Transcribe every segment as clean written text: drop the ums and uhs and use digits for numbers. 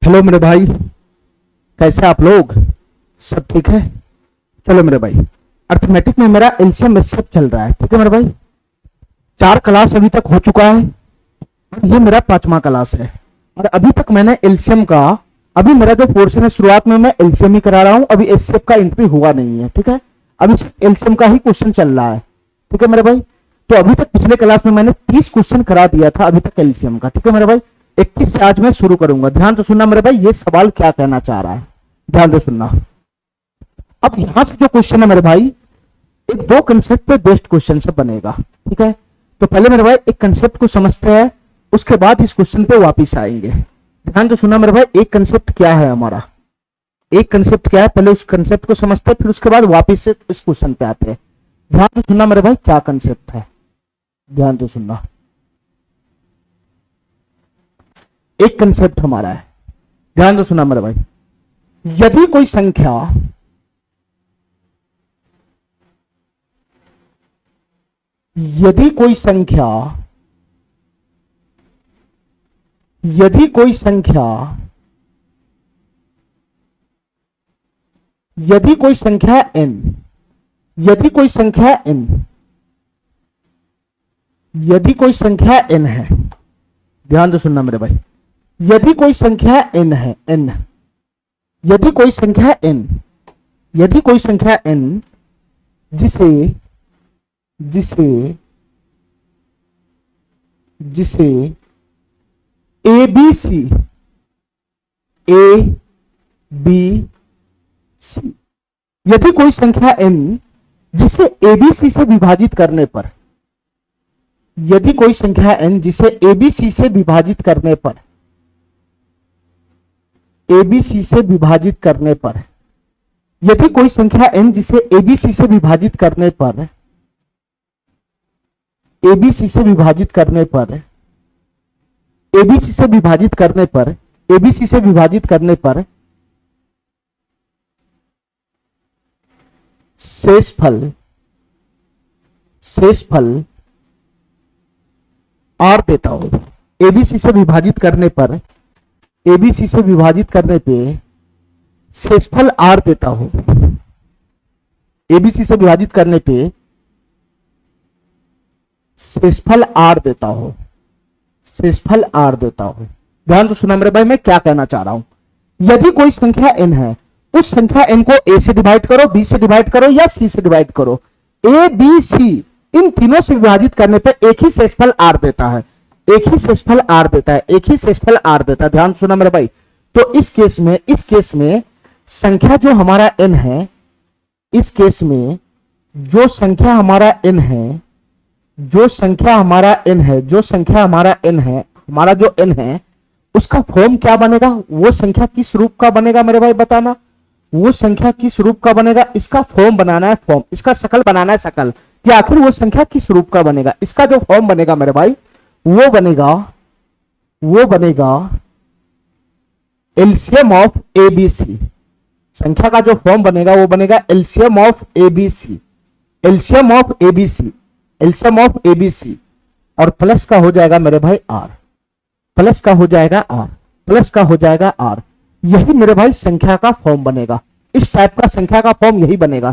Hello मेरे भाई, कैसे आप लोग? सब ठीक है? चलो मेरे भाई, अर्थमेटिक में मेरा एलसीएम सब चल रहा है। ठीक है मेरे भाई, 4 क्लास अभी तक हो चुका है और ये मेरा 5वां क्लास है। और अभी तक मैंने एलसीएम का, अभी मेरा जो पोर्शन है शुरुआत में मैं एलसीएम ही करा रहा हूं। अभी एचसीएफ का एंट्री हुआ नहीं है। ठीक है, अभी सिर्फ एलसीएम का ही क्वेश्चन चल रहा है। ठीक है मेरे भाई, तो अभी तक पिछले क्लास में मैंने 30 क्वेश्चन करा दिया था अभी तक एलसीएम का। ठीक है मेरे भाई, 21 से आज मैं शुरू करूंगा। ध्यान से सुनना मेरे भाई, ये सवाल क्या कहना चाह रहा है, ध्यान से सुनना। अब यहां से जो क्वेश्चन है मेरे भाई, एक 2 कंसेप्ट पे बेस्ड क्वेश्चन से बनेगा। ठीक है, तो पहले मेरे भाई एक कंसेप्ट को समझते हैं, उसके बाद इस क्वेश्चन पे वापिस आएंगे। ध्यान से सुनना मेरे भाई, एक कंसेप्ट क्या है हमारा, एक कंसेप्ट क्या है, पहले उस कंसेप्ट को समझते हैं, फिर उसके बाद वापिस से इस क्वेश्चन पे आते हैं। ध्यान से सुनना मेरे भाई, क्या कंसेप्ट है, ध्यान से सुनना। एक कंसेप्ट हमारा है, ध्यान से सुना मेरे भाई। यदि कोई संख्या यदि कोई संख्या यदि कोई संख्या यदि कोई संख्या n यदि कोई संख्या n यदि कोई संख्या n है, ध्यान से सुनना मेरे भाई, यदि कोई संख्या n है, n, यदि कोई संख्या n, यदि कोई संख्या n जिसे जिसे जिसे ए बी सी यदि कोई संख्या n जिसे एबीसी से विभाजित करने पर, यदि कोई संख्या n जिसे एबीसी से विभाजित करने पर, एबीसी से विभाजित करने पर, यदि कोई संख्या n जिसे एबीसी से विभाजित करने पर, एबीसी से विभाजित करने पर, एबीसी से विभाजित करने पर, एबीसी से विभाजित करने पर शेषफल आर देता हो, एबीसी से विभाजित करने पर, एबीसी से विभाजित करने पे शेषफल आर देता हो, एबीसी से विभाजित करने पे शेषफल आर देता हो, शेषफल आर देता हो। ध्यान से सुना मेरे भाई, मैं क्या कहना चाह रहा हूं। यदि कोई संख्या n है, उस संख्या n को a से डिवाइड करो, b से डिवाइड करो या c से डिवाइड करो, a b c इन तीनों से विभाजित करने पे एक ही शेषफल r देता है, एक ही शेषफल r देता है, एक ही शेषफल r देता है। ध्यान सुना मेरे भाई, तो इस केस में संख्या जो हमारा n है, इस केस में जो संख्या हमारा n है, जो संख्या हमारा n है, जो संख्या हमारा n है, हमारा जो n है, उसका फॉर्म क्या बनेगा, वो संख्या किस रूप का बनेगा मेरे भाई बताना, वो संख्या किस रूप का बनेगा। इसका फॉर्म बनाना है, फॉर्म, इसका शकल बनाना है, शकल कि आखिर वो संख्या किस रूप का बनेगा। इसका जो फॉर्म बनेगा मेरे भाई, वो बनेगा एलसीएम ऑफ एबीसी। संख्या का जो फॉर्म बनेगा वो बनेगा LCM of ABC, LCM of ABC, LCM of ABC, और प्लस का हो जाएगा मेरे भाई आर, प्लस का हो जाएगा आर, प्लस का हो जाएगा आर। यही मेरे भाई संख्या का फॉर्म बनेगा, इस टाइप का संख्या का फॉर्म यही बनेगा।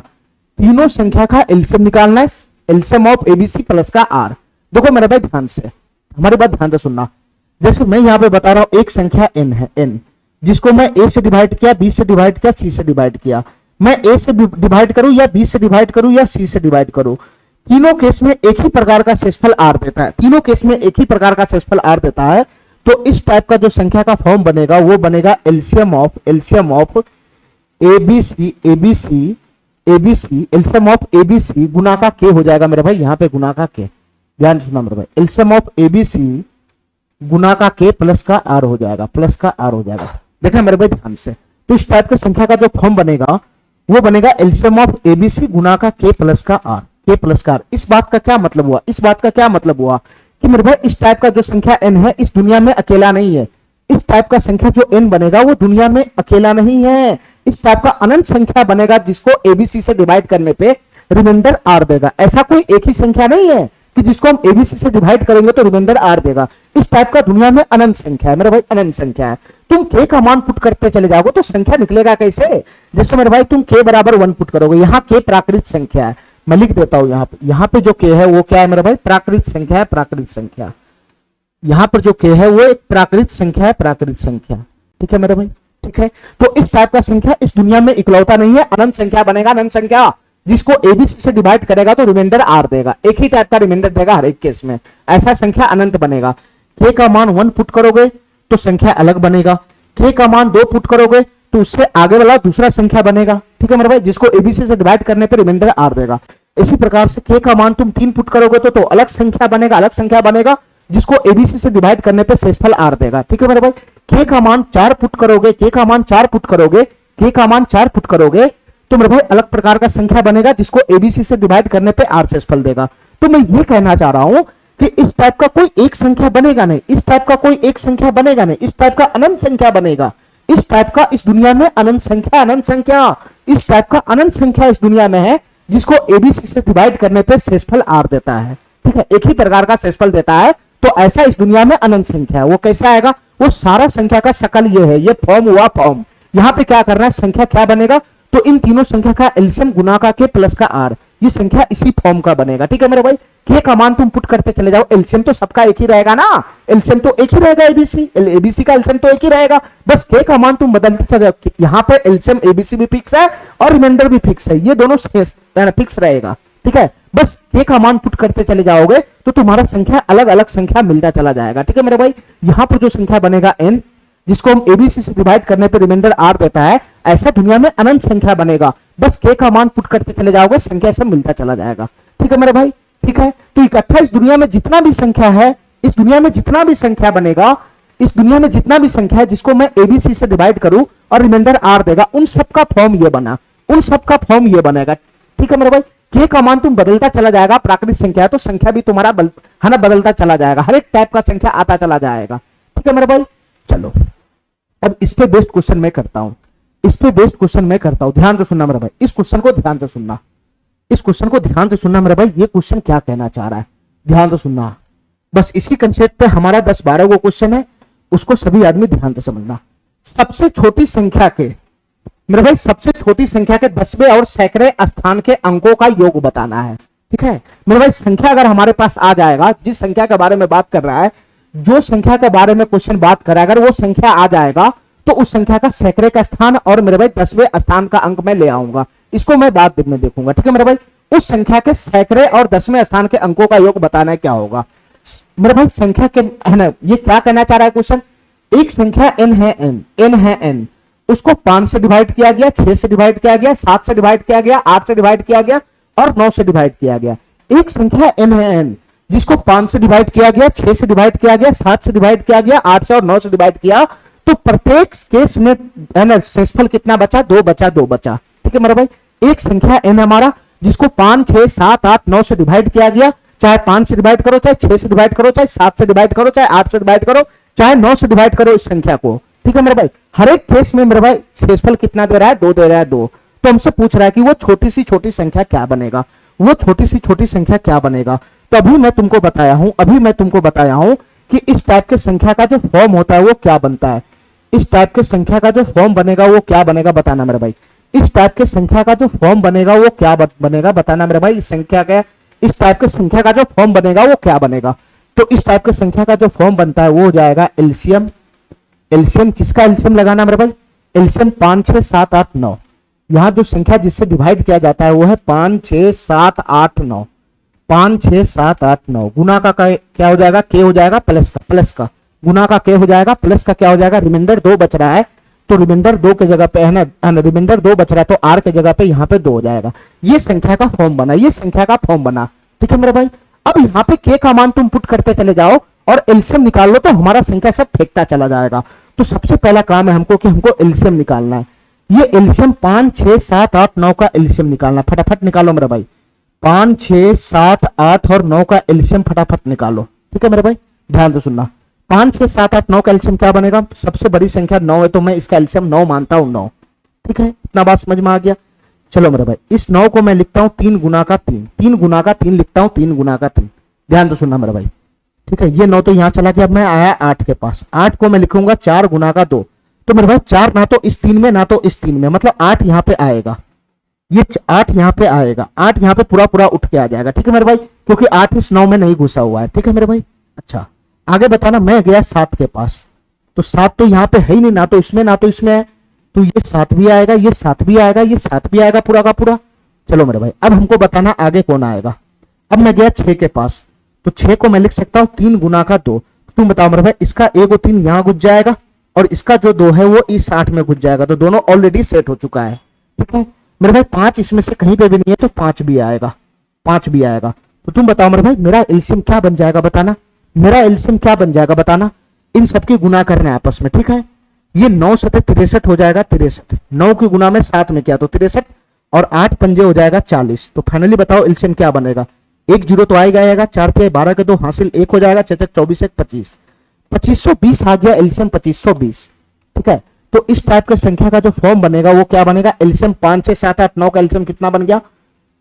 तीनों संख्या का एलसीएम निकालना है, एलसीएम ऑफ एबीसी प्लस का आर। देखो मेरे भाई ध्यान से, हमारी बात ध्यान से सुनना। जैसे मैं यहां पे बता रहा हूं, एक संख्या n है, n, जिसको मैं a से डिवाइड किया, b से डिवाइड किया, c से डिवाइड किया। मैं a से डिवाइड करूं या b से डिवाइड करूं या c से डिवाइड करूं, तीनों केस में एक ही प्रकार का शेषफल r देता है, तीनों केस में एक ही प्रकार का शेषफल r देता है। तो इस टाइप का जो संख्या का फॉर्म बनेगा वो बनेगा LCM of ABC, ABC, ABC, LCM of ABC गुना का के हो जाएगा मेरे भाई, यहां पे गुना का के, ध्यान सुना मेरे भाई, एलसीएम ऑफ एबीसी गुना का के प्लस का आर हो जाएगा, प्लस का आर हो जाएगा। देखा मेरे भाई ध्यान से, तो इस टाइप का संख्या का जो फॉर्म बनेगा वो बनेगा एलसीएम ऑफ एबीसी गुना का के प्लस का आर, के प्लस का आर। इस बात का क्या मतलब हुआ, इस बात का क्या मतलब हुआ कि मेरे भाई इस टाइप का जो संख्या n है इस दुनिया में अकेला नहीं है, इस टाइप का संख्या जो n बनेगा वो दुनिया में अकेला नहीं है, इस टाइप का अनंत संख्या बनेगा जिसको एबीसी से डिवाइड करने पे रिमाइंडर आर देगा। ऐसा कोई एक ही संख्या नहीं है कि जिसको हम एबीसी से डिवाइड करेंगे तो रिमाइंडर आर देगा। इस टाइप का दुनिया में अनंत संख्या है मेरे भाई, अनंत संख्या है। तुम के का मान पुट करते चले जाओगे तो संख्या निकलेगा कैसे? जैसे मेरे भाई तुम के बराबर 1 पुट करोगे, यहाँ के प्राकृत संख्या है, मैं लिख देता हूं यहाँ पे जो के है वो क्या है मेरे भाई? प्राकृत संख्या है, प्राकृत संख्या। यहाँ पर जो के है वो एक प्राकृत संख्या है, प्राकृत संख्या। ठीक है मेरे भाई, ठीक है। तो इस टाइप का संख्या इस दुनिया में इकलौता नहीं है, अनंत संख्या बनेगा, अनंत संख्या जिसको एबीसी से डिवाइड करेगा तो रिमाइंडर आर देगा, एक ही टाइप का रिमाइंडर देगा हर एक केस में, ऐसा संख्या अनंत बनेगा। के का मान 1 पुट करोगे तो संख्या अलग बनेगा, के का मान 2 पुट करोगे तो उससे आगे वाला दूसरा संख्या बनेगा। ठीक है मेरे भाई, जिसको एबीसी से डिवाइड करने पर रिमाइंडर आर देगा। इसी प्रकार से के का मान तुम 3 पुट करोगे तो अलग संख्या बनेगा, अलग संख्या बनेगा जिसको एबीसी से डिवाइड करने पे शेषफल आर देगा। ठीक है मेरे भाई, के का मान 4 पुट करोगे, के का मान 4 पुट करोगे, के का मान 4 पुट करोगे तो मेरे भाई अलग प्रकार का संख्या बनेगा जिसको एबीसी से डिवाइड करने पे आर शेषफल देगा। तो मैं ये कहना चाह रहा हूं कि इस टाइप का कोई एक संख्या बनेगा नहीं, इस टाइप का कोई एक संख्या बनेगा नहीं, इस टाइप का अनंत संख्या बनेगा। इस टाइप का इस दुनिया में अनंत संख्या, अनंत संख्या, इस टाइप का अनंत संख्या इस दुनिया में है जिसको एबीसी से डिवाइड करने पे शेषफल आर देता है। ठीक है, एक ही प्रकार का शेषफल देता है। तो ऐसा इस दुनिया में अनंत संख्या है। वो कैसे आएगा? वो सारा संख्या का शकल ये है, ये फॉर्म हुआ फॉर्म। यहां पे क्या करना है, संख्या क्या बनेगा? तो इन तीनों संख्या का एलसीएम गुना का के प्लस का आर, ये संख्या इसी फॉर्म का बनेगा। ठीक है मेरे भाई, के का मान तुम पुट करते चले जाओ, एलसीएम तो सबका एक ही रहेगा ना, एलसीएम तो एक ही रहेगा, एबीसी का एलसीएम तो एक ही रहेगा, बस के का मान तुम बदलते चले जाओ। यहाँ पे एलसीएम एबीसी भी फिक्स है और रिमाइंडर भी फिक्स है, ये दोनों फिक्स रहेगा। ठीक है, बस के का मान पुट करते चले जाओगे तो तुम्हारा संख्या अलग अलग संख्या मिलता चला जाएगा। ठीक है मेरे भाई, यहां पर जो संख्या बनेगा n, जिसको हम एबीसी से डिवाइड करने पर रिमाइंडर आर देता है, ऐसा दुनिया में अनंत संख्या बनेगा। बस के का मान पुट करते चले जाओगे, संख्या सब मिलता चला जाएगा। ठीक है मेरे भाई, ठीक है। तो इकट्ठा इस दुनिया में जितना भी संख्या है, इस दुनिया में जितना भी संख्या बनेगा, इस दुनिया में जितना भी संख्या है जिसको मैं एबीसी से डिवाइड करूं और रिमाइंडर आर देगा, उन सबका फॉर्म ये बना, उन सबका फॉर्म ये बनेगा। ठीक है मेरे भाई, के का मान तुम बदलता चला जाएगा, प्राकृतिक संख्या है तो संख्या भी तुम्हारा है ना बदलता चला जाएगा, हर एक टाइप का संख्या आता चला जाएगा। ठीक है मेरे भाई, चलो अब इस पे बेस्ड क्वेश्चन मैं करता हूं, इस पे बेस्ड क्वेश्चन मैं करता हूं। ध्यान से सुनना मेरे भाई, इस क्वेश्चन को ध्यान से सुनना, इस क्वेश्चन को ध्यान से सुनना मेरे भाई। ये क्वेश्चन क्या कहना चाह रहा है, ध्यान से सुनना। बस इसी कंसेप्ट पे हमारा 10-12 को क्वेश्चन है, उसको सभी आदमी ध्यान से समझना। सबसे छोटी संख्या के मेरे भाई, सबसे छोटी संख्या के 10वें और सैकड़े स्थान के अंकों का योग बताना है। ठीक है मेरे भाई, संख्या अगर हमारे पास आ जाएगा, जिस संख्या के बारे में बात कर रहा है, जो संख्या के बारे में क्वेश्चन बात कर रहा है, अगर वो संख्या आ जाएगा तो उस संख्या का सैकड़े का स्थान और मेरे भाई 10वें स्थान का अंक मैं ले आऊंगा, इसको मैं बाद में देखूंगा। ठीक है मेरे भाई, उस संख्या के सैकड़े और 10वें स्थान के अंकों का योग बताना है, क्या होगा मेरे भाई? संख्या के है ना, ये क्या कहना चाह रहा है क्वेश्चन? एक संख्या n है, n है n, उसको 5 से डिवाइड किया गया, 6 से डिवाइड किया गया, 7 से डिवाइड किया गया, 8 से डिवाइड किया गया और 9 से डिवाइड किया गया। एक संख्या n है n, जिसको 5 से डिवाइड किया गया, 6 से डिवाइड किया गया, 7 से डिवाइड किया गया, 8 से और 9 से डिवाइड किया, तो प्रत्येक केस में शेषफल कितना बचा? 2 बचा, 2 बचा। ठीक है मेरे भाई, एक संख्या n हमारा जिसको 5, 6, 7, 8, 9 से डिवाइड किया गया, चाहे 5 से डिवाइड करो, चाहे 6 से डिवाइड करो, चाहे 7 से डिवाइड करो, चाहे 8 से डिवाइड करो, चाहे 9 से डिवाइड करो इस संख्या को। ठीक है मेरे भाई, हर एक केस में मेरे भाई शेषफल कितना दे रहा है? 2 दे रहा है, 2। तो हमसे पूछ रहा है कि वो छोटी सी छोटी संख्या क्या बनेगा, वो छोटी सी छोटी संख्या क्या बनेगा? तो अभी मैं तुमको बताया हूं कि इस टाइप के संख्या का जो फॉर्म होता है वो क्या बनता है, इस टाइप के संख्या का जो फॉर्म बनेगा वो क्या बनेगा बताना मेरे भाई। इस टाइप के संख्या का जो फॉर्म बनेगा वो क्या बनेगा बताना मेरे भाई। इस टाइप के संख्या का जो फॉर्म बनेगा वो क्या बनेगा? तो इस टाइप के संख्या का जो फॉर्म बनता है वो हो जाएगा एलसीएम। एलसीएम किसका एलसीएम लगाना मेरे भाई? एलसीएम 5, 6, 7, 8, 9। यहां जो संख्या जिससे डिवाइड किया जाता है वो है 5, 6, 7, 8, 9। 5, 6, 7, 8, 9 गुना का क्या हो जाएगा? के हो जाएगा प्लस का गुना का के हो जाएगा, प्लस का क्या हो जाएगा? रिमाइंडर 2 बच रहा है तो रिमाइंडर 2 के जगह पे है ना, रिमाइंडर 2 बच रहा है तो आर के जगह पे यहाँ पे 2 हो जाएगा। ये संख्या का फॉर्म बना, ये संख्या का फॉर्म बना। ठीक है मेरे भाई, अब यहाँ पे के का मान तुम पुट करते चले जाओ और एलसीएम निकाल लो तो हमारा संख्या सब फेंकता चला जाएगा। तो सबसे पहला काम है हमको कि हमको एलसीएम निकालना है। ये एलसीएम 5, 6, 7, 8, 9 का एलसीएम निकालना, फटाफट निकालो मेरे भाई। 5, 6, 7, 8 और 9 का एलसीएम फटाफट निकालो। ठीक है मेरे भाई, ध्यान से सुनना। 5, 6, 7, 8, 9 का एलसीएम क्या बनेगा? सबसे बड़ी संख्या 9 है तो मैं इसका एलसीएम 9 मानता हूं, 9। ठीक है, इतना बात समझ में आ गया? चलो मेरे भाई, इस 9 को मैं लिखता हूं 3 गुना का 3, 3 गुना का 3 लिखता हूं, 3 गुना का 3। ध्यान तो सुनना मेरे भाई, ठीक है। ये 9 तो यहां चला गया, अब मैं आया 8 के पास। 8 को मैं लिखूंगा 4 गुना का 2, तो मेरे भाई 4 ना तो इस 3 में ना तो इस 3 में, मतलब 8 यहां पे आएगा, ये 8 यहां पे आएगा, 8 यहां पे पूरा पूरा उठ के आ जाएगा, ठीक है मेरे भाई, क्योंकि 8 इस 9 में नहीं घुसा हुआ है, ठीक है मेरे भाई। अच्छा आगे बताना, मैं गया 7 के पास, तो 7 तो यहां पे है ही नहीं, ना तो इसमें ना तो इसमें है, तो ये 7 भी आएगा, ये 7 भी आएगा, ये 7 भी आएगा पूरा का पूरा। चलो मेरे भाई अब हमको बताना आगे कौन आएगा। अब मैं गया 6 के पास, तो 6 को मैं लिख सकता हूं 3 गुना का 2, तुम बताओ मेरे भाई, इसका एगो 3 यहां घुस जाएगा और इसका जो 2 है वो इस 8 में घुस जाएगा, तो दोनों ऑलरेडी सेट हो चुका है, ठीक है मेरे भाई। 5 इसमें से कहीं पे भी नहीं है, तो 5 भी आएगा, 5 भी आएगा। तो तुम बताओ मेरे भाई मेरा एलसीएम क्या बन जाएगा बताना, मेरा एलसीएम क्या बन जाएगा बताना। इन सबकी गुना करना है आपस में, ठीक है। ये 9 सते 63 हो जाएगा, 63, 9 की गुना में 7 में किया तो 63, और 8 पंजे हो जाएगा 40। तो फाइनली बताओ एलसीएम क्या बनेगा, 1 जीरो तो आएगा आएगा, 4 पे 12 के 2 हासिल 1 हो जाएगा, 6 24 1 25, 2520 आ गया एलसीएम 2520, ठीक है। तो इस टाइप के संख्या का जो फॉर्म बनेगा वो क्या बनेगा, एलसीएम 5 6 7 8 9 का एलसीएम कितना बन गया,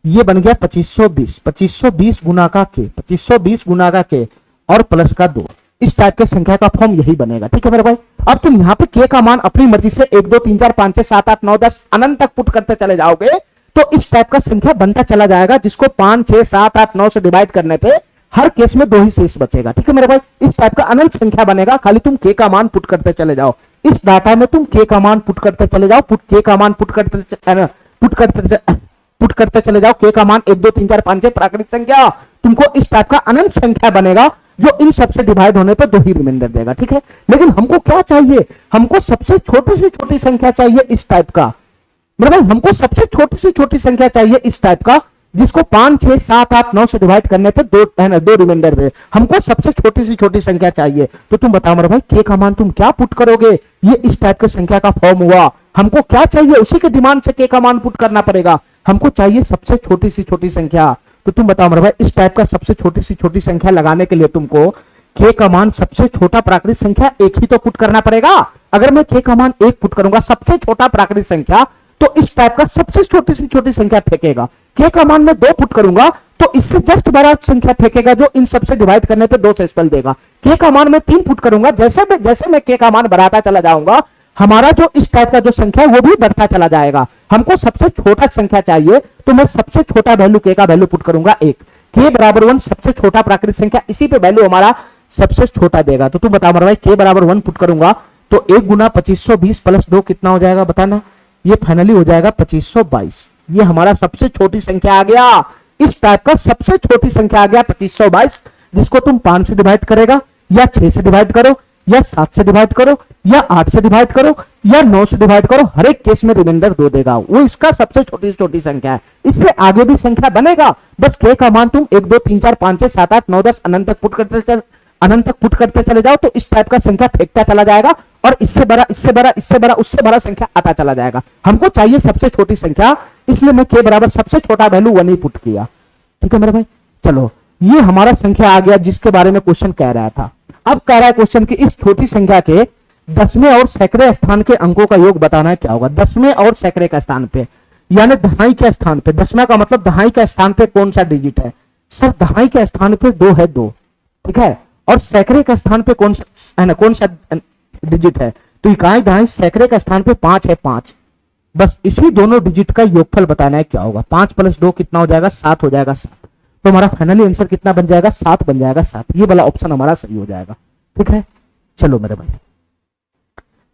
ये बन गया 2520, 2520 गुना का के, 2520 गुना का के और प्लस का 2, इस टाइप के संख्या का फॉर्म यही बनेगा, ठीक है मेरे भाई। अब तुम यहाँ पे के का मान अपनी मर्जी से 1 2 3 4 5 6 7 8 9 10 अनंत तक पुट करते चले जाओगे, तो इस टाइप का संख्या बनता चला जाएगा, जिसको 5 6 7 8 9 से डिवाइड करने पे हर केस में 2 ही शेष बचेगा, ठीक है मेरे भाई। इस टाइप का अनंत संख्या बनेगा, खाली तुम के का मान पुट करते चले जाओ। इस डाटा में तुम के का मान पुट करते चले जाओ, के का मान पुट करते चले जाओ, के का मान 1 2 3 4 5 6 प्राकृतिक संख्या, तुमको इस टाइप का अनंत संख्या बनेगा, जो इन सबसे डिवाइड होने पर 2 ही रिमाइंडर देगा, ठीक है। लेकिन हमको क्या चाहिए, हमको सबसे छोटी से छोटी संख्या चाहिए इस टाइप का, मेरे भाई हमको सबसे छोटी से छोटी संख्या चाहिए इस टाइप का, जिसको 5 6 7 8 9 से डिवाइड करने पे 2 रिमाइंडर दे, हमको सबसे छोटी से छोटी संख्या चाहिए। तो तुम बताओ मेरे भाई के का मान तुम क्या पुट करोगे, ये इस टाइप के संख्या का फॉर्म हुआ। हमको क्या चाहिए, उसी के डिमांड से के का मान पुट करना पड़ेगा, हमको चाहिए सबसे छोटी सी छोटी संख्या। तो तुम बताओ मेरे भाई इस टाइप का सबसे छोटी सी छोटी संख्या लगाने के लिए तुमको के का मान सबसे छोटा प्राकृतिक संख्या 1 ही तो पुट करना पड़ेगा। अगर मैं के का मान 1 पुट करूंगा सबसे छोटा प्राकृतिक संख्या, तो इस टाइप का सबसे छोटी सी छोटी संख्या फेंकेगा। के का मान मैं 2 पुट करूंगा तो इससे जस्ट बड़ा संख्या फेंकेगा, जो इन सबसे डिवाइड करने पे 2 से स्पेल देगा। के का मान मैं 3 पुट करूंगा, जैसे मैं के का मान बढ़ाता चला जाऊंगा, हमारा जो इस टाइप का जो संख्या है वो भी बढ़ता चला जाएगा। हमको सबसे छोटा संख्या चाहिए, तो मैं सबसे छोटा वैल्यू के का वैल्यू पुट करूंगा 1, के बराबर 1 सबसे छोटा प्राकृतिक संख्या, इसी पे वैल्यू हमारा सबसे छोटा देगा। तो तुम बताओ मेरे भाई के बराबर 1 पुट करूंगा तो 1 गुना 2520 प्लस 2 कितना हो जाएगा बताना, ये फाइनली हो जाएगा 2522। ये हमारा सबसे छोटी संख्या आ गया, इस टाइप का सबसे छोटी संख्या आ गया 2522, जिसको तुम 5 से डिवाइड करेगा या 6 से डिवाइड करो या 7 से डिवाइड करो या 8 से डिवाइड करो या 9 से डिवाइड करो, हर एक केस में रिमाइंडर 2 देगा, वो इसका सबसे छोटी से छोटी संख्या है। इससे आगे भी संख्या बनेगा, बस के का मान तुम 1 2 3 4 5 6 7 8 9 10 अनंत तक पुट करते चले जाओ, तो इस टाइप का संख्या फेंकता चला जाएगा और इससे बड़ा इससे बड़ा इससे बड़ा उससे बड़ा संख्या आता चला जाएगा। हमको चाहिए सबसे छोटी संख्या, इसलिए मैं के बराबर सबसे छोटा वैल्यू 1 ही पुट किया, ठीक है मेरे भाई। चलो ये हमारा संख्या आ गया जिसके बारे में क्वेश्चन कह रहा था। अब कह रहा है क्वेश्चन कि इस छोटी संख्या के 10वें और सैकड़े स्थान के अंकों का योग बताना है, क्या होगा 10वें और सैकड़े का स्थान पे, यानी दहाई के स्थान पे। 10वां का मतलब दहाई के स्थान पे कौन सा डिजिट है, सर दहाई के स्थान पे 2 है 2, ठीक है, और सैकड़े का स्थान पे कौन सा डिजिट है, तो इकाई दहाई सैकड़े का स्थान पे 5 है 5, बस इसी दोनों डिजिट का योगफल बताना है क्या होगा। 5 + 2 कितना हो जाएगा 7 हो जाएगा 7, तो हमारा फाइनली आंसर कितना बन जाएगा 7 बन जाएगा 7, ये वाला ऑप्शन हमारा सही हो जाएगा, ठीक है। चलो मेरे भाई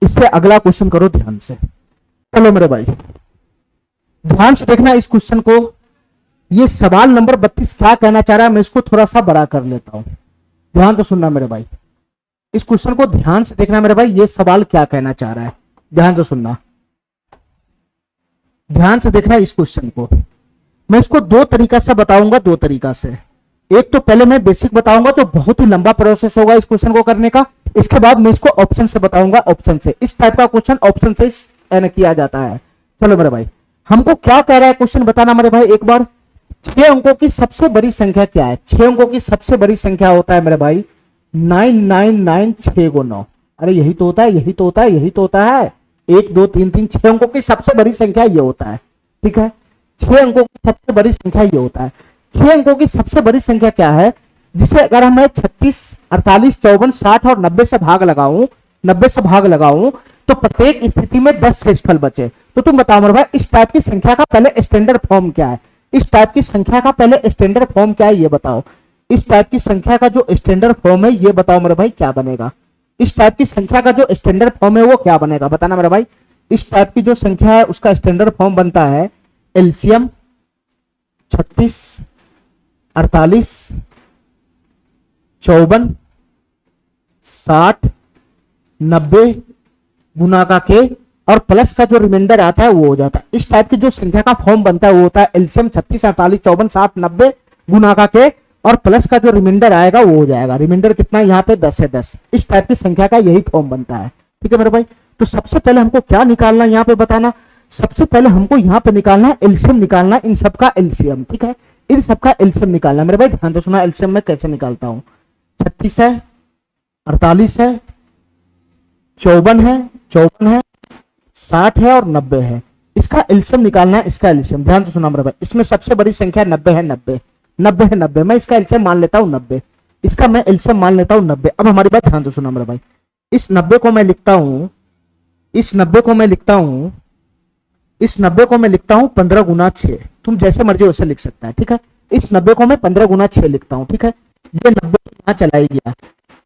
इससे अगला क्वेश्चन करो ध्यान से। चलो मेरे भाई ध्यान से देखना इस क्वेश्चन को, ये सवाल नंबर 32 क्या कहना चाह रहा है, मैं इसको थोड़ा सा बड़ा कर लेता हूं, ध्यान तो सुनना मेरे भाई, इस क्वेश्चन को ध्यान से देखना मेरे भाई, ये सवाल क्या कहना चाह रहा है, ध्यान से सुनना, ध्यान से देखना इस क्वेश्चन को। मैं इसको 2 तरीका से बताऊंगा, 2 तरीका से। एक तो पहले मैं बेसिक बताऊंगा, जो बहुत ही लंबा प्रोसेस होगा इस क्वेश्चन को करने का, इसके बाद मैं इसको ऑप्शन से बताऊंगा, ऑप्शन से। इस टाइप का क्वेश्चन ऑप्शन से किया जाता है। चलो मेरे भाई हमको क्या कह रहा है क्वेश्चन बताना मेरे भाई एक बार। 6 अंकों की सबसे बड़ी संख्या क्या है, 6 अंकों की सबसे बड़ी संख्या होता है मेरे भाई 999 6 को 9, अरे यही तो होता है, यही तो होता है, यही तो होता है, 1 2 3 3 6 अंकों की सबसे बड़ी संख्या ये होता है, ठीक है। 6 अंकों की सबसे बड़ी संख्या ये होता है। 6 अंकों की सबसे बड़ी संख्या क्या है, जिसे अगर मैं 36, 48, 54, 60 और 90 से भाग लगाऊं, 90 से भाग लगाऊं, तो प्रत्येक स्थिति में 10 शेषफल बचे। तो तुम बताओ मेरे भाई, इस टाइप की संख्या का पहले स्टैंडर्ड फॉर्म क्या है? इस टाइप की संख्या का पहले स्टैंडर्ड फॉर्म क्या है ये बताओ। इस टाइप की संख्या का जो स्टैंडर्ड फॉर्म है ये बताओ मेरे भाई क्या बनेगा। इस टाइप की संख्या का जो स्टैंडर्ड फॉर्म है वो क्या बनेगा, बताना मेरे भाई। इस टाइप की जो संख्या है उसका स्टैंडर्ड फॉर्म बनता है एलसीएम 36, 48, 54, 60, 90 गुना का के और प्लस का जो रिमाइंडर आता है वो हो जाता है। इस टाइप की जो संख्या का फॉर्म बनता है वो होता है एलसीएम 36, 48, 54, 60, 90 गुना का के और प्लस का जो रिमाइंडर आएगा वो हो जाएगा। रिमाइंडर कितना है यहाँ पे 10 है 10। इस टाइप की संख्या का यही फॉर्म बनता है। ठीक है मेरे भाई। तो सबसे पहले हमको क्या निकालना है यहाँ पे बताना। सबसे पहले हमको यहाँ पे निकालना है एलसीएम, निकालना इन सबका एलसीएम। ठीक है, इन सबका एलसीएम निकालना मेरे भाई। ध्यान से सुना, एलसीएम में कैसे निकालता हूं। 36 है, 48 है, 54 है, 60 है और 90 है। इसका एलसीएम निकालना है, इसका एलसीएम। ध्यान से सुना मेरे भाई, इसमें सबसे बड़ी संख्या 90 है, 90 मैं इसका एलसीएम मान लेता हूं 90। इसका मैं एलसीएम मान लेता हूं 90। अब हमारी बात ध्यान से सुना मेरे भाई, इस 90 को मैं लिखता हूं, इस 90 को मैं लिखता हूं, इस 90 को मैं लिखता हूं 15 गुना 6। तुम जैसे मर्जी वैसे लिख सकता है। ठीक है, इस 90 को मैं 15 गुना 6 लिखता हूं। ठीक है, ये 90 यहां चला ही गया।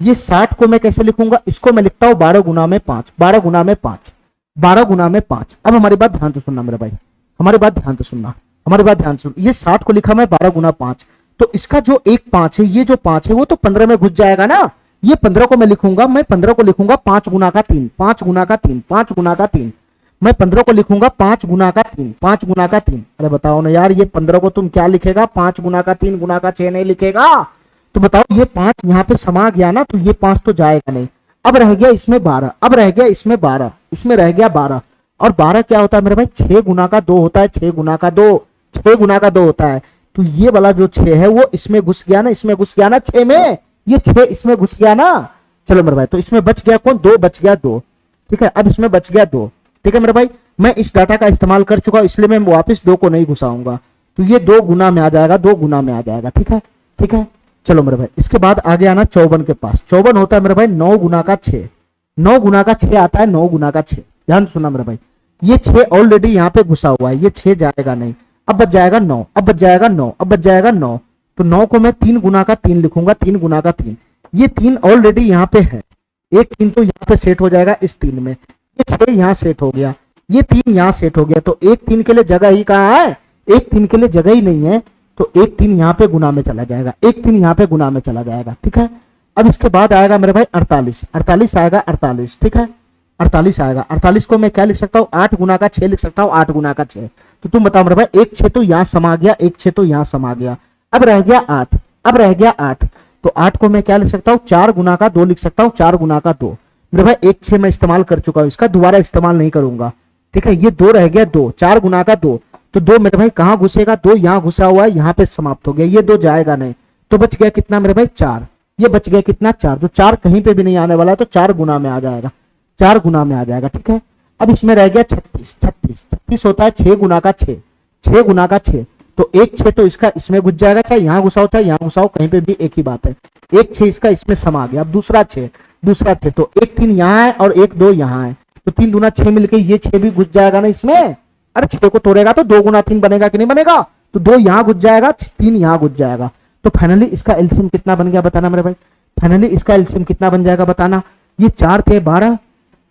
ये 60 को मैं कैसे लिखूंगा, इसको मैं लिखता हूं 12 गुना में 5, 12 गुना में 5, 12 गुना में 5। अब हमारी बात ध्यान से सुनना मेरे भाई, हमारी बात ध्यान से सुनना, हमारी बात ध्यान से सुनना। ये 60 को लिखा मैं 12 गुना 5, तो इसका जो एक 5 है, ये जो 5 है वो तो 15 में घुस जाएगा ना। ये 15 को मैं लिखूंगा, मैं 15 को लिखूंगा 5 गुना का 3, 5 गुना का 3, 5 गुना का 3। मैं 15 को लिखूंगा 5 गुना का 3, 5 गुना का 3। अरे बताओ ना यार, ये 15 को तुम क्या लिखेगा, 5 गुना का 3 गुना का 6 नहीं लिखेगा। तो बताओ, ये 5 यहाँ पे समा गया ना, तो ये 5 तो जाएगा नहीं। अब रह गया इसमें 12, अब रह गया इसमें 12, इसमें रह गया 12। और 12 क्या होता है मेरे भाई, 6 गुना का 2 होता है, 6 गुना का 2, 6 गुना का 2 होता है। तो ये वाला जो 6 है वो इसमें घुस गया ना, इसमें घुस गया ना 6 में, ये 6 इसमें घुस गया ना। चलो मेरे भाई, तो इसमें बच गया कौन, 2 बच गया 2। ठीक है, अब इसमें बच गया 2। ठीक है मेरे भाई, मैं इस डाटा का इस्तेमाल कर चुका हूं, इसलिए मैं वापस 2 को नहीं घुसाऊंगा। तो ये 2 गुना में आ जाएगा, 2 गुना में आ जाएगा। ठीक है, ठीक है। चलो मेरे भाई, इसके बाद आगे आना 54 के पास। 54 होता है मेरे भाई 9 गुना का 6, 9 गुना का 6 आता है, 9 गुना का 6। ध्यान सुना मेरे भाई, ये 6 ऑलरेडी यहाँ पे घुसा हुआ है, ये 6 जाएगा नहीं। अब बच जाएगा 9, अब बच जाएगा 9, अब बच जाएगा 9। तो 9 को मैं 3 गुना का 3 लिखूंगा, 3 गुना का 3। ये 3 ऑलरेडी यहाँ पे है, एक 3 तो यहाँ पे सेट हो जाएगा इस 3 में। ये 6 यहाँ सेट हो गया, ये 3 यहाँ सेट हो गया। तो एक 3 के लिए जगह ही कहाँ है, एक 3 के लिए जगह ही नहीं है। तो एक 3 यहाँ पे गुना में चला जाएगा, एक 3 यहाँ पे गुना में चला जाएगा। ठीक है, अब इसके बाद आएगा मेरे भाई 48, 48 आएगा 48। ठीक है, 48 आएगा। 48 को मैं क्या लिख सकता हूँ, 8 गुना का 6 लिख सकता हूँ, 8 गुना का 6। तो तुम बताओ मेरे भाई, एक 6 तो यहाँ समा गया, एक 6 तो यहाँ समा गया। अब रह गया 8, अब रह गया 8। तो 8 को मैं क्या लिख सकता हूँ, 4 गुना का 2 लिख सकता हूँ, 4 गुना का 2। मेरे भाई एक 6 मैं इस्तेमाल कर चुका हूँ, इसका दोबारा इस्तेमाल नहीं करूंगा। ठीक है, ये 2 रह गया 2, 4 गुना का 2। तो 2 मेरे भाई कहाँ घुसेगा, 2 यहाँ घुसा हुआ है, यहाँ पे समाप्त हो गया। ये 2 जाएगा नहीं, तो बच गया कितना मेरे भाई 4। ये बच गया कितना 4, तो 4 कहीं पे भी नहीं आने वाला है, तो 4 गुना में आ जाएगा, 4 गुना में आ जाएगा। ठीक है, अब इसमें रह गया 36, 36, 36 होता है 6 गुना का 6, 6 गुना का 6। तो एक 6 तो इसका इसमें घुस जाएगा, चाहे यहाँ घुसाओ चाहे यहाँ घुसाओ, कहीं पे भी एक ही बात है। एक 6 इसका इसमें समा गया। अब दूसरा 6, दूसरा 6, तो एक 3 यहाँ है और एक 2 यहाँ है। तो 3 दूना 6 मिलके ये 6 भी घुस जाएगा ना इसमें। अरे 6 को तोड़ेगा तो 2 गुना 3 बनेगा कि नहीं बनेगा। तो 2 यहाँ घुस जाएगा, 3 यहाँ घुस जाएगा। तो फाइनली इसका एलसीएम कितना बन गया बताना मेरे भाई, फाइनली इसका एलसीएम कितना बन जाएगा बताना। ये 4 थे 12,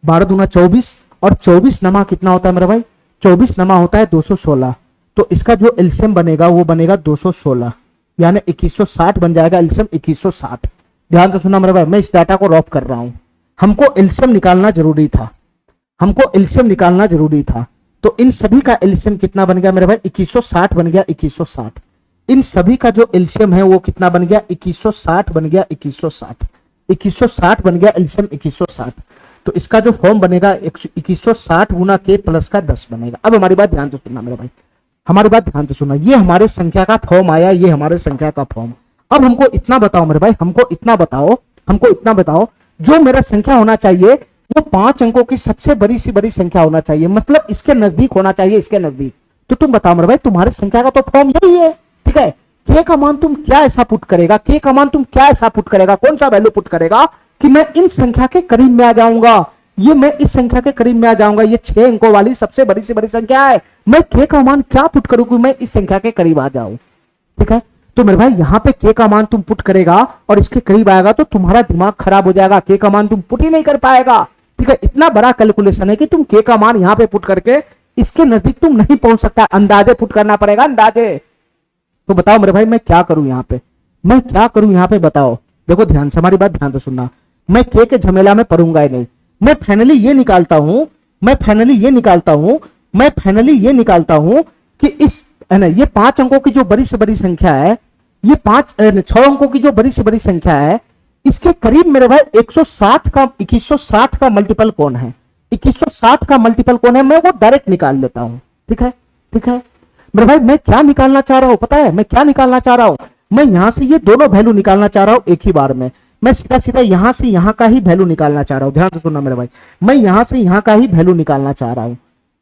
12 दूना 24 और 24 नमा कितना होता है मेरे भाई, 24 नमा होता है 216। तो इसका जो एलसीएम बनेगा वो बनेगा 216, यानी 2160 बन जाएगा एलसीएम, 2160। ध्यान से सुना मेरे भाई, मैं इस डाटा को रॉप कर रहा हूं। हमको एलसीएम निकालना जरूरी था, हमको एलसीएम निकालना जरूरी था। तो इन सभी का एलसीएम कितना बन गया मेरे भाई, 2160 बन गया, 2160। इन सभी का जो एलसीएम है वो कितना बन गया, 2160 बन गया, 2160, 2160 बन गया एलसीएम 2160। तो इसका जो फॉर्म बनेगा 2160 गुना के प्लस का 10 बनेगा। अब हमारी बात ध्यान से सुनना मेरे भाई, हमारी बात ध्यान से सुनना। ये हमारे संख्या का फॉर्म आया, ये हमारे संख्या का फॉर्म। अब हमको इतना बताओ मेरे भाई, हमको इतना बताओ, हमको इतना बताओ, जो मेरा संख्या होना चाहिए वो 5 अंकों की सबसे बड़ी सी बड़ी संख्या होना चाहिए, मतलब इसके नजदीक होना चाहिए, इसके नजदीक। तो तुम बताओ मेरे भाई, तुम्हारे संख्या का तो फॉर्म यही है। ठीक है, के का मान तुम क्या ऐसा पुट करेगा, के का मान तुम क्या ऐसा पुट करेगा, कौन सा वैल्यू पुट करेगा कि मैं इन संख्या के करीब में आ जाऊंगा, ये मैं इस संख्या के करीब में आ जाऊंगा, ये 6 अंकों वाली सबसे बड़ी से बड़ी संख्या है, मैं के का मान क्या पुट करूं कि मैं इस संख्या के करीब आ जाऊं। ठीक है, तो मेरे भाई यहां पे के का मान तुम पुट करेगा और इसके करीब आएगा तो तुम्हारा दिमाग खराब हो जाएगा, के का मान तुम पुट ही नहीं कर पाएगा। ठीक है, इतना बड़ा कैलकुलेशन है कि तुम के का मान यहां पे पुट करके इसके नजदीक तुम नहीं पहुंच सकता, अंदाजे पुट करना पड़ेगा, अंदाजे। तो बताओ मेरे भाई मैं क्या करूं यहां पे, मैं क्या करूं यहां पे बताओ। देखो ध्यान से हमारी बात ध्यान से सुनना, मैं के झमेला में पढ़ूंगा ही नहीं, मैं फाइनली ये निकालता हूं, मैं फाइनली ये निकालता हूं, मैं फाइनली ये निकालता हूं कि इस है ना ये 5 अंकों की जो बड़ी से बड़ी संख्या है, ये 6 अंकों की जो बड़ी से बड़ी संख्या है, इसके करीब मेरे भाई 2160 का मल्टीपल कौन है, 2160 का मल्टीपल कौन है, मैं वो डायरेक्ट निकाल लेता हूं। ठीक है, ठीक है मेरे भाई, मैं क्या निकालना चाह रहा हूं पता है, मैं क्या निकालना चाह रहा हूं, मैं यहां से ये दोनों वैल्यू निकालना चाह रहा हूं एक ही बार में, मैं सीधा सीधा यहां से यहां का ही वैल्यू निकालना चाह रहा हूं। ध्यान से सुनना मेरे भाई, मैं यहां से यहां का ही वैल्यू निकालना चाह रहा हूं।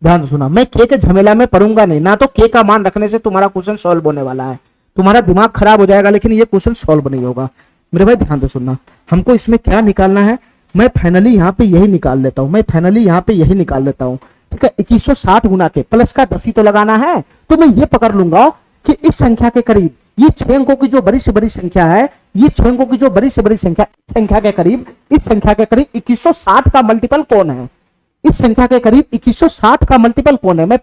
ध्यान से सुना, मैं के झमेला में पढ़ूंगा नहीं, ना तो के का मान रखने से तुम्हारा क्वेश्चन सॉल्व होने वाला है, तुम्हारा दिमाग खराब हो जाएगा, लेकिन ये क्वेश्चन सॉल्व नहीं होगा। मेरे भाई ध्यान से सुनना, हमको इसमें क्या निकालना है, मैं फाइनली यहां पे यही निकाल लेता हूं, मैं फाइनली यहां पे यही निकाल लेता हूं। ठीक है, 2160 गुना के प्लस का 10 ही तो लगाना है, तो मैं ये पकड़ लूंगा कि इस संख्या के करीब ये 6 अंकों की जो बड़ी से बड़ी संख्या है, ये 6 अंकों की जो बड़ी से बड़ी संख्या के करीब, इस संख्या के करीब 2160 का मल्टीपल कौन है, इस संख्या के करीब 2160 का मल्टीपल कौन है, मैं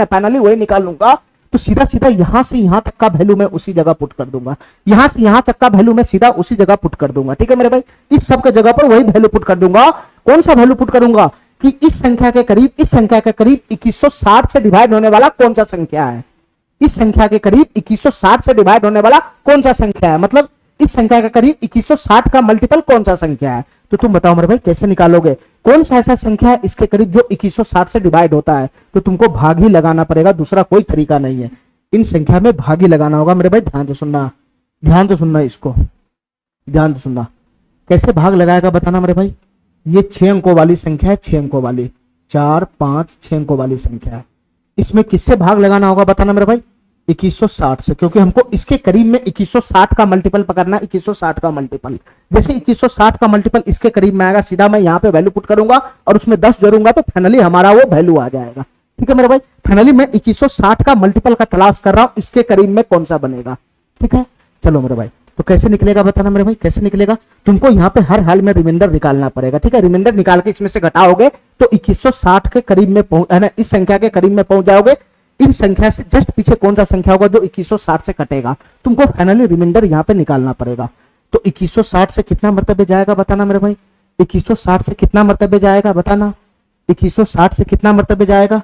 फाइनली वही निकाल लूंगा। तो सीधा सीधा यहां से यहां तक का वैल्यू मैं उसी जगह पुट कर दूंगा, यहां से यहां तक का वैल्यू मैं सीधा उसी जगह पुट कर दूंगा। ठीक है मेरे भाई, इस सब के जगह पर वही वैल्यू पुट कर दूंगा। कौन सा वैल्यू पुट करूंगा कि इस संख्या के करीब, इस संख्या के करीब 2160 से डिवाइड होने वाला कौन सा संख्या है, इस संख्या के करीब 2160 से डिवाइड होने वाला कौन सा संख्या है, मतलब इस संख्या के करीब 2160 का मल्टीपल कौन सा संख्या है। तो तुम बताओ मेरे भाई कैसे निकालोगे, कौन सा ऐसा संख्या है इसके करीब जो 2160 से डिवाइड होता है, तो तुमको भाग ही लगाना पड़ेगा, दूसरा कोई तरीका नहीं है, इन संख्या में भाग ही लगाना होगा। मेरे भाई ध्यान से सुनना, ध्यान से सुनना, इसको ध्यान से सुनना, कैसे भाग लगाएगा बताना मेरे भाई। ये 6 अंकों वाली संख्या है, 6 अंकों वाली, 4 5 6 अंकों वाली संख्या है, इसमें किससे भाग लगाना होगा बताना मेरे भाई, 2160 से, क्योंकि हमको इसके करीब में 2160 का मल्टीपल पकड़ना, 2160 का मल्टीपल, जैसे 2160 का मल्टीपल इसके करीब में आएगा, सीधा मैं यहाँ पे वैल्यू पुट करूंगा और उसमें 10 जोड़ूंगा तो फाइनली हमारा वो वैल्यू आ जाएगा। ठीक है मेरे भाई, फाइनली मैं 2160 का मल्टीपल का तलाश कर रहा हूं, इसके करीब में कौन सा बनेगा। ठीक है, चलो मेरे भाई, तो कैसे निकलेगा बताना मेरे भाई, कैसे निकलेगा, तुमको यहाँ पे हर हाल में रिमाइंडर निकालना पड़ेगा। ठीक है, रिमाइंडर निकाल के इसमें से घटाओगे तो 2160 के करीब में है ना, इस संख्या के करीब में पहुंच जाओगे। इन संख्या से जस्ट पीछे कौन सा संख्या होगा जो 2160 से कटेगा, तुमको फाइनली रिमाइंडर यहाँ पे निकालना पड़ेगा। तो 2160 से कितना मर्तबे जाएगा बताना मेरे भाई, 2160 से कितना मर्तबे जाएगा बताना, 2160 से कितना मर्तबे जाएगा।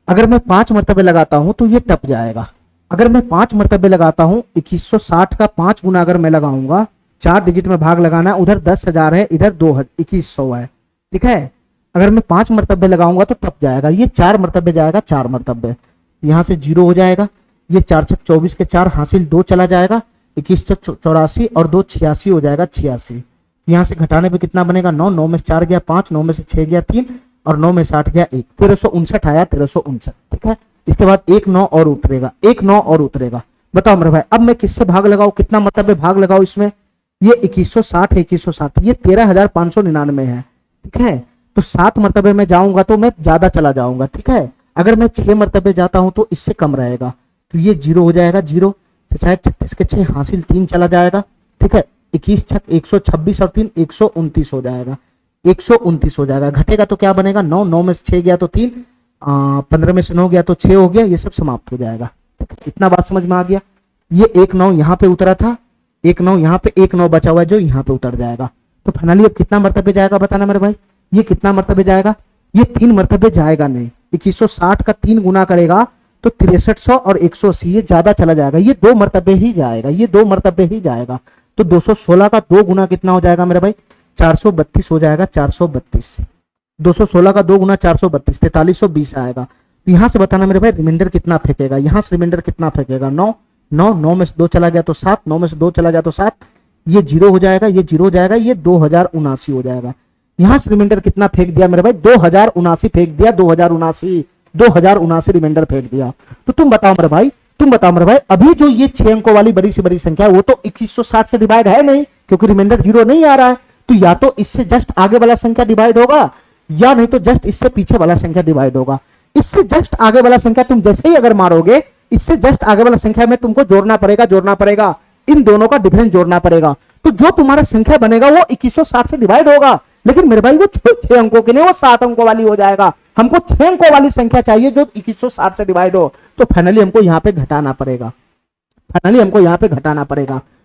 अगर मैं 5 मर्तबे लगाता हूं तो ये टप जाएगा, अगर मैं 5 मर्तबे लगाता हूं 2160 का 5 गुना अगर मैं लगाऊंगा, 4 डिजिट में भाग लगाना है, उधर 10,000 है, इधर 2100 है। ठीक है, अगर मैं 5 मर्तबे लगाऊंगा तो टप जाएगा, ये 4 मर्तबे जाएगा, 4 मर्तबे यहां से 0 हो जाएगा, ये 4 छक 24 के 4 हासिल 2 चला जाएगा, 21 छक 84 और 2 86 हो जाएगा, 86। यहां से घटाने पे कितना बनेगा, 9 9 में से 4 गया 5, 9 में से 6 गया 3 और 9 में 60 गया 1, 1359 आया, 1359। ठीक है, इसके बाद 1 9 और उतरेगा, 1 9 और उतरेगा। बताओ मेरे भाई अब मैं किससे भाग लगाऊं, कितना मर्तबे भाग लगाऊं इसमें, ये 2160 है, 2160 ये 13,599 है। ठीक है, तो 7 मर्तबे में जाऊंगा तो मैं ज्यादा चला जाऊंगा। ठीक है, अगर मैं 6 मर्तबे जाता हूं तो इससे कम रहेगा, तो ये 0 हो जाएगा, 0 चाहे 36 के 6 हासिल 3 चला जाएगा। ठीक है, 21 छक 126 और 3 129 हो जाएगा, 129 हो जाएगा। घटेगा तो क्या बनेगा, 9 9 में से 6 गया तो 3, 15 में से 9 गया तो 6 हो गया, ये सब समाप्त हो जाएगा। इतना बात समझ में आ गया। ये 1 9 यहाँ पे उतरा था, 1 9 यहाँ पे, 1 9 बचा हुआ है जो यहाँ पे उतर जाएगा। तो फाइनली अब कितना मर्तबे जाएगा बताना मेरे भाई, ये कितना मर्तबे जाएगा, ये 3 मर्तबे जाएगा नहीं, 2160 का 3 गुना करेगा तो 6300 और 180 ये ज्यादा चला जाएगा, ये 2 मर्तबे ही जाएगा, ये 2 मर्तबे ही जाएगा। तो 216 का 2 गुना कितना हो जाएगा मेरे भाई, 432 हो जाएगा, 432। 216 का 2 गुना 432, 4320 आएगा। तो यहां से बताना मेरे भाई रिमाइंडर कितना फेंकेगा, यहां से रिमाइंडर कितना फेंकेगा, 9 9 9 में से 2 चला गया तो 7, 9 में से 2 चला गया तो 7, ये 0 हो जाएगा, ये 0 हो जाएगा, ये 2079 हो जाएगा। यहां से रिमाइंडर कितना फेंक दिया मेरे भाई, 2079 फेंक दिया, 2079 रिमाइंडर फेंक दिया। तो तुम बताओ मेरे भाई तुम बताओ मेरे भाई, अभी जो ये 6 अंकों वाली बड़ी से बड़ी संख्या है वो तो 2160 से डिवाइड है नहीं, क्योंकि रिमाइंडर 0 नहीं आ रहा है। तो या तो इससे जस्ट आगे वाला संख्या डिवाइड होगा, या नहीं तो जस्ट इससे पीछे वाला संख्या डिवाइड होगा। इससे जस्ट आगे वाला संख्या तुम जैसे ही अगर मारोगे, इससे जस्ट आगे वाला संख्या में तुमको जोड़ना पड़ेगा, इन दोनों का डिफरेंस जोड़ना पड़ेगा। तो जो तुम्हारा संख्या बनेगा वो 2160 से डिवाइड होगा, लेकिन मेरे भाई वो 6 अंकों की नहीं, वो 7 अंकों वाली हो जाएगा। हमको 6 अंकों वाली संख्या चाहिए जो 2160 से डिवाइड हो। तो फाइनली हमको यहाँ पे घटाना पड़ेगा,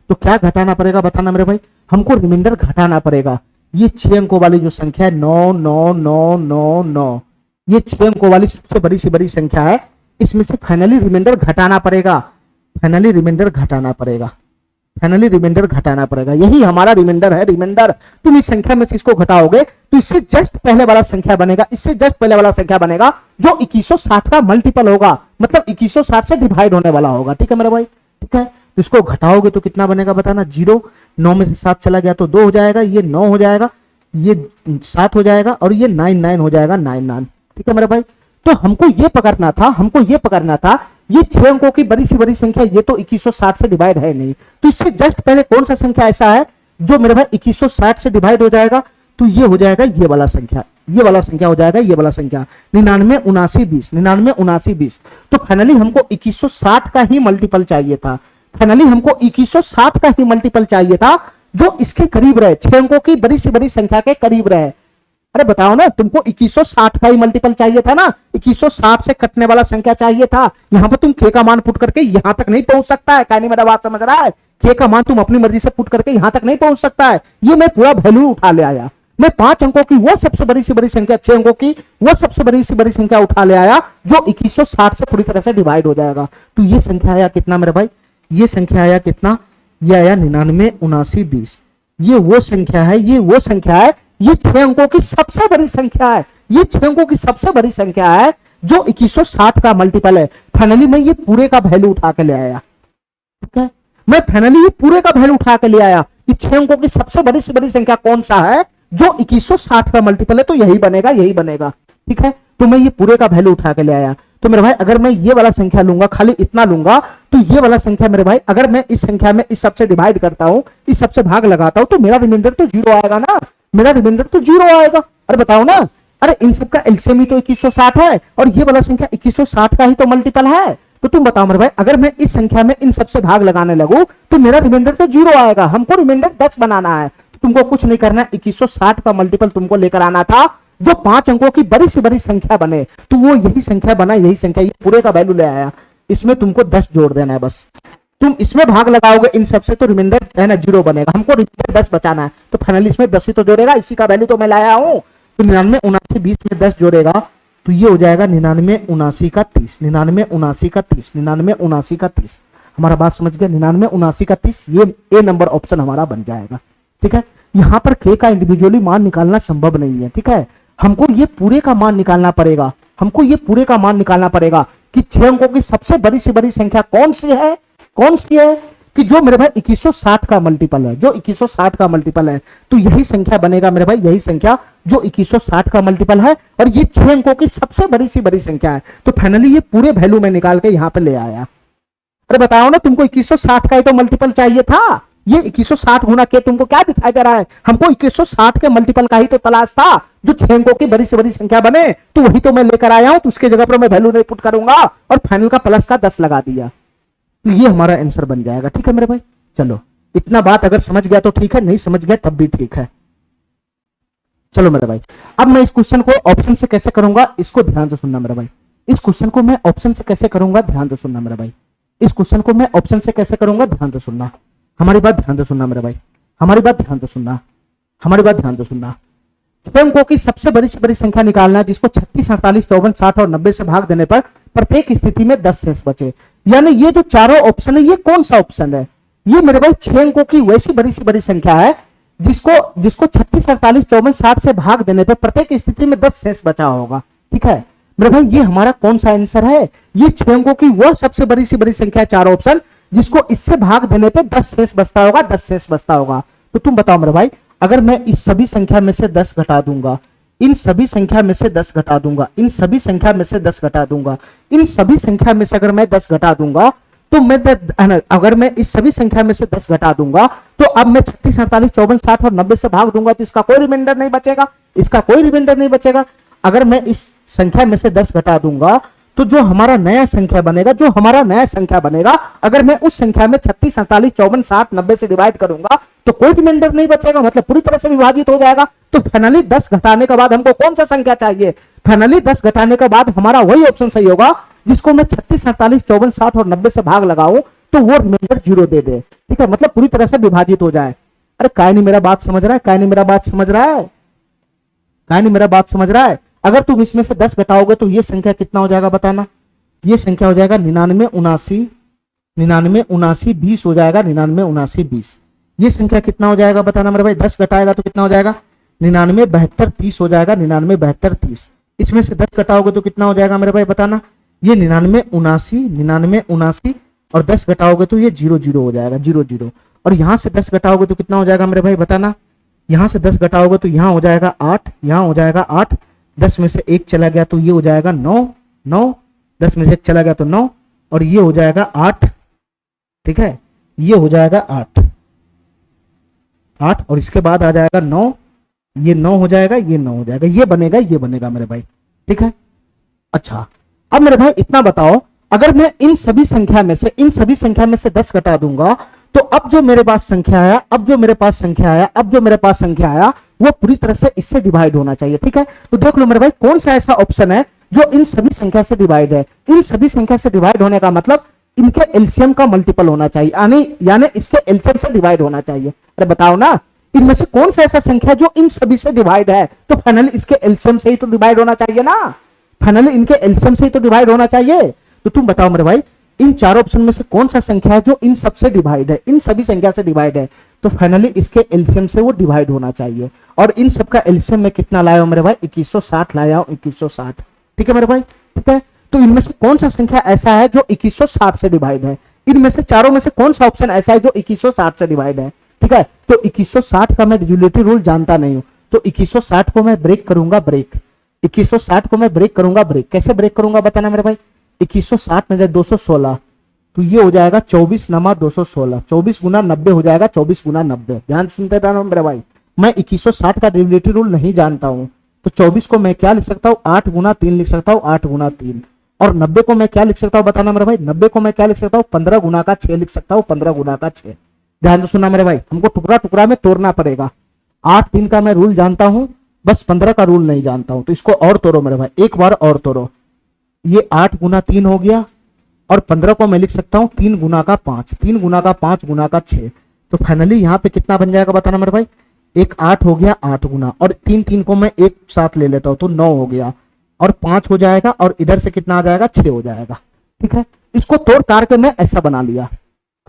तो क्या घटाना पड़ेगा बताना मेरे भाई, हमको रिमाइंडर घटाना पड़ेगा। ये 6 अंकों वाली जो संख्या है 9 9 9 9 9, ये 6 अंकों वाली सबसे बड़ी से बड़ी संख्या है, इसमें से फाइनली रिमाइंडर घटाना पड़ेगा। यही हमारा रिमाइंडर है। रिमाइंडर तुम इस संख्या में से इसको घटाओगे तो इससे जस्ट पहले वाला संख्या बनेगा, जो 2160 का मल्टीपल होगा, मतलब 2160 से डिवाइड होने वाला होगा। ठीक है मेरे भाई, ठीक है। तो इसको घटाओगे तो कितना बनेगा बताना, 0, 9 में से 7 चला गया तो 2 हो जाएगा, ये 9 हो जाएगा, ये 7 हो जाएगा, और ये 9 हो जाएगा, 9। ठीक है मेरे भाई। तो हमको ये पकड़ना था, ये 6 अंकों की बड़ी से बड़ी संख्या, ये तो 2160 से डिवाइड है नहीं, तो इससे जस्ट पहले कौन सा संख्या ऐसा है जो मेरे भाई 2160 से डिवाइड हो जाएगा। तो ये हो जाएगा ये वाला संख्या हो जाएगा, ये वाला संख्या 99 79 20। तो फाइनली हमको 2160 का ही मल्टीपल चाहिए था, जो इसके करीब रहे, 6 अंकों की बड़ी से बड़ी संख्या के करीब रहे। अरे बताओ ना, तुमको 2160 का ही मल्टीपल चाहिए था ना, 2160 से कटने वाला संख्या चाहिए था। यहां पर तुम के का मान पुट करके यहां तक नहीं पहुंच सकता है, कहने मेरा बात समझ रहा है, के का मान तुम अपनी मर्जी से पुट करके यहां तक नहीं पहुंच सकता है। ये मैं पूरा वैल्यू उठा ले आया, मैं 5 अंकों की वो सबसे बड़ी से बड़ी संख्या, 6 अंकों की वो सबसे बड़ी से बड़ी संख्या उठा ले आया, जो 2160 से पूरी तरह से डिवाइड हो जाएगा। तो ये संख्या आया कितना मेरे भाई, ये संख्या आया कितना, ये आया 99 79 20। ये वो संख्या है, ये 6 अंकों की सबसे बड़ी संख्या है, जो 2160 का मल्टीपल है। फाइनली मैं ये पूरे का वैल्यू उठा के ले आया। ठीक है, मैं फाइनली ये पूरे का वैल्यू उठा के ले आया कि 6 अंकों की सबसे बड़ी से बड़ी संख्या कौन सा है जो 2160 का मल्टीपल है, तो यही बनेगा। ठीक है, तो मैं ये पूरे का वैल्यू उठा के ले आया। तो मेरे भाई अगर मैं ये वाला संख्या लूंगा, खाली इतना लूंगा, तो ये वाला संख्या मेरे भाई, अगर मैं इस संख्या में इस सबसे डिवाइड करता हूं, इस सबसे भाग लगाता हूं, तो मेरा रिमाइंडर तो 0 आएगा ना, अरे बताओ ना, अरे इन सबका एलसीएम ही तो 2160 है, और ये वाला संख्या 2160 का ही तो मल्टीपल है। तो तुम बताओ मेरे भाई, अगर मैं इस संख्या में इन सबसे भाग लगाने लगूं, तो मेरा रिमाइंडर तो 0 आएगा। हमको रिमाइंडर 10 बनाना है, तो तुमको कुछ नहीं करना है, 2160 का मल्टीपल तुमको लेकर आना था, जो 5 अंकों की बड़ी से बड़ी संख्या बने। तो वो यही संख्या बना, ये पूरे का वैल्यू ले आया। इसमें तुमको 10 जोड़ देना है बस। तुम इसमें भाग लगाओगे इन सबसे, तो रिमाइंडर है ना 0 बनेगा। हमको रिमाइंडर 10 बचाना है, तो फाइनली इसमें 10 ही तो जोड़ेगा, इसी का वैल्यू तो मैं लाया हूं। तो 99 79 20 में 10 जोड़ेगा, तो ये हो जाएगा 99 79 का 30, 99 79 का 30, 99 79 का 30। हमारा बात समझ गया, 99 79 का 30, ये ए नंबर ऑप्शन हमारा बन जाएगा। ठीक है, यहां पर के का इंडिविजुअली मान निकालना संभव नहीं है। ठीक है, हमको ये पूरे का मान निकालना पड़ेगा, कि 6 अंकों की सबसे बड़ी से बड़ी संख्या कौन सी है, कि जो मेरे भाई 2160 का मल्टीपल है, तो यही संख्या बनेगा मेरे भाई, यही संख्या जो 2160 का मल्टीपल है, और ये 6 अंकों की सबसे बड़ी से बड़ी संख्या है। तो फाइनली ये पूरे वैल्यू में निकाल के यहां पे ले आया। अरे बताओ ना, तुमको 2160 का ही तो मल्टीपल चाहिए था, ये 2160 होना के तुमको क्या दिखाई दे रहा है, हमको 2160 के मल्टीपल का ही तो तलाश था, जो 6 अंकों की बड़ी से बड़ी संख्या बने, तो वही तो मैं लेकर आया हूं। तो उसके जगह पर मैं वैल्यू नहीं पुट करूंगा, और फाइनल का प्लस का 10 लगा दिया, तो ये हमारा आंसर बन जाएगा। ठीक है मेरे भाई, चलो इतना बात अगर समझ गया तो ठीक है, नहीं समझ गया तब भी ठीक है। चलो मेरे भाई, अब मैं इस क्वेश्चन को ऑप्शन से कैसे करूंगा, इसको ध्यान से सुनना मेरे भाई। इस क्वेश्चन को मैं ऑप्शन से कैसे करूंगा, ध्यान से सुनना मेरे भाई। इस क्वेश्चन को मैं ऑप्शन से कैसे करूंगा, ध्यान से सुनना, हमारी बात ध्यान से सुनना मेरे भाई, हमारी बात ध्यान से सुनना। 6 अंकों की सबसे बड़ी से बड़ी संख्या निकालना है, जिसको 36 48 54 60 और 90 से भाग देने पर प्रत्येक स्थिति में 10 शेष बचे। यानी ये जो चारों ऑप्शन है, ये कौन सा ऑप्शन है, ये मेरे भाई 6 अंकों की वैसी बड़ी से बड़ी संख्या है, जिसको 36 48 54 60 से भाग देने पर प्रत्येक स्थिति में 10 शेष बचा होगा। ठीक है मेरे भाई, ये हमारा कौन सा आंसर है, ये 6 अंकों की वह सबसे बड़ी से बड़ी संख्या, चारों ऑप्शन, जिसको इससे भाग देने पे 10 शेष बचता होगा। तो तुम बताओ मेरे भाई, अगर मैं इस सभी संख्या में से 10 घटा दूंगा, इन सभी संख्या में से 10 घटा दूंगा, इन सभी संख्या में से 10 घटा दूंगा, इन सभी संख्या में से अगर मैं 10 घटा दूंगा, तो अगर मैं इस सभी संख्या में से 10 घटा दूंगा तो अब मैं 36, 48, 54, 60 और 90 से भाग दूंगा तो इसका कोई रिमाइंडर नहीं बचेगा, इसका कोई रिमाइंडर नहीं बचेगा। अगर मैं इस संख्या में से 10 घटा दूंगा तो जो हमारा नया संख्या बनेगा, अगर मैं उस संख्या में 36, 48, 54, 60, 90 से डिवाइड करूंगा तो कोई रिमाइंडर नहीं बचेगा, मतलब पूरी तरह से विभाजित हो जाएगा। तो फाइनली 10 घटाने के बाद हमको कौन सा संख्या चाहिए? फाइनली 10 घटाने के बाद हमारा वही ऑप्शन सही होगा जिसको मैं 36, 48, 54, 60 और 90 से भाग लगाऊं तो वो रिमाइंडर 0 दे दे, ठीक है, मतलब पूरी तरह से विभाजित हो जाए। अरे काय नहीं मेरा बात समझ रहा है? काय नहीं मेरा बात समझ रहा है? काय नहीं मेरा बात समझ रहा है? अगर तुम इसमें से 10 घटाओगे तो ये संख्या कितना हो जाएगा बताना? ये संख्या हो जाएगा 99, 79, 99, 79, 20 हो जाएगा, 99, 79, 20। ये संख्या कितना हो जाएगा बताना मेरे भाई? 10 घटाएगा तो कितना हो जाएगा? 99, 72, 30 हो जाएगा, 99, 72, 30। इसमें से 10 घटाओगे तो कितना हो जाएगा मेरे भाई बताना? ये 99, 79, 99, 79 और 10 घटाओगे तो ये 0, 0 हो जाएगा, 0, 0। और यहां से 10 घटाओगे तो कितना हो जाएगा मेरे भाई बताना? यहां से 10 घटाओगे तो यहां हो जाएगा 8, यहां हो जाएगा 8, 10 में से 1 चला गया तो ये हो जाएगा 9, 9, 10 में से 1 चला गया तो 9 और ये हो जाएगा 8, ठीक है, ये हो जाएगा 8, 8 और इसके बाद आ जाएगा 9, ये 9 हो जाएगा, ये 9 हो जाएगा, ये बनेगा मेरे भाई, ठीक है। अच्छा अब मेरे भाई इतना बताओ, अगर मैं इन सभी संख्या में से 10 घटा दूंगा तो अब जो मेरे पास संख्या आया वो पूरी तरह से इससे डिवाइड होना चाहिए, ठीक है। तो देख लो मेरे भाई कौन सा ऐसा ऑप्शन है जो इन सभी संख्या से डिवाइड है। इन सभी संख्या से डिवाइड होने का मतलब इनके एलसीएम का मल्टीपल होना चाहिए, यानी इसके एलसीएम से डिवाइड होना चाहिए। अरे बताओ ना, इनमें से कौन सा ऐसा संख्या जो इन सभी से डिवाइड है? तो फाइनली इसके एलसीएम से ही तो डिवाइड होना चाहिए ना, फाइनली इनके एलसीएम से ही तो डिवाइड होना चाहिए। तो तुम बताओ मेरे भाई इन चारों ऑप्शन में से कौन सा संख्या है जो इन सबसे डिवाइड है, इन सभी संख्या से डिवाइड है? तो फाइनली इसके एलसीएम से वो डिवाइड होना चाहिए। और इन सबका एलसीएम में कितना लाया हूं मेरे भाई? 2160 लाया हूं, 2160, ठीक है मेरे भाई, ठीक है। तो इनमें से कौन सा संख्या ऐसा है जो 2160 से डिवाइड है? इनमें से चारों में से कौन सा ऑप्शन ऐसा है जो 2160 से डिवाइड है? ठीक है, तो 2160 का मैं डिविजिबिलिटी रूल जानता नहीं हूं, तो 2160 को मैं ब्रेक करूंगा, ब्रेक 2160 को मैं ब्रेक करूंगा, ब्रेक कैसे ब्रेक करूंगा बताना मेरे भाई? 2160 में 216 तो ये हो जाएगा 24 नमा 216, 24 गुना 90 हो जाएगा, 24 गुना 90। ध्यान सुनते रहना मेरे भाई, मैं 2160 का डिविजिबिलिटी रूल नहीं जानता हूं, तो 24 को मैं क्या लिख सकता हूं? 8 गुना 3 लिख सकता हूं, 8 गुना 3। और 90 को मैं क्या लिख सकता हूं बताना मेरे भाई? 90 को मैं क्या लिख सकता हूं? 15 गुना का 6 लिख सकता हूं, 15 गुना का 6। ध्यान से सुनना मेरे भाई, हमको टुकड़ा टुकड़ा में तोड़ना पड़ेगा। 8 3 का मैं रूल जानता हूं, बस 15 का रूल नहीं जानता हूं, तो इसको और तोड़ो मेरे भाई, एक बार और तोड़ो। ये 8 गुना 3 हो गया और 15 को मैं लिख सकता हूं 3 गुना का 5, 3 गुना का 5 गुना का 6। तो फाइनली यहां पे कितना बन जाएगा बताना मेरे भाई? एक 8 हो गया, 8 गुना, और 3 3 को मैं एक साथ ले लेता हूं तो 9 हो गया, और 5 हो जाएगा, और इधर से कितना आ जाएगा? 6 हो जाएगा, ठीक है। इसको तोड़ ताड़ के मैं ऐसा बना लिया,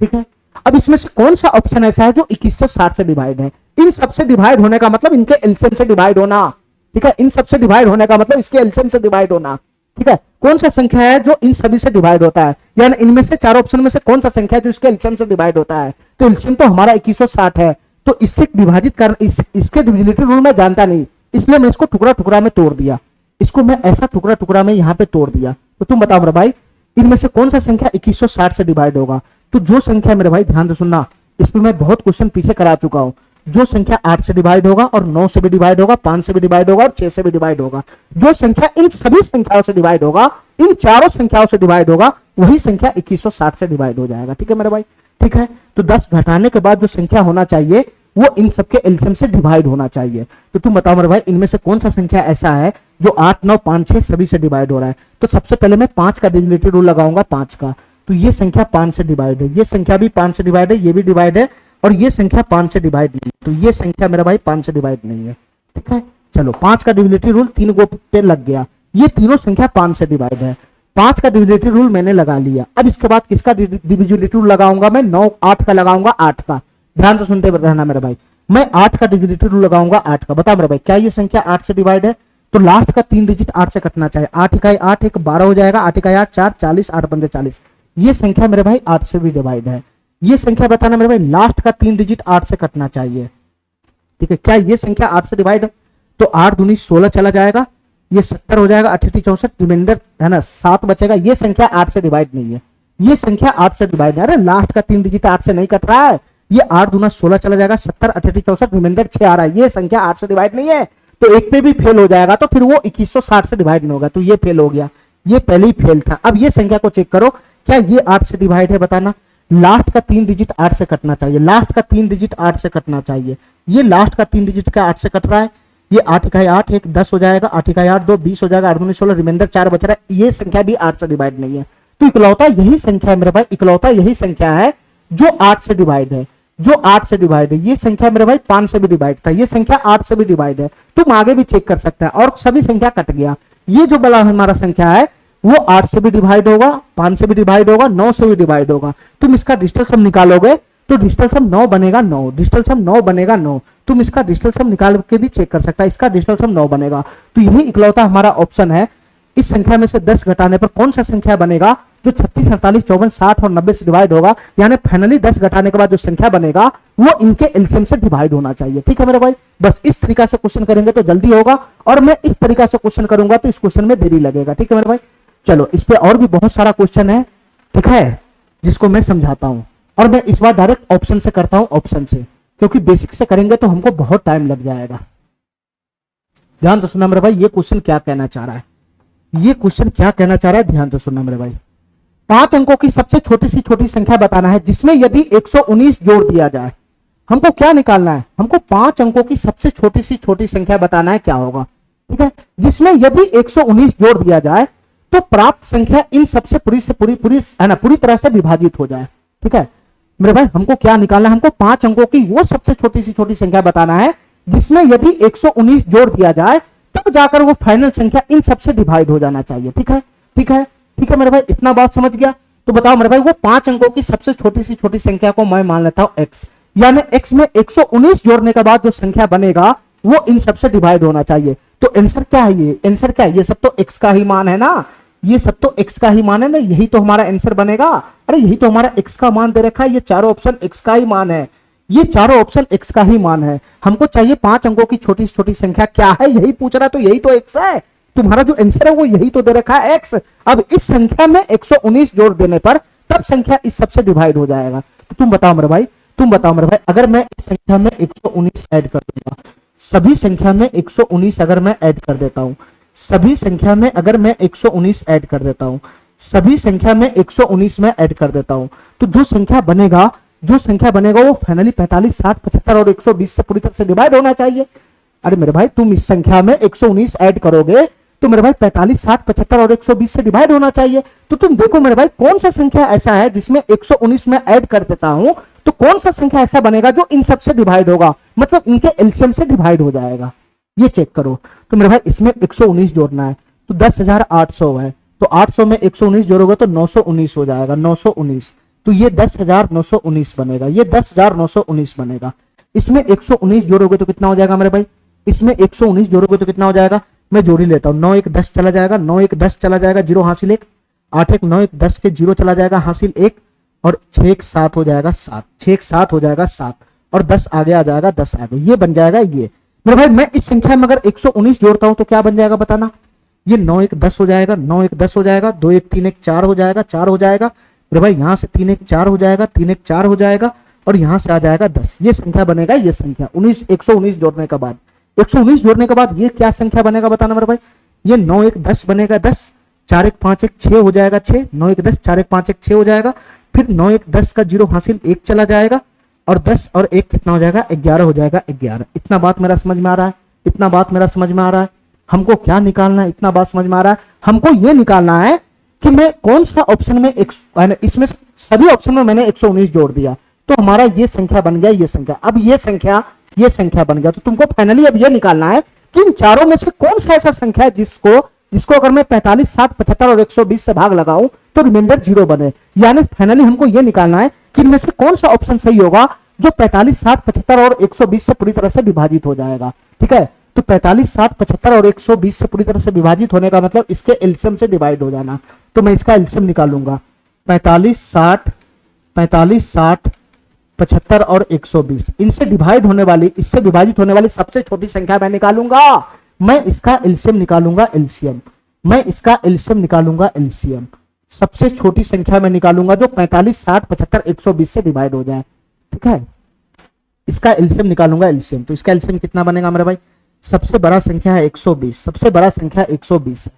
ठीक है। अब इसमें से कौन सा ऑप्शन ऐसा है जो 2160 से डिवाइड है? इन सबसे डिवाइड होने का मतलब इनके एलसीएम से डिवाइड होना, ठीक है। इन सबसे डिवाइड होने का मतलब इसके एलसीएम से डिवाइड होना, ठीक है। कौन सा संख्या है जो इन सभी से डिवाइड होता है? यानी इनमें से चार ऑप्शन में से कौन सा संख्या है जो इसके एलसीएम से डिवाइड होता है? तो एलसीएम तो हमारा 2160 है, तो इससे विभाजित कर इसके डिविजिबिलिटी रूल मैं जानता नहीं, इसलिए मैं इसको टुकड़ा टुकड़ा में तोड़ दिया, इसको मैं ऐसा टुकड़ा टुकड़ा में यहाँ पे तोड़ दिया। तो तुम बताओ मेरे भाई इनमें से कौन सा संख्या 2160 से डिवाइड होगा? तो जो संख्या मेरे भाई, ध्यान से सुनना, इसमें मैं बहुत क्वेश्चन पीछे करा चुका हूं, जो संख्या 8 से डिवाइड होगा और 9 से भी डिवाइड होगा, 5 से भी डिवाइड होगा और 6 से भी डिवाइड होगा, जो संख्या इन सभी संख्याओं से डिवाइड होगा, इन चारों संख्याओं से डिवाइड होगा, वही संख्या 2160 से डिवाइड हो जाएगा, ठीक है मेरे भाई, ठीक है। तो 10 घटाने के बाद जो संख्या होना चाहिए वो इन सबके एलसीएम से डिवाइड होना चाहिए। तो तुम बताओ मेरे भाई इनमें से कौन सा संख्या ऐसा है जो 8 9 5 6 सभी से डिवाइड हो रहा है? तो सबसे पहले मैं 5 का डिविजिबिलिटी रूल लगाऊंगा, 5 का, तो ये संख्या 5 से डिवाइड है, ये संख्या भी 5 से डिवाइड है, ये भी डिवाइड है, और ये संख्या 5 से डिवाइड नहीं है, तो ये संख्या मेरा भाई 5 से डिवाइड नहीं है, ठीक है। चलो 5 का डिविजिबिलिटी रूल 3 को पे लग गया, ये तीनों संख्या 5 से डिवाइड है, 5 का डिविजिबिलिटी रूल मैंने लगा लिया। अब इसके बाद किसका डिविजिबिलिटी रूल लगाऊंगा मैं? 9 8 का लगाऊंगा, 8 का। ध्यान से सुनते रहना मेरे भाई, मैं 8 का डिविजिबिलिटी रूल लगाऊंगा, 8 का। बता मेरे भाई क्या ये संख्या 8 से डिवाइड है? तो लास्ट का 3 डिजिट 8 से कटना चाहिए, 8 इकाई 8 1 12 हो जाएगा, 8 इकाई 8 4 40, 8 पंजे 40, ये संख्या मेरे भाई 8 से भी डिवाइड है। ये संख्या बताना मेरे भाई, लास्ट का 3 डिजिट 8 से कटना चाहिए, ठीक है। क्या ये संख्या 8 से डिवाइड है? तो 8 दूनी 16 चला जाएगा, ये 70 हो जाएगा, 8 64, रिमाइंडर है ना 7 बचेगा, ये संख्या 8 से डिवाइड नहीं है, ये संख्या 8 से डिवाइड है। अरे लास्ट का 3 डिजिट 8 से नहीं कट रहा है, ये 8 दूना 16 चला जाएगा, 70 88 64 रिमाइंडर 6 आ रहा है। ये संख्या 8 से डिवाइड नहीं है, तो एक पे भी फेल हो जाएगा, तो फिर वो 2160 से डिवाइड नहीं होगा, तो ये फेल हो गया, ये पहले ही फेल था। अब ये संख्या को चेक करो, क्या ये 8 से डिवाइड है, बताना। लास्ट का 3 डिजिट 8 से कटना चाहिए, लास्ट का 3 डिजिट 8 से कटना चाहिए। ये लास्ट का 3 डिजिट का 8 से कट रहा है, ये 8 का 8 1 10 हो जाएगा, 8 का 8 2 20 हो जाएगा, 8 दूनी 16 रिमाइंडर 4 बच रहा है। ये संख्या भी 8 से डिवाइड नहीं है, तो इकलौता यही संख्या है मेरे भाई, इकलौता यही संख्या है जो 8 से डिवाइड है, जो 8 से डिवाइड है। ये संख्या मेरे भाई 5 से भी डिवाइड था, ये संख्या 8 से भी डिवाइड है, तुम आगे भी चेक कर सकते हैं। और सभी संख्या कट गया। ये जो बड़ा हमारा संख्या है वो 8 से भी डिवाइड होगा, 5 से भी डिवाइड होगा, 9 से भी डिवाइड होगा। तुम इसका डिजिटल सम निकालोगे तो डिजिटल सम 9 बनेगा, 9 डिजिटल सम 9 बनेगा, 9। तुम इसका डिजिटल सम निकाल के भी चेक कर सकता है, इसका डिजिटल सम 9 बनेगा। तो यही इकलौता हमारा ऑप्शन है। इस संख्या में से 10 घटाने पर कौन सा संख्या बनेगा जो 36 48 54 60 और 90 से डिवाइड होगा, यानी फाइनली 10 घटाने के बाद जो संख्या बनेगा वो इनके एलसीएम से डिवाइड होना चाहिए। ठीक है मेरे भाई, बस इस तरीका से क्वेश्चन करेंगे तो जल्दी होगा, और मैं इस तरीका से क्वेश्चन करूंगा तो इस क्वेश्चन में देरी लगेगा। ठीक है मेरे भाई, चलो इस पे और भी बहुत सारा क्वेश्चन है, ठीक है, जिसको मैं समझाता हूं। और मैं इस बार डायरेक्ट ऑप्शन से करता हूं, ऑप्शन से, क्योंकि बेसिक से करेंगे तो हमको बहुत टाइम लग जाएगा। ध्यान तो सुनना मेरे भाई, ये क्वेश्चन क्या कहना चाह रहा है, ये क्वेश्चन क्या कहना चाह रहा है, ध्यान तो सुनना मेरे भाई। 5 अंकों की सबसे छोटी सी छोटी संख्या बताना है जिसमें यदि 119 जोड़ दिया जाए। हमको क्या निकालना है, हमको 5 अंकों की सबसे छोटी सी छोटी संख्या बताना है, क्या होगा, ठीक है, जिसमें यदि 119 जोड़ दिया जाए तो प्राप्त संख्या इन सबसे पूरी से पूरी है ना, पूरी तरह से विभाजित हो जाए। ठीक है मेरे भाई, हमको क्या निकालना है, हमको 5 अंकों की वो सबसे छोटी सी छोटी संख्या बताना है जिसमें यदि 119 जोड़ दिया जाए तब जाकर वो फाइनल संख्या इन सबसे डिवाइड हो जाना चाहिए। ठीक है, ठीक है, ठीक है मेरे भाई, इतना बात समझ गया। तो बताओ मेरे भाई, वो 5 अंकों की सबसे छोटी सी छोटी संख्या को मैं मान लेता हूं x, यानी x में 119 जोड़ने के बाद जो संख्या बनेगा वो इन सबसे डिवाइड होना चाहिए। तो आंसर क्या है, ये आंसर क्या है, ये सब तो x का ही मान है ना, ये सब तो x का ही मान है ना, यही तो हमारा आंसर बनेगा। अरे यही तो हमारा x का मान दे रखा है, ये चारों ऑप्शन x का ही मान है, ये चारों ऑप्शन x का ही मान है। हमको चाहिए 5 अंकों की छोटी से छोटी संख्या क्या है, यही पूछ रहा है, तो यही तो x है, तुम्हारा जो आंसर है वो यही तो दे रखा है x। अब इस संख्या में 119 जोड़ देने पर तब संख्या इस सबसे डिवाइड हो जाएगा। तो तुम बताओ मेरे भाई, तुम बताओ मेरे भाई, अगर मैं इस संख्या में 119 ऐड कर दूंगा, सभी संख्या में 119 अगर मैं ऐड कर देता हूं, सभी संख्या में अगर मैं 119 ऐड कर देता हूं, सभी संख्या में 119 में ऐड कर देता हूं, तो जो संख्या बनेगा, जो संख्या बनेगा वो फाइनली 45 60 75 और 120 से पूरी तरह से डिवाइड होना चाहिए। अरे मेरे भाई, तुम इस संख्या में 119 ऐड करोगे तो मेरे भाई 45 60 75 और 120 से डिवाइड होना चाहिए। तो तुम देखो मेरे भाई, कौन सा संख्या ऐसा है जिसमें 119 में ऐड कर देता हूं, तो कौन सा संख्या ऐसा बनेगा जो इन सबसे डिवाइड होगा, मतलब इनके एलसीएम से डिवाइड हो जाएगा। ये चेक करो। तो मेरे भाई इसमें 119 जोड़ना है, तो 10,800 है, तो 800 में 119 जोड़ोगे तो 919 हो जाएगा, 919। तो ये 10,919 बनेगा, ये 10,919 बनेगा। इसमें 119 जोड़ोगे तो कितना हो जाएगा मेरे भाई, इसमें 119 जोड़ोगे तो कितना हो जाएगा, मैं जोड़ी लेता हूं, 9 1 10 चला जाएगा, 9 1 10 चला जाएगा, 0 हासिल 1, 8 1 9 1 10 के 0 चला जाएगा, हासिल 1, और 6 1 7 हो जाएगा 7, 6 1 7 हो जाएगा 7, और 10 आगे आ जाएगा, 10 आगे, ये बन जाएगा। ये मेरे भाई मैं इस संख्या में अगर 119 जोड़ता हूं तो क्या बन जाएगा बताना, ये 9 1 10 हो जाएगा, 9 1 10 हो जाएगा, 2 1 3 1 4 हो जाएगा, 4 हो जाएगा मेरे भाई, यहां से 3 1 4 हो जाएगा, 3 1 4 हो जाएगा, और यहां से आ जाएगा 10। ये संख्या बनेगा, ये संख्या 119 जोड़ने के बाद, 119 जोड़ने के बाद ये क्या संख्या बनेगा बताना मेरे भाई, ये 9 1 10 बनेगा 10, 4 1 5 1 6 हो जाएगा 6, 9 1 10 4 1 5 1 6 हो जाएगा, फिर 9 1 10 का 0 हासिल 1 चला जाएगा, और 10 और 1 कितना हो जाएगा, 11 हो जाएगा, 11। इतना बात मेरा समझ में आ रहा है, इतना बात मेरा समझ में आ रहा है। हमको क्या निकालना है, इतना बात समझ में आ रहा है। हमको ये निकालना है कि मैं कौन सा ऑप्शन में इसमें सभी ऑप्शन में मैंने 119 जोड़ दिया, तो हमारा ये संख्या बन गया, ये संख्या। अब ये संख्या बन गया, तो तुमको फाइनली अब ये निकालना है कि इन चारों में से कौन सा ऐसा संख्या है जिसको अगर मैं 45 60 75 और 120 से भाग लगाऊं तो रिमाइंडर 0 बने। यानी फाइनली हमको ये निकालना है कि इनमें से कौन सा ऑप्शन सही होगा जो 45 60 75 और 120 से पूरी तरह से विभाजित हो जाएगा। ठीक है, तो 45 60 75 और 120 से पूरी तरह से विभाजित होने का मतलब इसके एलसीएम से डिवाइड हो जाना। तो मैं इसका एलसीएम निकालूंगा, 45 60 75 और 120, इनसे डिवाइड होने वाली, इससे विभाजित होने वाली सबसे छोटी संख्या मैं निकालूंगा, मैं इसका एलसीएम निकालूंगा, एलसीएम, मैं इसका एलसीएम निकालूंगा, एलसीएम। सबसे छोटी संख्या मैं निकालूंगा जो 45, 60, 75, 120 से डिवाइड हो जाए। ठीक है, इसका एलसीएम निकालूंगा, एलसीएम। तो इसका एलसीएम कितना बनेगा मेरे भाई? सबसे बड़ा संख्या है 120, सबसे बड़ा संख्या 120 है।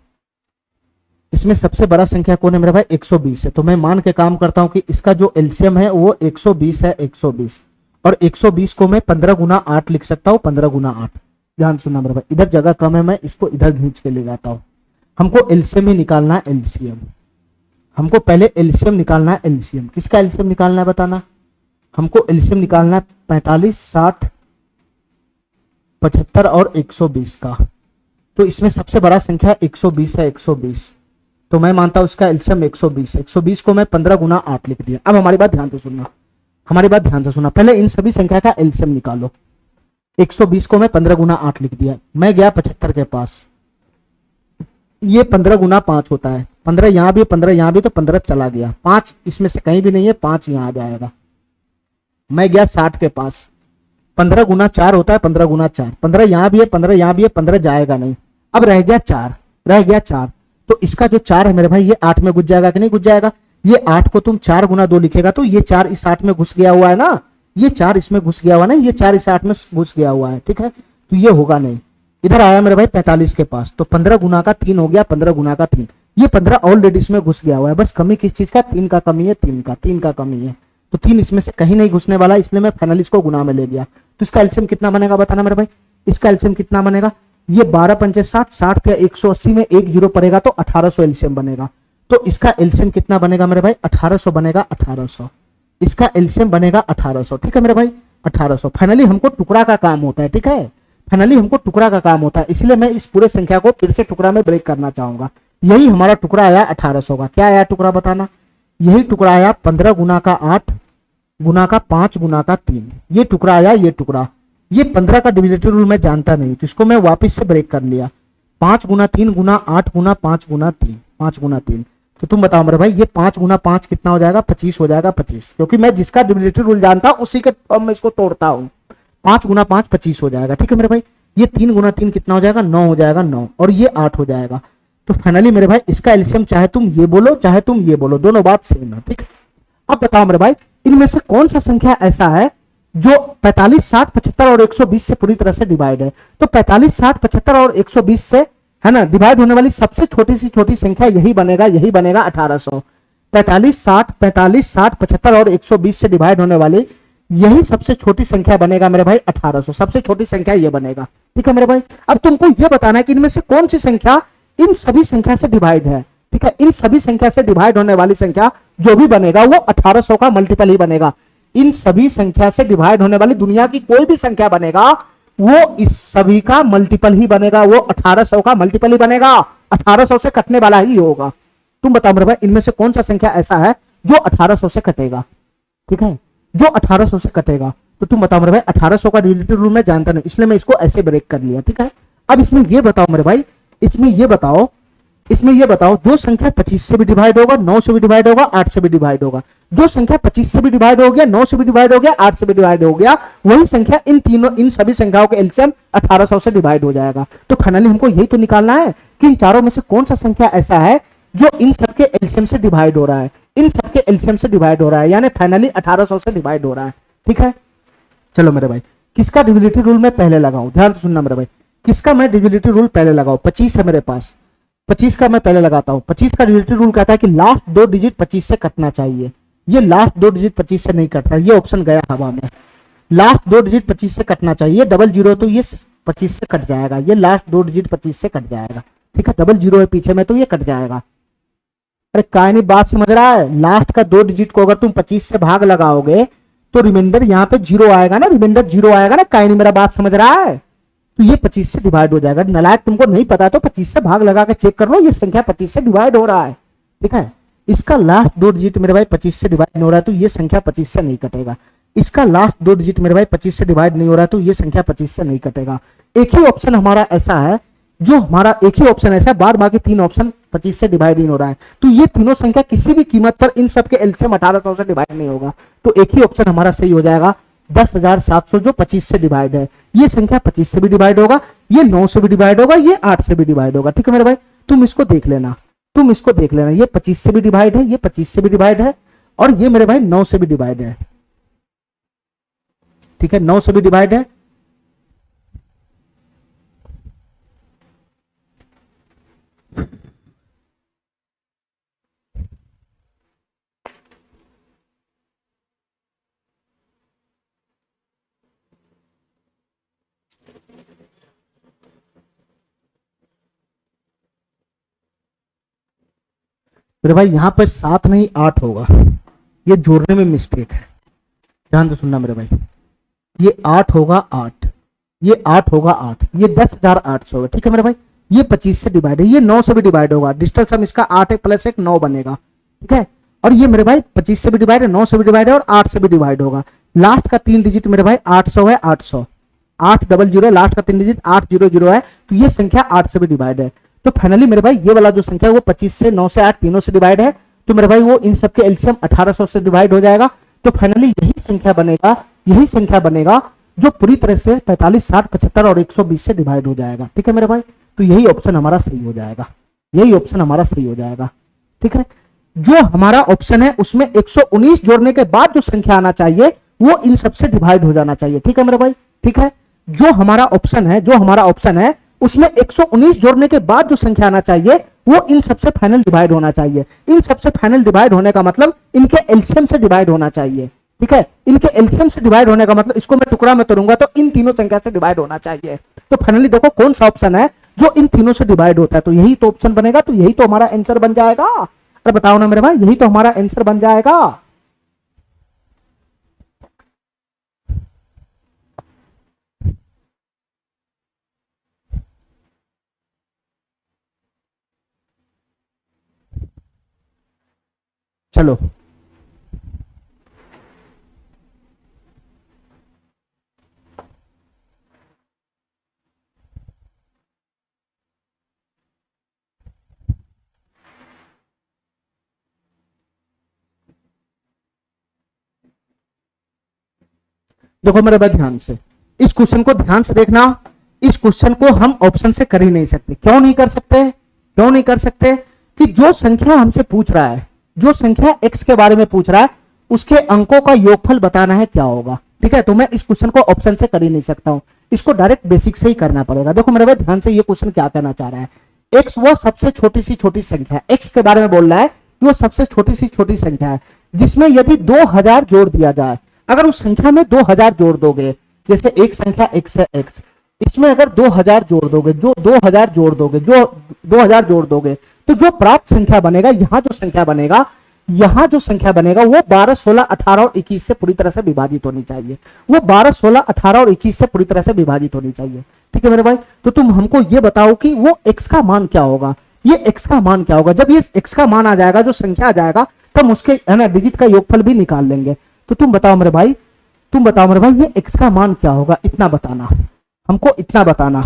इसमें सबसे बड़ा संख्या कौन है मेरे भाई? 120 है। तो मैं मान के काम करता हूं कि इसका जो एलसीएम है वो 120 है, 120। और 120 को मैं 15 गुना 8 लिख सकता हूं, 15 गुना 8। ध्यान सुनना मेरे भाई, इधर जगह कम है, मैं इसको इधर खींच के ले जाता हूं। हमको एलसीएम ही निकालना है, एलसीएम। हमको पहले एलसीएम निकालना है, एलसीएम। किसका एलसीएम निकालना है बताना? हमको एलसीएम निकालना है 45, 60, 75 और 120 का। तो इसमें सबसे बड़ा संख्या 120 है, 120। तो मैं मानता हूं इसका एलसीएम 120 है। 120 को मैं 15 गुना 8 लिख दिया। अब हमारी बात ध्यान से सुनना, हमारी बात ध्यान से सुनना। पहले इन सभी संख्या का एलसीएम निकालो। 120 को मैं 15 गुना 8 लिख दिया। मैं गया 75 के पास, ये 15 गुना 5 होता है। 15 यहां भी, 15 यहां भी, तो 15 चला गया। 5 इसमें से कहीं भी नहीं है, 5 यहां आ जाएगा। मैं गया 60 के पास, 15 गुना 4 होता है, 15 गुना 4। 15 यहां भी है, 15 यहां भी है, 15 जाएगा नहीं। अब रह गया 4, रह गया 4। तो इसका जो 4 है मेरे भाई, ये 8 में घुस जाएगा कि नहीं घुस जाएगा? ये 8 को तुम 4 गुना 2 लिखेगा तो ये 4 इस 8 में घुस गया हुआ है ना, ये 4 इसमें घुस गया हुआ ना, ये 4 इस 8 में घुस गया हुआ है। ठीक है, तो ये होगा नहीं। इधर आया मेरे भाई 45 के पास, तो 15 गुना का 3 हो गया, 15 गुना का 3। ये 15 ऑलरेडी इसमें घुस गया हुआ है। बस कमी किस चीज का? 3 का कमी है, 3 का कमी है। तो 3 इसमें से कहीं नहीं घुसने वाला, इसलिए मैं फाइनली इसको गुना में ले गया। तो इसका एलसीएम कितना बनेगा बताना मेरे भाई? इसका एलसीएम कितना बनेगा? ये 12 पंचे 60, 60 के 180 में 1 जीरो पड़ेगा तो 1800 एलसीएम बनेगा। तो इसका एलसीएम कितना बनेगा मेरे भाई? 1800 बनेगा, 1800। इसका एलसीएम बनेगा 1800। ठीक है मेरे भाई, 1800। फाइनली हमको टुकड़ा का काम होता है। ठीक है, फाइनली हमको टुकड़ा का काम होता है, इसलिए मैं इस पूरे संख्या को फिर से टुकड़ा में ब्रेक करना चाहूंगा। यही हमारा टुकड़ा आया 1800 का। क्या आया टुकड़ा बताना? यही टुकड़ा आया 15 गुना का 8 गुना का 5 गुना का 3। ये टुकड़ा आया, ये टुकड़ा। ये 15 का डिविजिबिलिटी रूल मैं जानता नहीं, तो इसको मैं वापस से ब्रेक कर लिया। 5 गुना 3 गुना 8 गुना 5 गुना 3, 5 गुना 3। तो तुम बताओ मेरे भाई, ये 5 गुना 5 कितना हो जाएगा? 25 हो जाएगा, 25। क्योंकि मैं जिसका डिविजिबिलिटी रूल जानता हूं उसी के मैं इसको तोड़ता हूं। 5 गुना 5 25 हो जाएगा। ठीक है मेरे भाई, ये 3 गुना 3 कितना हो जाएगा? 9 हो जाएगा, 9। और ये 8 हो जाएगा। तो फाइनली मेरे भाई इसका एलसीएम चाहे तुम ये बोलो चाहे तुम ये बोलो, दोनों बात सेम है। ठीक है, अब बताओ मेरे भाई, इनमें से कौन सा संख्या ऐसा है जो 45, 60, 75 और 120 से पूरी तरह से डिवाइड है? तो 45, 60, 75 और 120 से है ना डिवाइड होने वाली सबसे छोटी सी छोटी संख्या यही बनेगा, यही बनेगा 1800। 45, 60, 75 और 120 से डिवाइड होने वाली यही सबसे छोटी संख्या बनेगा मेरे भाई 1800। सबसे छोटी संख्या ये बनेगा। ठीक है मेरे भाई, अब तुमको ये बताना है कि इनमें से कौन सी संख्या इन सभी संख्या से डिवाइड है। ठीक है, इन सभी संख्या से डिवाइड होने वाली संख्या जो भी बनेगा वो 1800 का मल्टीपल ही बनेगा। इन सभी संख्या से डिवाइड होने वाली दुनिया की कोई भी संख्या बनेगा वो इस सभी का मल्टीपल ही बनेगा, वो 1800 का मल्टीपल ही बनेगा, 1800 से कटने वाला ही होगा। तुम बताओ मेरे भाई, इनमें से कौन सा संख्या ऐसा है जो 1800 से कटेगा? ठीक है, जो 1800 से कटेगा। तो तुम बताओ मेरे भाई, 1800 का डिविजिबिलिटी रूल मैं जानता नहीं, इसलिए मैं इसको ऐसे ब्रेक कर लिया। ठीक है, अब इसमें ये बताओ मेरे भाई, इसमें ये बताओ जो संख्या 25 से भी डिवाइड होगा, 9 से भी डिवाइड होगा, 8 से भी डिवाइड होगा। जो संख्या 25 से भी डिवाइड हो गया, 9 से भी डिवाइड हो गया, 8 से भी डिवाइड हो गया, वही संख्या इन सभी संख्याओं के एलसीएम 1800 से डिवाइड हो जाएगा। तो फाइनली हमको यही तो निकालना है कि इन चारों में से कौन सा संख्या ऐसा है जो इन सबके एलसीएम से डिवाइड हो रहा है, इन सबके एलसीएम से डिवाइड हो रहा है, यानी फाइनली 1800 से डिवाइड हो रहा है। ठीक है, चलो मेरे भाई, किसका डिविजिबिलिटी रूल मैं पहले लगाऊं? ध्यान से सुनना मेरे भाई, किसका मैं डिविजिबिलिटी रूल पहले लगाऊं? 25 है मेरे पास, 25 का मैं पहले लगाता हूं। 25 का डिविजिबिलिटी रूल कहता है कि लास्ट 2 डिजिट 25 से कटना चाहिए। ये लास्ट 2 डिजिट 25 से नहीं कटता, ये ऑप्शन गया हवा में। लास्ट 2 डिजिट 25 से कटना चाहिए, डबल जीरो तो ये 25 से कट जाएगा, ये लास्ट 2 डिजिट 25 से कट जाएगा। ठीक है, डबल जीरो है पीछे में तो ये कट जाएगा। अरे काय नहीं बात समझ रहा है? लास्ट का 2 डिजिट को अगर तुम 25 से भाग लगाओगे तो रिमाइंडर यहाँ पे 0 आएगा ना, रिमाइंडर 0 आएगा ना। काय नहीं मेरा बात समझ रहा है? तो ये 25 से डिवाइड हो जाएगा। नालायक, तुमको नहीं पता तो 25 से भाग लगा के चेक कर लो, ये संख्या 25 से डिवाइड हो रहा है। ठीक है, इसका लास्ट 2 डिजिट मेरे भाई 25 से डिवाइड नहीं हो रहा है तो ये संख्या 25 से नहीं कटेगा। इसका लास्ट 2 डिजिट मेरे भाई 25 से डिवाइड नहीं हो रहा है तो ये संख्या 25 से नहीं कटेगा। एक ही ऑप्शन हमारा ऐसा है जो हमारा एक ही ऑप्शन ऐसा है, बाद बाकी 3 ऑप्शन 25 से डिवाइड नहीं हो रहा है। तो ये तीनों संख्या किसी भी कीमत पर इन सबके एलसीएम 1800 से डिवाइड नहीं होगा। तो एक ही ऑप्शन हमारा सही हो जाएगा, 10,700 जो 25 से डिवाइड है। ये संख्या 25 से भी डिवाइड होगा, ये 9 से भी डिवाइड होगा, ये 8 से भी डिवाइड होगा। ठीक है मेरे भाई, तुम इसको देख लेना। तुम इसको देख लेना, ये 25 से भी डिवाइड है, ये 25 से भी डिवाइड है, और ये मेरे भाई 9 से भी डिवाइड है। ठीक है, 9 से भी डिवाइड है। मेरे भाई यहां पर 7 नहीं 8 होगा, ये जोड़ने में मिस्टेक है, ध्यान से सुनना मेरे भाई। ये 8 होगा 8, ये 8 होगा 8, ये 10,800 होगा। ठीक है मेरे भाई, ये 25 से डिवाइड है, ये 9 से भी डिवाइड होगा, डिजिटल सम इसका 8 है प्लस 1 9 बनेगा। ठीक है, और ये मेरे भाई 25 से भी डिवाइड है, 9 से भी डिवाइड है, और 8 से भी डिवाइड होगा। लास्ट का 3 डिजिट मेरे भाई 800 है, 800 800 लास्ट का 3 डिजिट 800 है, तो ये संख्या 8 से भी डिवाइड है। तो फाइनली मेरे भाई ये वाला जो संख्या है वो 25 से 9 से 8 तीनों से डिवाइड है, तो मेरे भाई वो इन सबके एलसीएम 1800 से डिवाइड हो जाएगा। तो फाइनली यही संख्या बनेगा, यही संख्या बनेगा जो पूरी तरह से 45, 60, 75 और 120 से डिवाइड हो जाएगा। ठीक है मेरे भाई, तो यही ऑप्शन हमारा सही हो जाएगा, यही ऑप्शन हमारा सही हो जाएगा। ठीक है, जो हमारा ऑप्शन है उसमें 119 जोड़ने के बाद जो संख्या आना चाहिए वो इन सबसे डिवाइड हो जाना चाहिए। ठीक है मेरे भाई, ठीक है, जो हमारा ऑप्शन है, जो हमारा ऑप्शन है उसमें 119 जोड़ने के बाद जो संख्या आना चाहिए वो इन सबसे फाइनल डिवाइड होना चाहिए। इन सबसे फाइनल डिवाइड होने का मतलब इनके एलसीएम से डिवाइड होना चाहिए। ठीक है, इनके एलसीएम से डिवाइड होने का मतलब इसको मैं टुकड़ा में तोड़ूंगा तो इन तीनों संख्या से डिवाइड होना चाहिए। तो फाइनली देखो कौन सा ऑप्शन है जो इन तीनों से डिवाइड होता है, तो यही तो ऑप्शन बनेगा, तो यही तो हमारा आंसर बन जाएगा। अरे बताओ ना मेरे भाई, यही तो हमारा आंसर बन जाएगा। चलो देखो मेरे भाई ध्यान से, इस क्वेश्चन को ध्यान से देखना। इस क्वेश्चन को हम ऑप्शन से कर ही नहीं सकते। क्यों नहीं कर सकते? क्यों नहीं कर सकते? कि जो संख्या हमसे पूछ रहा है, जो संख्या x के बारे में पूछ रहा है, उसके अंकों का योगफल बताना है क्या होगा। ठीक है, तो मैं इस क्वेश्चन को ऑप्शन से कर ही नहीं सकता हूं, इसको डायरेक्ट बेसिक से ही करना पड़ेगा। देखो मेरे भाई ध्यान से, ये क्वेश्चन क्या कहना चाह रहा है, x वो सबसे छोटी सी छोटी संख्या है, x के बारे में बोल रहा है कि वो सबसे छोटी सी छोटी संख्या है जिसमें यदि 2000 जोड़ दिया जाए, अगर उस संख्या में 2000 जोड़ दोगे, जैसे एक संख्या x है x, इसमें अगर 2000 जोड़ दोगे, जो 2000 जोड़ दोगे, जो 2000 जोड़ दोगे, तो जो प्राप्त संख्या बनेगा, यहां जो संख्या बनेगा, यहां जो संख्या बनेगा वो 12, 16, 18 और 21 से पूरी तरह से विभाजित होनी चाहिए। वो 12, 16, 18 और 21 से पूरी तरह से विभाजित होनी चाहिए। ठीक है मेरे भाई, तो तुम हमको ये बताओ कि वो x का मान क्या होगा, ये x का मान क्या होगा। जब ये x का मान आ जाएगा, जो संख्या आ जाएगा, तब उसके है ना डिजिट का योगफल भी निकाल लेंगे। तो तुम बताओ मेरे भाई, तुम बताओ मेरे भाई, ये x का मान क्या होगा, इतना बताना हमको, इतना बताना।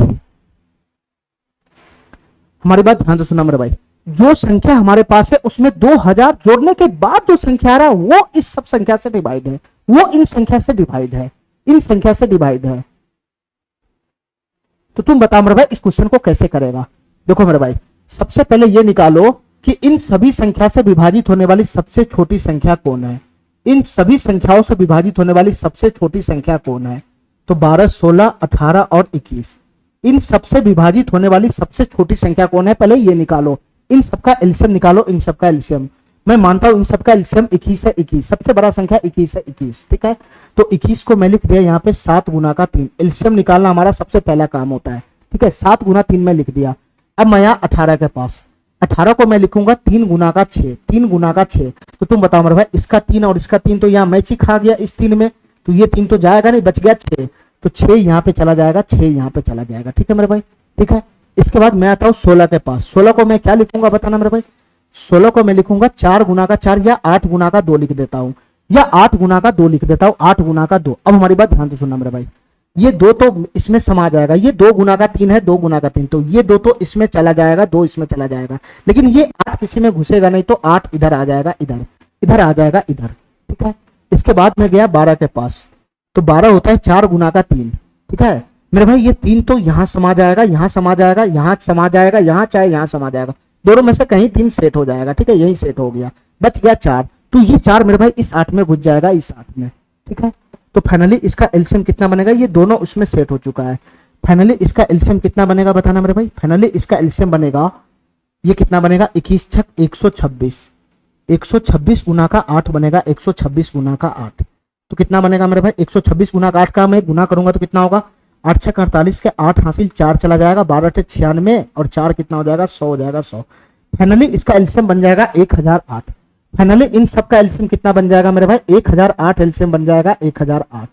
हमारी बात ध्यान से सुनना मेरे भाई, जो संख्या हमारे पास है उसमें 2000 जोड़ने के बाद जो संख्या आ रहा है वो इस सब संख्या से डिवाइड है, वो इन संख्या से डिवाइड है, इन संख्या से डिवाइड है। तो तुम बताओ मेरे भाई इस क्वेश्चन को कैसे करेगा। देखो मेरे भाई, सबसे पहले ये निकालो कि इन सभी संख्या से विभाजित होने वाली सबसे छोटी संख्या कौन है, इन सभी संख्याओं से विभाजित होने वाली सबसे छोटी संख्या कौन है। तो 12, 16, 18 और 21, इन सबसे विभाजित होने वाली सबसे छोटी संख्या कौन है, पहले ये निकालो। इन सबका एलसीएम निकालो, इन सबका एलसीएम। मैं मानता हूं इन सबका एलसीएम 21 है, 21 सबसे बड़ा संख्या 21 है, 21। ठीक है, तो 21 को मैं लिख दिया यहाँ पे 7 गुना का 3, एलसीएम निकालना हमारा सबसे पहला काम होता है। ठीक है, 7 गुना 3 में लिख दिया। अब मैं यहाँ 18 के पास, 18 को मैं लिखूंगा 3 गुना का 6, 3 गुना का 6। तो तुम बताओ मेरे भाई, इसका 3 और इसका 3 तो यहाँ मैच ही खा गया इस 3 में, तो ये 3 तो जाएगा नहीं, बच गया 6, तो 6 यहाँ पे चला जाएगा, 6 यहाँ पे चला जाएगा। ठीक है मेरे भाई, ठीक है। इसके बाद मैं आता हूँ 16 के पास, 16 को मैं क्या लिखूंगा बताना मेरे भाई, 16 को मैं लिखूंगा 4 गुना का 4 या 8 गुना का 2 लिख देता हूँ, या 8 गुना का 2 लिख देता हूँ, 8 गुना का 2। अब हमारी बात ध्यान से सुनना मेरे भाई, ये 2 तो इसमें समा जाएगा, ये 2 गुना का 3 है, 2 गुना का 3, तो ये 2 तो इसमें चला जाएगा, 2 इसमें चला जाएगा, लेकिन ये 8 किसी में घुसेगा नहीं, तो 8 इधर आ जाएगा, इधर इधर आ जाएगा, इधर। ठीक है, इसके बाद मैं गया 12 के पास, तो 12 होता है 4 गुना का 3। ठीक है मेरे भाई, ये 3 तो यहां समा जाएगा, यहां समा जाएगा, यहां समा जाएगा, यहां चाहे यहां समा जाएगा, दोनों में से कहीं 3 सेट हो जाएगा, ठीक है, यही सेट हो गया, बच गया 4। तो ये 4 मेरे भाई इस 8 में घुस जाएगा, इस 8 में, ठीक है। तो फाइनली इसका एलसीएम कितना बनेगा, ये दोनों उसमें सेट हो चुका है। फाइनली इसका एलसीएम कितना बनेगा बताना मेरे भाई। फाइनली इसका एलसीएम बनेगा, ये कितना बनेगा, 21 छक 126, 126 गुना का 8 बनेगा, 126 गुना का 8। तो कितना बनेगा मेरे भाई, 126 गुना का 8 का मैं गुना करूंगा तो कितना होगा, 8 छक 48 के 8 हासिल 4 चला जाएगा, 12 टे 96 और 4 कितना हो जाएगा, 100 हो जाएगा, 100। फाइनली इसका एलसीएम बन जाएगा 1008। फाइनली इन सब का एलसीएम कितना बन जाएगा मेरे भाई, 1008 एलसीएम बन जाएगा, 1008।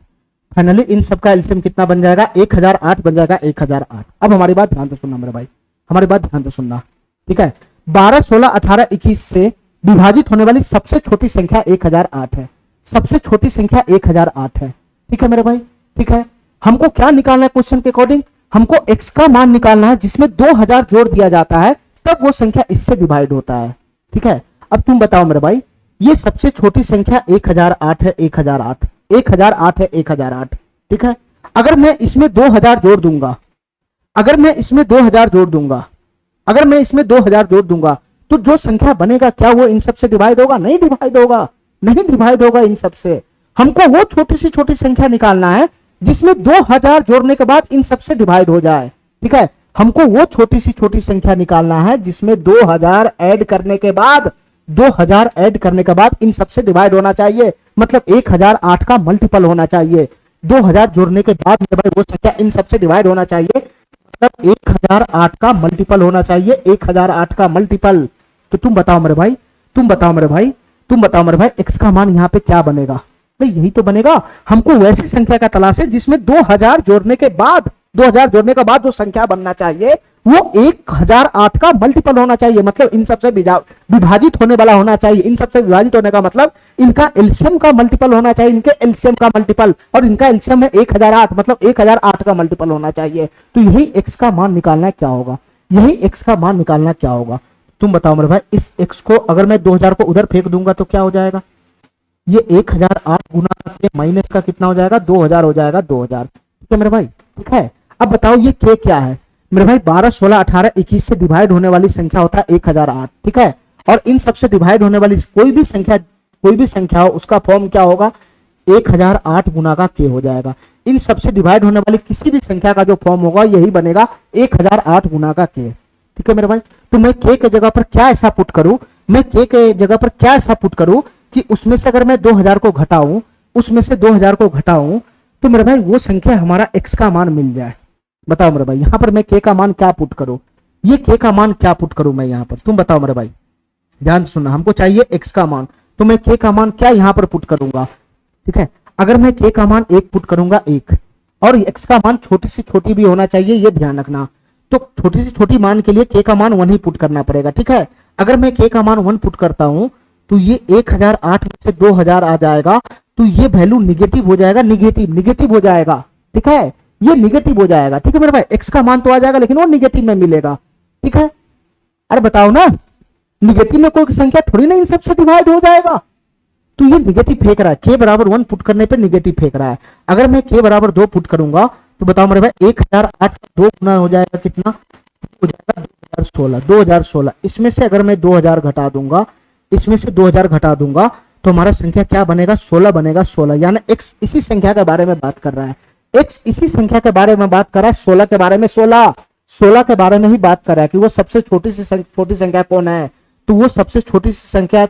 फाइनली इन सब का एलसीएम कितना बन जाएगा, 1008 बन जाएगा, 1008। अब हमारी बात ध्यान से सुनना मेरे भाई, हमारी बात ध्यान से सुनना, ठीक है। 12, 16, 18, 21 से विभाजित होने वाली सबसे छोटी संख्या 1008 है, सबसे छोटी संख्या 1008 है, ठीक है मेरे भाई, ठीक है। हमको क्या निकालना है क्वेश्चन के अकॉर्डिंग, हमको x का मान निकालना है जिसमें 2000 जोड़ दिया जाता है, तब वो संख्या इससे डिवाइड होता है, ठीक है। अब तुम बताओ मेरे भाई, ये सबसे छोटी संख्या 1008 है, 1008, 1008 है, 1008, ठीक है। अगर मैं इसमें 2000 जोड़ दूंगा, अगर मैं इसमें 2000 जोड़ दूंगा, अगर मैं इसमें 2000 जोड़ दूंगा, तो जो संख्या बनेगा क्या वो इन सबसे डिवाइड होगा, नहीं डिवाइड होगा, नहीं डिवाइड होगा इन सबसे। हमको वो छोटी सी छोटी संख्या निकालना है जिसमें 2000 जोड़ने के बाद इन सबसे डिवाइड हो जाए, ठीक है। हमको वो छोटी सी छोटी संख्या निकालना है जिसमें 2000 ऐड करने के बाद, 2000 ऐड करने के बाद इन सबसे डिवाइड होना चाहिए, मतलब 1008 का मल्टीपल होना चाहिए। 2000 जोड़ने के बाद मेरे भाई वो संख्या इन सबसे डिवाइड होना चाहिए, मतलब 1008 का मल्टीपल होना चाहिए, 1008 का मल्टीपल। तो तुम बताओ मेरे भाई, तुम बताओ मेरे भाई, तुम बताओ मेरे भाई, x का मान यहाँ पे क्या बनेगा, भाई यही तो बनेगा। हमको वैसी संख्या का तलाश है जिसमें 2000 जोड़ने के बाद, 2000 जोड़ने के बाद जो संख्या बनना चाहिए वो 1008 का मल्टीपल होना चाहिए, मतलब इन सबसे विभाजित होने वाला होना चाहिए। इन सबसे विभाजित होने का मतलब इनका एलसीएम का मल्टीपल होना चाहिए, इनके एलसीएम का मल्टीपल, और इनका एलसीएम है 1008, मतलब 1008 का मल्टीपल होना चाहिए। तो यही x का मान निकालना क्या होगा, यही x का मान निकालना क्या होगा। तुम बताओ मेरे भाई, इस x को अगर मैं 2000 को उधर फेंक दूंगा तो क्या हो जाएगा, ये 1008 गुना के माइनस का कितना हो जाएगा, 2000 हो जाएगा, 2000, ठीक है मेरे भाई, ठीक है। अब बताओ ये k क्या है मेरे भाई, 12, 16, 18, 21 से डिवाइड होने वाली संख्या होता है 1008, ठीक है। और इन सबसे डिवाइड होने वाली कोई भी संख्या हो उसका फॉर्म क्या होगा, 1008 गुना का k हो जाएगा। इन सबसे डिवाइड होने वाली किसी भी संख्या का जो फॉर्म होगा यही बनेगा 1008 गुना का k, ठीक है मेरे भाई। तो मैं k के जगह पर क्या ऐसा पुट करूं, मैं k के जगह पर क्या ऐसा पुट करूं कि उसमें से अगर मैं 2000 को घटाऊं, उसमें से 2000 को घटाऊं तो मेरे भाई वो संख्या हमारा x का मान मिल जाए। बताओ मेरे भाई, यहां पर मैं k का मान क्या पुट करूं, ये k का मान क्या पुट करूं मैं यहां पर, तुम बताओ मेरे भाई, ध्यान सुनना। हमको चाहिए x का मान, तो मैं k का मान क्या यहां पर पुट करूंगा, ठीक है। अगर मैं k का मान 1 पुट करूंगा, 1, और x का मान छोटी से छोटी भी होना चाहिए, ये ध्यान रखना। तो छोटी से छोटी मान के लिए k का मान 1 ही पुट करना पड़ेगा, ठीक है। अगर मैं k का मान 1 पुट करता हूं तो ये 1008 में से 2000 आ जाएगा, तो ये वैल्यू निगेटिव हो जाएगा, निगेटिव हो जाएगा, ठीक है, ये निगेटिव हो जाएगा, ठीक है मेरे भाई। x का मान तो आ जाएगा लेकिन वो निगेटिव में मिलेगा, ठीक है। अरे बताओ ना, निगेटिव में कोई संख्या थोड़ी ना इन सबसे डिवाइड हो जाएगा। तो ये निगेटिव फेंक रहा है, k बराबर 1 पुट करने पे निगेटिव फेंक रहा है। अगर मैं k बराबर 2 पुट करूंगा तो बताओ मेरे भाई, 1008 2 गुना हो जाएगा कितना, हो जाएगा 2016। इसमें से अगर मैं 2000 घटा दूंगा, इसमें से 2000 घटा दूंगा तो हमारा संख्या क्या बनेगा, 16 बनेगा, 16। यानी x इसी संख्या के बारे में बात कर रहा है, x इसी संख्या के बारे में बात कर रहा है, 16 के बारे में, 16 के बारे में ही बात कर रहा है कि वो सबसे छोटी संख्या कौन है। तो वो सबसे छोटी संख्या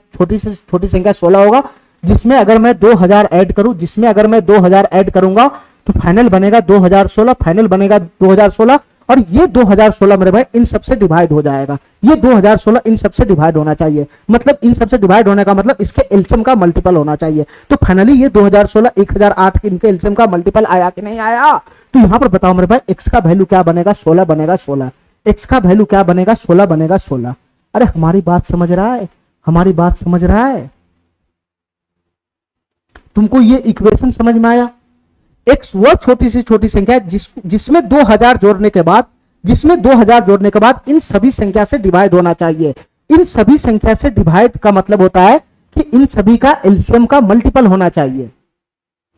16 होगा, जिसमें अगर मैं 2000 ऐड करूं, जिसमें अगर मैं 2000 ऐड करूंगा तो फाइनल बनेगा 2016, फाइनल बनेगा 2016। और ये 2016 मेरे भाई इन सबसे डिवाइड हो जाएगा, ये 2016 इन सबसे डिवाइड होना चाहिए, मतलब इन सबसे डिवाइड होने का मतलब इसके एलसीएम का मल्टीपल होना चाहिए। तो फाइनली ये 2016 1008 इनके एलसीएम का मल्टीपल आया कि नहीं आया। तो यहां पर बताओ मेरे भाई, x का वैल्यू क्या बनेगा, 16 बनेगा, 16। x का वैल्यू क्या बनेगा, 16 बनेगा, 16। अरे हमारी बात समझ रहा है, हमारी बात समझ रहा है, तुमको ये इक्वेशन समझ में आया। x वो छोटी सी छोटी संख्या जिसमें 2000 जोड़ने के बाद, जिसमें 2000 जोड़ने के बाद इन सभी संख्या से डिवाइड होना चाहिए। इन सभी संख्या से डिवाइड का मतलब होता है कि इन सभी का एलसीएम का मल्टीपल होना चाहिए,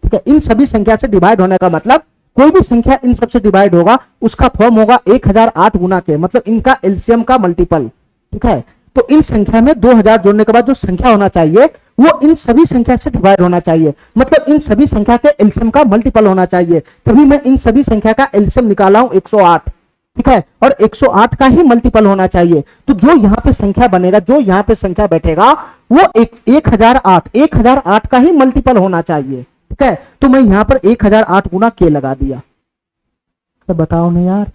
ठीक है। इन सभी संख्या से डिवाइड होने का मतलब कोई भी संख्या इन सबसे डिवाइड होगा उसका फॉर्म होगा 1008 गुना के, मतलब इनका एलसीएम का मल्टीपल, ठीक है। तो इन संख्या में 2000 जोड़ने के बाद जो संख्या होना चाहिए वो इन सभी संख्या से डिवाइड होना चाहिए, मतलब इन सभी संख्या के एलसीएम का मल्टीपल होना चाहिए। तभी मैं इन सभी संख्या का एलसीएम निकाला हूं 108, ठीक है, और 108 का ही मल्टीपल होना चाहिए। तो जो यहां पे संख्या बनेगा, जो यहां पे संख्या बैठेगा वो 1008 का ही मल्टीपल होना चाहिए, ठीक है। तो मैं यहां पर 1008 गुना के लगा दिया। तो बताओ नहीं यार,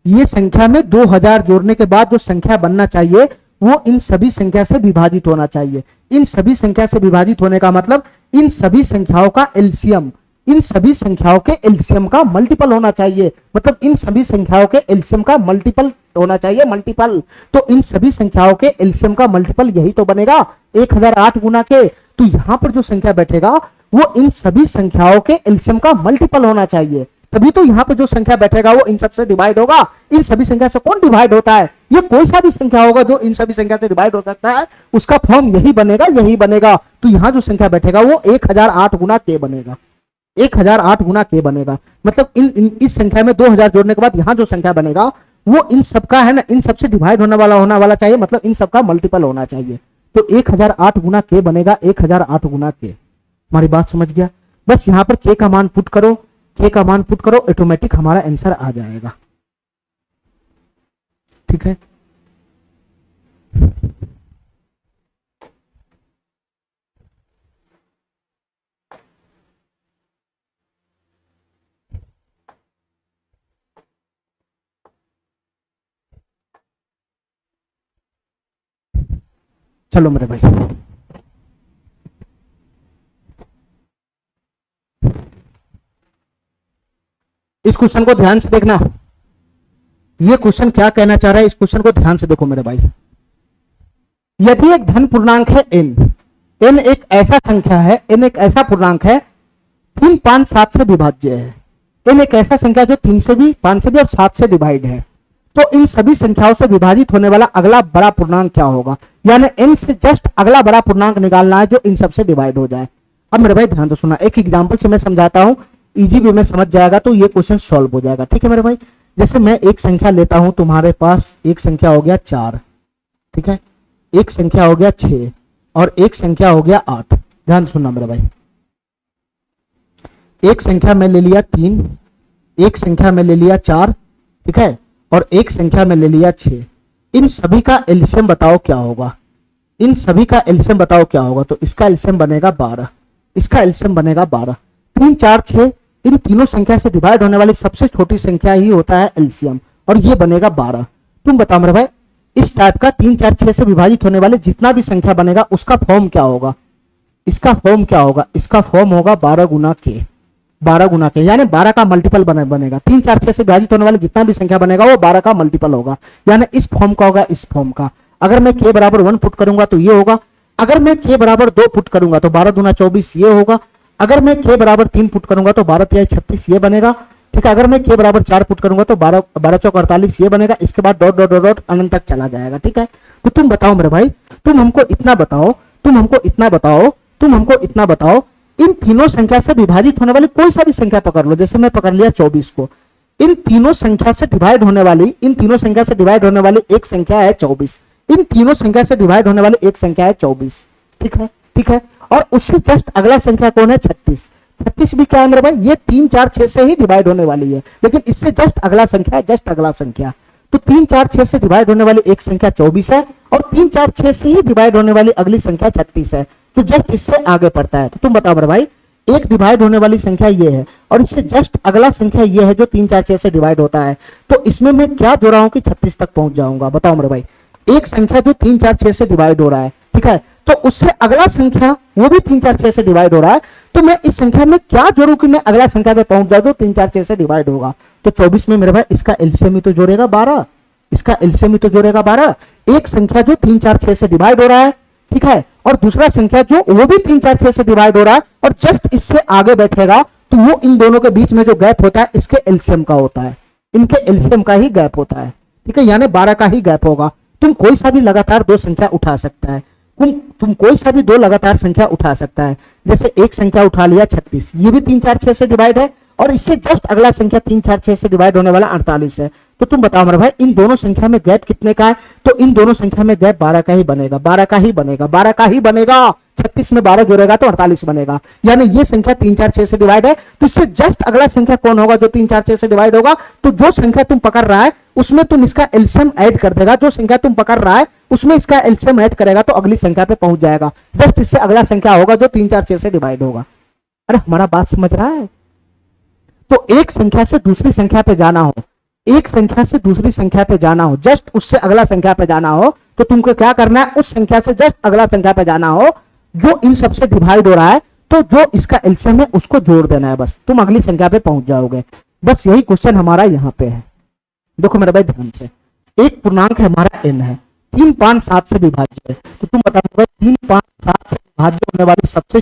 ये संख्या में 2000 जोड़ने के बाद जो संख्या बनना चाहिए वो इन सभी संख्या से विभाजित होना चाहिए। इन सभी संख्या से विभाजित होने का मतलब इन सभी संख्याओं का एलसीएम, इन सभी संख्याओं के एलसीएम का मल्टीपल होना चाहिए, मतलब इन सभी संख्याओं के एलसीएम का मल्टीपल होना चाहिए, मल्टीपल। तो इन सभी संख्याओं के एलसीएम का मल्टीपल यही तो बनेगा 1008 गुना के। तो यहां पर जो संख्या बैठेगा वो इन सभी संख्याओं के एलसीएम का मल्टीपल होना चाहिए, तभी तो यहां पे जो संख्या बैठेगा वो इन सबसे डिवाइड होगा। इन सभी संख्या से कौन डिवाइड होता है? ये कोई सा भी संख्या होगा जो इन सभी संख्या से डिवाइड हो सकता है, उसका फॉर्म यही बनेगा, यही बनेगा। तो यहां जो संख्या बैठेगा वो 1008 गुना के बनेगा, 1008 गुना के बनेगा। मतलब इस संख्या में 2000 जोड़ने के बाद यहां जो संख्या बनेगा वो इन सबका है ना, इन सबसे डिवाइड होने वाला चाहिए, मतलब इन सबका मल्टीपल होना चाहिए। तो 1008 गुना के बनेगा, 1008 गुना के। हमारी बात समझ गया? बस यहां पर के का मान पुट करो, के का मान पुट करो, ऑटोमेटिक हमारा आंसर आ जाएगा, ठीक है। चलो मेरे भाई, इस क्वेश्चन को ध्यान से देखना। ये क्वेश्चन क्या कहना चाह रहा है, इस क्वेश्चन को ध्यान से देखो मेरे भाई। यदि एक धन पूर्णांक है n एक ऐसा संख्या है, n एक ऐसा पूर्णांक है 3, 5, 7 से विभाज्य है। n एक ऐसा संख्या जो 3 से भी, 5 से भी और 7 से डिवाइड है। तो इन सभी संख्याओं से विभाजित होने वाला अगला बड़ा पूर्णांक क्या होगा? यानी n से जस्ट अगला बड़ा पूर्णांक निकालना है जो इन सबसे डिवाइड हो जाए। अब मेरे भाई ध्यान से सुना, एक एग्जांपल से मैं समझाता हूं, इजी वे में समझ जाएगा तो ये क्वेश्चन सॉल्व हो जाएगा, ठीक है मेरे भाई। जैसे मैं एक संख्या लेता हूं, तुम्हारे पास एक संख्या हो गया 4, ठीक है, एक संख्या हो गया 6 और एक संख्या हो गया 8। ध्यान सुनना मेरे भाई, एक संख्या में ले लिया 3, एक संख्या में ले लिया 4, ठीक है, और एक संख्या में ले लिया 6। इन सभी का एलसीएम बताओ क्या होगा? इन सभी का एलसीएम बताओ क्या होगा? तो इसका एलसीएम बनेगा 12, इसका एलसीएम बनेगा 12। 3, 4, 6 इन तीनों संख्या से डिवाइड होने वाली सबसे छोटी संख्या ही होता है एलसीएम, और ये बनेगा 12। तुम बताओ मेरे भाई, इस टाइप का 3, 4, 6 से विभाजित होने वाले जितना भी संख्या बनेगा उसका फॉर्म क्या होगा? इसका फॉर्म क्या होगा? इसका फॉर्म होगा 12 गुना के, 12 गुना के, यानी 12 का मल्टीपल बनेगा। 3, 4, 6 से विभाजित होने वाले जितना भी संख्या बनेगा वो 12 का मल्टीपल होगा, यानी इस फॉर्म का होगा, इस फॉर्म का। अगर मैं k बराबर 1 पुट करूंगा तो ये होगा, अगर मैं k बराबर 2 पुट करूंगा तो 12 दूना 24 ये होगा, अगर मैं k बराबर 3 पुट करूंगा तो 12 तिहाई 36 ये बनेगा, ठीक है। अगर मैं k बराबर 4 पुट करूंगा तो 12 चौक 48 ये बनेगा। इसके बाद डॉट डॉट डॉट अनंत तक चला जाएगा, ठीक है। तो तुम बताओ मेरे भाई, तुम हमको इतना बताओ, तुम हमको इतना बताओ, तुम हमको इतना बताओ, इन तीनों संख्या से विभाजित होने वाली कोई सा भी संख्या पकड़ लो। जैसे मैं पकड़ लिया 24 को, इन तीनों संख्या से डिवाइड होने वाली, इन तीनों संख्या से डिवाइड होने वाली एक संख्या है 24, इन तीनों संख्या से डिवाइड होने वाली एक संख्या है 24, ठीक है, ठीक है। और उससे जस्ट अगला संख्या कौन है? 36। 36 भी क्या है मेरे भाई? ये 3, 4, 6 से ही डिवाइड होने वाली है, लेकिन इससे जस्ट अगला संख्या है, जस्ट अगला संख्या। तो 3, 4, 6 से डिवाइड होने वाली एक संख्या 24 है और 3, 4, 6 से ही डिवाइड होने वाली अगली संख्या 36 है, तो जस्ट इससे आगे पड़ता है। तो तुम बताओ मेरे भाई, एक डिवाइड होने वाली संख्या ये है और इससे जस्ट अगला संख्या ये है जो 3, 4, 6 से डिवाइड होता है, तो इसमें मैं क्या जोड़ा हूं कि 36 तक पहुंच जाऊंगा? बताओ मेरे भाई, एक संख्या जो 3, 4, 6 से डिवाइड हो रहा है, ठीक है, तो उससे अगला संख्या वो भी 3, 4, 6 से डिवाइड हो रहा है, तो मैं इस संख्या में क्या जोड़ू कि मैं अगला संख्या पे पहुंच जाऊं जो 3, 4, 6 से डिवाइड होगा? तो 24 में मेरे भाई इसका एलसीएम ही तो जोड़ेगा 12, इसका एलसीएम ही तो जोड़ेगा 12। एक संख्या जो 3, 4, 6 से डिवाइड हो रहा है, ठीक है, और दूसरा संख्या जो वो भी 3, 4, 6 से डिवाइड हो रहा है और जस्ट इससे आगे बैठेगा, तो वो इन दोनों के बीच में जो गैप होता है इसके एलसीएम का होता है, इनके एलसीएम का ही गैप होता है, ठीक है, यानी 12 का ही गैप होगा। तुम कोई सा भी लगातार दो संख्या उठा सकता है, तुम कोई सा भी दो लगातार संख्या उठा सकता है। जैसे एक संख्या उठा लिया 36, ये भी 3, 4, 6 से डिवाइड है और इससे जस्ट अगला संख्या 3, 4, 6 से डिवाइड होने वाला 48 है, तो तुम बताओ मेरे भाई इन दोनों संख्या में गैप कितने का है? तो इन दोनों संख्या में गैप 12 का ही बनेगा, 12 का ही बनेगा, 12 का ही बनेगा। 36 में 12 जोड़ेगा तो 48 बनेगा। यानी ये संख्या 3 4 6 से डिवाइड है। तो इससे जस्ट अगला संख्या कौन होगा जो 3 4 6 से डिवाइड होगा? तो जो संख्या तुम पकड़ रहा है उसमें तुम इसका एलसीएम ऐड कर देगा, जो संख्या तुम पकड़ रहा है उसमें इसका एलसीएम ऐड करेगा तो अगली संख्या पे पहुंच जाएगा। जस्ट इससे अगला संख्या होगा जो 3 4 6 से डिवाइड होगा। अरे हमारा बात समझ रहा है? तो एक संख्या से दूसरी संख्या पे जाना हो, एक संख्या से दूसरी संख्या पे जाना हो, जस्ट उससे अगला संख्या पे जाना हो, तो तुमको क्या करना है? उस संख्या से जस्ट अगला संख्या पे जाना हो जो इन सबसे डिवाइड हो रहा है, तो जो इसका एलसीएम है उसको जोड़ देना है, बस तुम अगली संख्या पे पहुंच जाओगे। बस यही क्वेश्चन हमारा यहाँ पे है। देखो मेरे भाई ध्यान से, एक पूर्णांक है हमारा n है, 3 5 7 से विभाज्य है। तो तुम बताओ 3 5 7 से विभाज्य होने वाली सबसे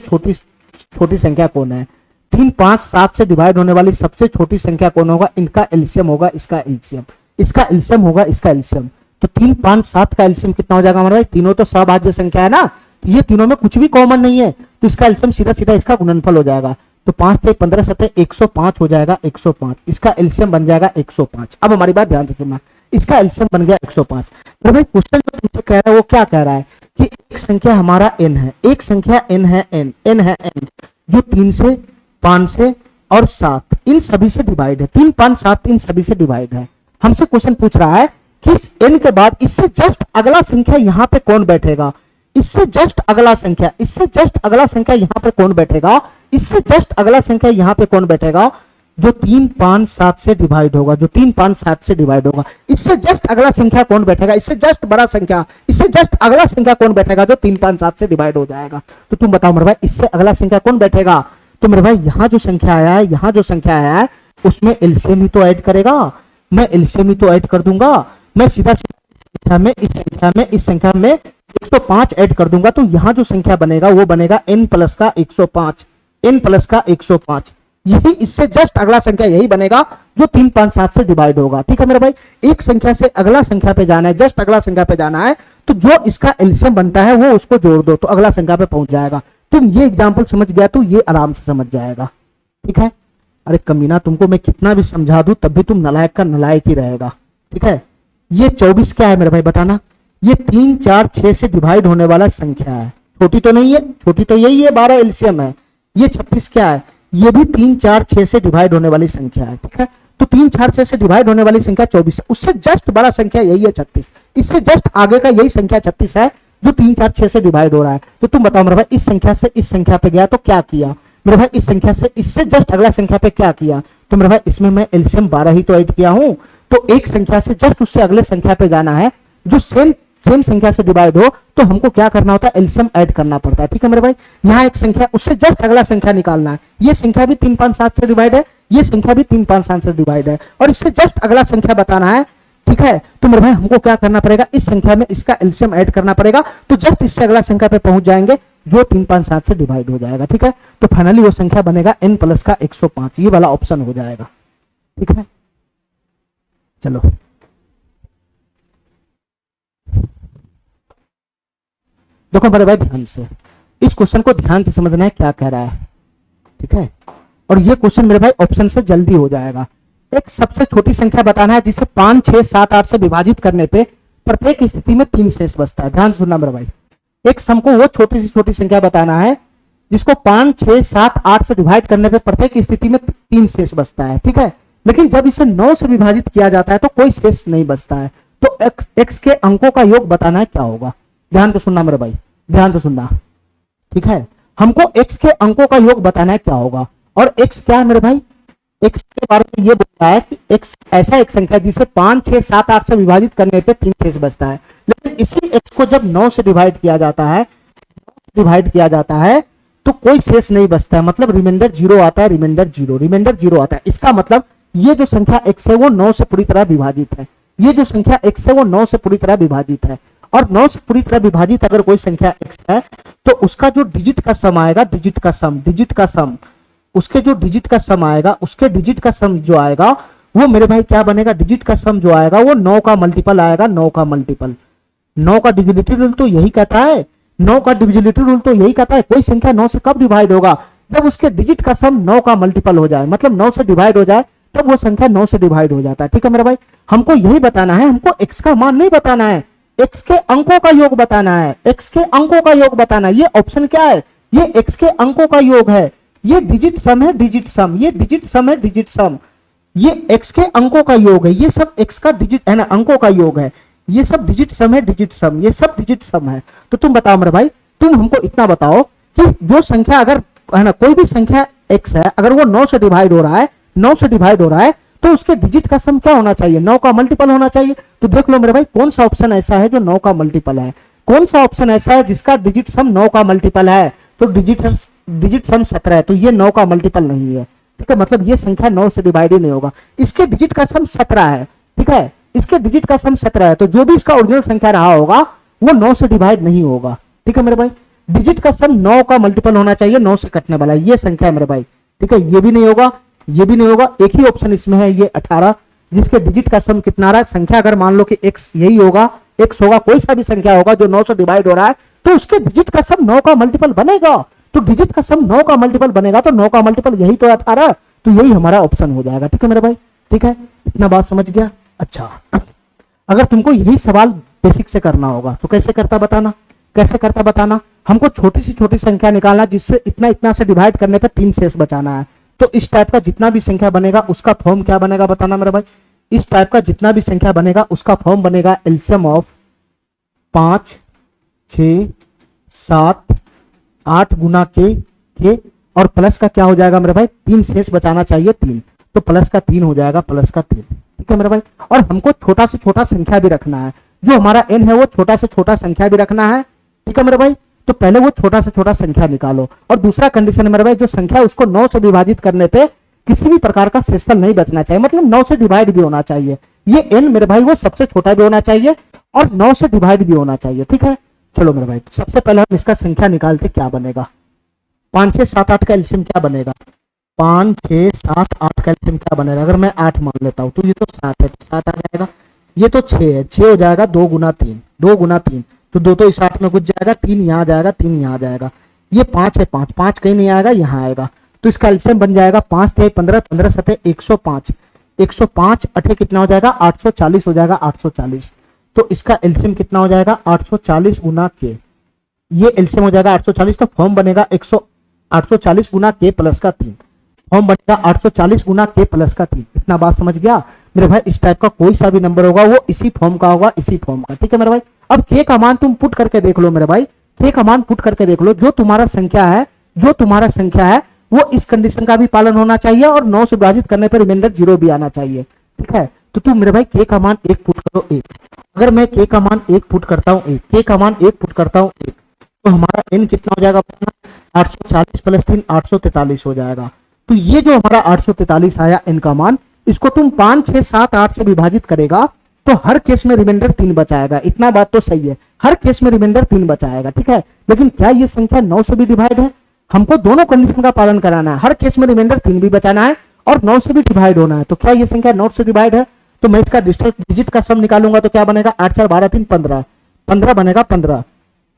छोटी संख्या कौन है? 3 5 7 से डिवाइड होने वाली सबसे छोटी संख्या कौन होगा? इनका एलसीएम होगा, इसका एलसीएम, इसका एलसीएम होगा, इसका एलसीएम। तो 3 5 7 का एलसीएम कितना हो जाएगा हमारे भाई? तीनों तो सभाज्य संख्या है ना, ये तीनों में कुछ भी कॉमन नहीं है, तो इसका एलसीएम सीधा सीधा इसका गुणनफल हो जाएगा। तो 5 × 15 = 105 हो जाएगा, 105। इसका एलसीएम बन जाएगा 105। अब हमारी बात ध्यान से सुनना, इसका एलसीएम बन गया 105। तो भाई क्वेश्चन जो तुमसे कह रहा है वो क्या कह रहा है कि एक संख्या हमारा n है, एक संख्या n है, n है n जो 3 से 5 से और 7 इन सभी से डिवाइड है, 3 5 7 इन सभी से डिवाइड है। हमसे क्वेश्चन पूछ रहा है कि इस n के बाद इससे जस्ट अगला संख्या यहाँ पे कौन बैठेगा? इससे जस्ट अगला संख्या, इससे जस्ट अगला संख्या यहाँ पे कौन बैठेगा? इससे जस्ट अगला संख्या यहाँ पे कौन बैठेगा? जो 3 5 7 से डिवाइड होगा, जो 3 5 7 से डिवाइड होगा। इससे जस्ट अगला संख्या कौन बैठेगा? इससे जस्ट बड़ा संख्या, इससे जस्ट अगला संख्या कौन बैठेगा? जो 3 5 7 से डिवाइड हो जाएगा। तो तुम बताओ मेरे भाई इससे अगला संख्या कौन बैठेगा? तो मेरे भाई यहाँ जो संख्या आया है, यहाँ जो संख्या आया है उसमें एलसीएम ही तो ऐड करेगा, मैं एलसीएम ही तो ऐड कर दूंगा। मैं सीधा सीधा में इस संख्या में इस संख्या में 105 ऐड कर दूंगा, तो यहाँ जो संख्या बनेगा वो बनेगा n प्लस का 105, n प्लस का 105। यही इससे जस्ट अगला संख्या यही बनेगा जो 3 5 7 से डिवाइड होगा। ठीक है मेरे भाई, एक संख्या से अगला संख्या पे जाना है, जस्ट अगला संख्या पे जाना है, तो जो इसका एलसीएम बनता है वो उसको जोड़ दो तो अगला संख्या पे पहुंच जाएगा। तुम ये एग्जाम्पल समझ गया तो ये आराम से समझ जाएगा। ठीक है, अरे कमीना तुमको मैं कितना भी समझा दूं तब भी तुम नालायक का नालायक ही रहेगा। ठीक है, ये 24 क्या है मेरे भाई बताना? ये 3 4 6 से डिवाइड होने वाला संख्या है, छोटी तो नहीं है, छोटी तो यही है, 12 एलसीएम है। ये 36 क्या है? ये भी 3 4 6 से डिवाइड होने वाली संख्या है। ठीक है, तो 3 4 6 से डिवाइड होने वाली संख्या 24 है, उससे जस्ट बड़ा संख्या यही है 36, इससे जस्ट आगे का यही संख्या 36 है जो 3 4 6 से डिवाइड हो रहा है। तो तुम बताओ मेरे भाई इस संख्या से इस संख्या पे गया तो क्या किया? मेरे भाई इस संख्या से इससे जस्ट अगला संख्या पे क्या किया? तो मेरे भाई इसमें मैं एलसीएम 12 ही तो ऐड किया हूं। तो एक संख्या से जस्ट उससे अगले संख्या पे जाना है जो सेम संख्या से डिवाइड हो, तो हमको क्या करना होता है? एलसीएम ऐड करना पड़ता है। ठीक है मेरे भाई, यहाँ एक संख्या उससे जस्ट अगला संख्या निकालना है, ये संख्या भी 3 5 7 से डिवाइड है, ये संख्या भी 3 5 7 से डिवाइड है, और इससे जस्ट अगला संख्या बताना है। ठीक है, तो मेरे भाई हमको क्या करना पड़ेगा? इस संख्या में इसका एलसीएम ऐड करना पड़ेगा, तो जस्ट इससे अगला संख्या पे पहुंच जाएंगे जो 3 5 7 से डिवाइड हो जाएगा। ठीक है, तो फाइनली वो संख्या बनेगा n प्लस का 105, ये वाला ऑप्शन हो जाएगा। ठीक है, चलो देखो मेरे भाई ध्यान से, इस क्वेश्चन को ध्यान से समझना है क्या कह रहा है। ठीक है, और ये क्वेश्चन मेरे भाई ऑप्शन से जल्दी हो जाएगा। एक सबसे छोटी संख्या बताना है जिसे 5 6 7 8 से विभाजित करने पे प्रत्येक स्थिति में 3 शेष बचता है। ध्यान सुनना मेरे भाई, एक सम को वो छोटी से छोटी संख्या बताना है जिसको 5 6 7 8 से डिवाइड करने पे प्रत्येक स्थिति में 3 शेष बचता है। ठीक है, लेकिन जब इसे 9 से विभाजित किया जाता है तो कोई शेष नहीं बचता है। तो x के अंकों का योग बताना है क्या होगा? ध्यान से सुनना मेरे भाई, ध्यान से सुनना। ठीक है, हमको x के अंकों का योग बताना है क्या होगा, और x क्या है मेरे भाई? x के बारे में ये बोलता है कि x ऐसा एक संख्या जिसे 5 6 7 8 से विभाजित करने पे 3 शेष बचता है, लेकिन इसी x को जब 9 से डिवाइड किया जाता है तो कोई शेष नहीं बचता है, मतलब रिमाइंडर 0 आता है, रिमाइंडर 0 आता है। इसका मतलब ये जो संख्या x है वो 9 से पूरी तरह विभाजित है, ये जो संख्या x है वो 9 से पूरी तरह विभाजित है, और 9 से पूरी तरह विभाजित अगर कोई संख्या x है तो उसका जो डिजिट का सम आएगा, डिजिट का सम उसके जो डिजिट का सम आएगा, उसके डिजिट का सम जो आएगा वो मेरे भाई क्या बनेगा? डिजिट का सम जो आएगा वो 9 का मल्टीपल आएगा, 9 का मल्टीपल। 9 का डिविजिबिलिटी रूल तो यही कहता है, 9 का डिविजिबिलिटी रूल तो यही कहता है कोई संख्या 9 से कब डिवाइड होगा? जब उसके डिजिट का सम 9 का मल्टीपल हो जाए, मतलब 9 से डिवाइड हो जाए तब वो संख्या 9 से डिवाइड हो जाता है। ठीक है मेरे भाई, हमको यही बताना है, हमको x का मान नहीं बताना है, x के अंकों का योग बताना है, x के अंकों का योग बताना है। ये ऑप्शन क्या है, ये x के अंकों का योग है, ये डिजिट सम है, डिजिट सम, ये डिजिट सम है, डिजिट सम, ये x के अंकों का योग है, ये सब x का डिजिट है ना, अंकों का योग है, ये सब डिजिट सम है, डिजिट सम, ये सब डिजिट सम है। तो तुम बताओ मेरे भाई, तुम हमको इतना बताओ कि जो संख्या अगर है ना, कोई भी संख्या x है, अगर वो 9 से डिवाइड हो रहा है, 9 से डिवाइड हो रहा है, तो उसके डिजिट का सम क्या होना चाहिए, 9 का मल्टीपल होना चाहिए। तो देख लो मेरे भाई, कौन सा ऑप्शन ऐसा है जो 9 का मल्टीपल है, कौन सा ऑप्शन ऐसा है जिसका डिजिट सम 9 का मल्टीपल है। तो डिजिट सम 17 है, तो ये 9 का मल्टीपल नहीं है। ठीक है, मतलब ये संख्या 9 से डिवाइड ही नहीं होगा। इसके डिजिट का सम 17 है। ठीक है, इसके डिजिट का सम 17 है, तो जो भी इसका ओरिजिनल संख्या रहा होगा वो 9 से डिवाइड नहीं होगा। ठीक है मेरे भाई, डिजिट का सम 9 का मल्टीपल होना चाहिए, 9 से कटने वाला, ये संख्या है मेरे भाई। ठीक है, ये भी नहीं होगा, ये भी नहीं होगा, एक ही ऑप्शन इसमें है, ये 18, जिसके डिजिट का सम कितना रहा है, संख्या अगर मान लो कि x यही होगा, x होगा, कोई सा भी संख्या होगा जो 9 से डिवाइड हो रहा है, तो उसके डिजिट का सम 9 का मल्टीपल बनेगा। तो डिजिट का सम 9 का मल्टीपल बनेगा, तो 9 का मल्टीपल यही तो 18, तो यही हमारा ऑप्शन हो जाएगा। ठीक है मेरे भाई, ठीक है, इतना बात समझ गया। अच्छा, अगर तुमको यही सवाल बेसिक से करना होगा तो कैसे करता बताना, कैसे करता बताना। हमको छोटी सी छोटी संख्या निकालना जिससे इतना इतना से डिवाइड करने पर 3 शेष बचाना है। तो इस टाइप का जितना भी संख्या बनेगा उसका फॉर्म क्या बनेगा बताना मेरे भाई। इस टाइप का जितना भी संख्या बनेगा उसका फॉर्म बनेगा एलसीएम ऑफ 5, 6, 7, 8 गुना के और प्लस का क्या हो जाएगा मेरे भाई, 3 शेष बचाना चाहिए, 3, तो प्लस का 3 हो जाएगा, प्लस का 3। ठीक है मेरे भाई, और हमको छोटा से छोटा संख्या भी रखना है, जो हमारा n है वो छोटा से छोटा संख्या भी रखना है। ठीक है मेरे भाई, तो पहले वो छोटा से छोटा संख्या निकालो, और दूसरा कंडीशन मेरे भाई, जो संख्या है उसको 9 से विभाजित करने पे किसी भी प्रकार का शेषफल नहीं बचना चाहिए, मतलब 9 से डिवाइड भी होना चाहिए। ये n मेरे भाई वो सबसे छोटा भी होना चाहिए और 9 से डिवाइड भी होना चाहिए। ठीक है, चलो मेरे भाई, सबसे पहले हम इसका संख्या निकालते, क्या बनेगा, 5, 6, 7, 8 का एलसीएम क्या बनेगा, 5, 6, 7, 8 का एलसीएम क्या बनेगा। अगर मैं 8 मान लेता हूं तो ये तो 7 है, तो 7 आ जाएगा, ये तो 6 है, 6 हो जाएगा, 2 गुना 3, 2 गुना 3, तो 2 तो इस 8 में घुस जाएगा, 3 यहाँ जाएगा, 3 यहाँ जाएगा, ये 5 है, 5, 5 कहीं नहीं आएगा, यहाँ आएगा, तो इसका एलसीएम बन जाएगा 5 × 15, 15 × 7 105, 105 8 कितना हो जाएगा, 840 हो जाएगा, 840। तो इसका एलसीएम कितना हो जाएगा, 840 गुना के, ये एलसीएम हो जाएगा 840, तो फॉर्म बनेगा 840 गुना के प्लस का 3, फॉर्म बनेगा 840 गुना के प्लस का 3। इतना बात समझ गया मेरे भाई। इस टाइप का कोई सा भी नंबर होगा वो इसी फॉर्म का होगा, इसी फॉर्म का। ठीक है मेरे भाई, अब के का मान तुम पुट करके देख लो मेरे भाई, के का मान पुट करके देख लो, जो तुम्हारा संख्या है, जो तुम्हारा संख्या है वो इस कंडीशन का भी पालन होना चाहिए और 9 से विभाजित करने पर रिमाइंडर 0 भी आना चाहिए। ठीक है, तो तुम मेरे भाई के का मान 1 पुट करो, 1, अगर मैं के का मान 1 पुट करता हूँ, 1, के का मान 1 पुट करता हूँ 1, तो हमारा n कितना हो जाएगा, 840 प्लस 3 843 हो जाएगा। तो ये जो हमारा 843 आया n का मान, इसको तुम 5, 6, 7, 8 से विभाजित करेगा तो हर केस में रिमाइंडर 3 बचाएगा। इतना बात तो सही है, हर केस में रिमाइंडर 3 बचाएगा। ठीक है, लेकिन क्या ये संख्या 9 से भी डिवाइड है, हमको दोनों कंडीशन का पालन कराना है, हर केस में रिमाइंडर 3 भी बचाना है और 9 से भी डिवाइड होना है। तो क्या ये संख्या 9 से डिवाइड है, तो मैं इसका डिजिट का सम निकालूंगा तो क्या बनेगा, 8, 4, 12, 3, 15, 15 बनेगा 15,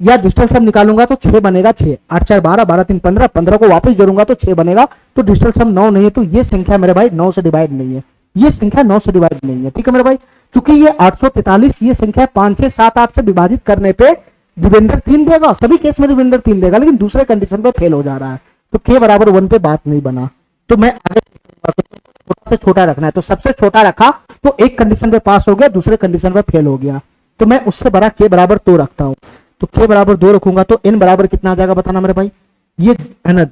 या डिजिटल सम निकालूंगा तो 6 बनेगा, 6, 8, 4, 12, 12, 3, 15, 15 को वापस जोड़ूंगा तो 6 बनेगा, तो डिजिटल सम 9 नहीं है। तो ये संख्या मेरे भाई 9 से डिवाइड नहीं है, ये संख्या 9 से डिवाइड नहीं है। ठीक है मेरे भाई, चूंकि ये 843 ये संख्या 5, 6, 7, 8 से विभाजित करने पे रिमाइंडर 3 देगा, सभी केस में रिमाइंडर 3 देगा, लेकिन दूसरे कंडीशन पे फेल हो जा रहा है, तो k बराबर 1 पे बात नहीं बना। तो मैं आगे छोटा से छोटा रखना है, तो सबसे छोटा रखा तो एक कंडीशन पे पास हो गया, दूसरे कंडीशन पे फेल हो गया, तो मैं उससे बड़ा k बराबर 2 रखता हूं। तो k बराबर 2 रखूंगा तो n बराबर कितना आ जाएगा बताना मेरे भाई, ये है ना,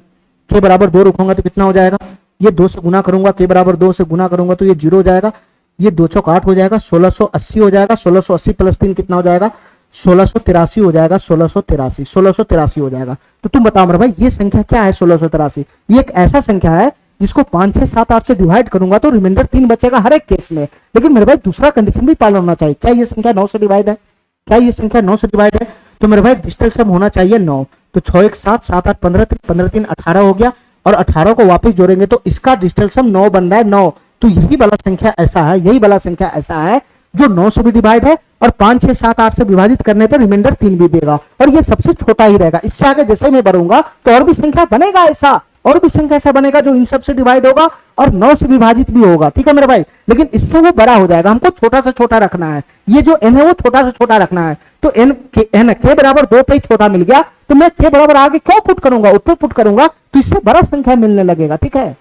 k बराबर 2 रखूंगा तो कितना हो जाएगा, ये 2 से गुना करूंगा, k बराबर 2 से गुना करूंगा तो ये 0 हो जाएगा, ये 2 चौक 8 हो जाएगा, 1680 हो जाएगा, 1680 प्लस 3 कितना हो जाएगा, 1683 हो जाएगा, 1683 हो जाएगा। तो तुम बताओ मेरे भाई ये संख्या क्या है, 1683, ये एक ऐसा संख्या है जिसको 5, 6, 7, 8 से डिवाइड करूंगा तो रिमाइंडर 3 बचेगा हर एक केस में, लेकिन मेरे भाई दूसरा कंडीशन भी पालन होना चाहिए। क्या ये संख्या 9 से डिवाइड है, क्या ये संख्या 9 से डिवाइड है, तो मेरे भाई डिजिटल सम होना चाहिए 9, तो 6, 1, 7, 7, 8, 15, 15, 3, 18 हो गया, और 18 को वापस जोड़ेंगे तो इसका डिजिटल सम 9 बन रहा है, 9। तो यही वाला संख्या ऐसा है, यही वाला संख्या ऐसा है जो 9 से भी डिवाइड है और 5, 6, 7, 8 से विभाजित करने पर रिमाइंडर 3 भी देगा, और ये सबसे छोटा ही रहेगा। इससे आगे जैसे मैं बढ़ूंगा तो और भी संख्या बनेगा ऐसा, और भी संख्या ऐसा बनेगा जो इन सब से डिवाइड होगा और 9 से विभाजित भी होगा, ठीक है मेरे भाई, लेकिन इससे वो बड़ा हो जाएगा, हमको छोटा से छोटा रखना है, ये जो n है वो छोटा से छोटा रखना है। तो n k बराबर 2 पे ही छोटा मिल गया, तो मैं k बराबर आगे क्यों पुट करूंगा, ऊपर पुट करूंगा, तो इससे बड़ा संख्या मिलने लगेगा, ठीक है।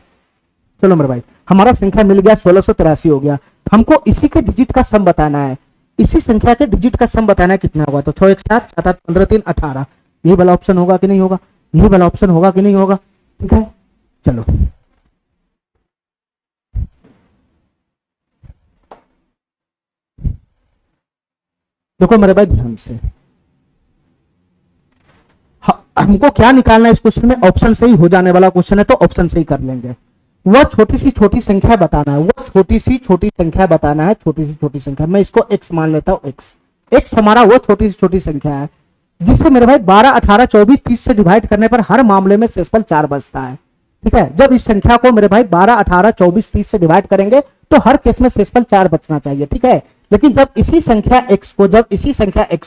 चलो मेरे भाई, हमारा संख्या मिल गया 1683 हो गया। हमको इसी के डिजिट का सम बताना है, इसी संख्या के डिजिट का सम बताना है कितना होगा। तो 6 1 7 7 8 15 3 18, यही वाला ऑप्शन होगा कि नहीं होगा, यही वाला ऑप्शन होगा कि नहीं होगा, ठीक है। चलो देखो मेरे भाई ध्यान से, हमको क्या निकालना है इस क्वेश्चन में, ऑप्शन से ही हो जाने वाला क्वेश्चन है तो ऑप्शन से ही कर लेंगे। वह छोटी सी छोटी संख्या बताना है, वो छोटी सी छोटी संख्या बताना है, छोटी सी छोटी संख्या, मैं इसको x मान लेता हूं, x हमारा वो छोटी सी छोटी संख्या है जिसे मेरे भाई 12 18 24 30 से डिवाइड करने पर हर मामले में शेषफल 4 बचता है, ठीक है। जब इस संख्या को मेरे भाई 12 18 24 30 से डिवाइड करेंगे तो हर केस में शेषफल 4 बचना चाहिए, ठीक है। लेकिन जब इसी संख्या x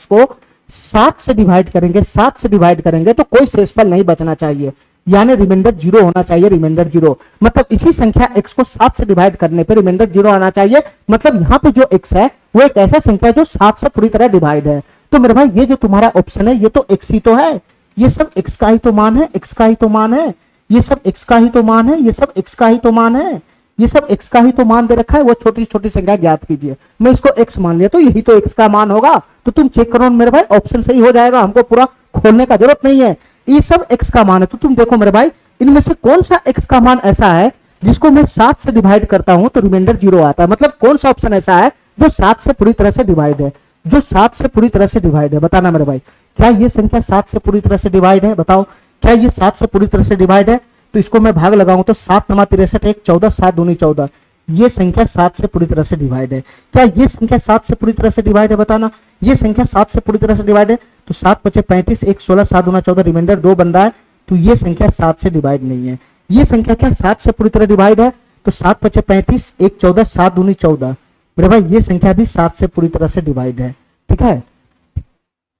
को 7 से डिवाइड करेंगे, 7 से डिवाइड करेंगे तो कोई शेषफल नहीं बचना चाहिए, यानी रिमाइंडर 0 होना चाहिए, रिमाइंडर 0, मतलब इसी संख्या x को 7 से डिवाइड करने पे रिमाइंडर 0 आना चाहिए, मतलब यहाँ पे जो x है वो एक ऐसा संख्या है जो 7 से पूरी तरह डिवाइड है। तो मेरे भाई ये जो तुम्हारा ऑप्शन है ये तो x ही तो है, ये सब x का ही तो मान है, x का ही तो मान है, ये सब x का ही तो मान है, ये सब x का ही तो मान है, ये सब x का ही तो मान दे रखा है। वो छोटी छोटी संख्या ज्ञात कीजिए, मैं इसको x मान लिया तो यही तो x का मान होगा। तो तुम चेक करो मेरे भाई, ऑप्शन सही हो जाएगा, हमको पूरा खोलने का जरूरत नहीं है, ये सब x का मान है। तो तुम देखो मेरे भाई इनमें से कौन सा x का मान ऐसा है जिसको मैं 7 से डिवाइड करता हूं तो रिमाइंडर 0 आता है, मतलब कौन सा ऑप्शन ऐसा है जो 7 से पूरी तरह से डिवाइड है, जो 7 से पूरी तरह से डिवाइड है, बताना मेरे भाई। क्या ये संख्या 7 से पूरी तरह से डिवाइड है, बताओ क्या ये 7 से पूरी तरह से डिवाइड है। तो इसको मैं भाग लगाऊं तो 7 9 63 1 14 7 दूनी 14, ये संख्या 7 से पूरी तरह से डिवाइड है। क्या ये संख्या 7 से पूरी तरह से डिवाइड है, बताना ये संख्या 7 से पूरी तरह से डिवाइड है। तो 7 5 35 1 16 7 दूना 14, रिमाइंडर 2 बन रहा है, तो ये संख्या 7 से डिवाइड नहीं है। ये संख्या क्या 7 से पूरी तरह डिवाइड है, तो 7 5 35 1 14 7 दूनी 14, मेरे भाई ये संख्या भी 7 से पूरी तरह से डिवाइड है, ठीक है।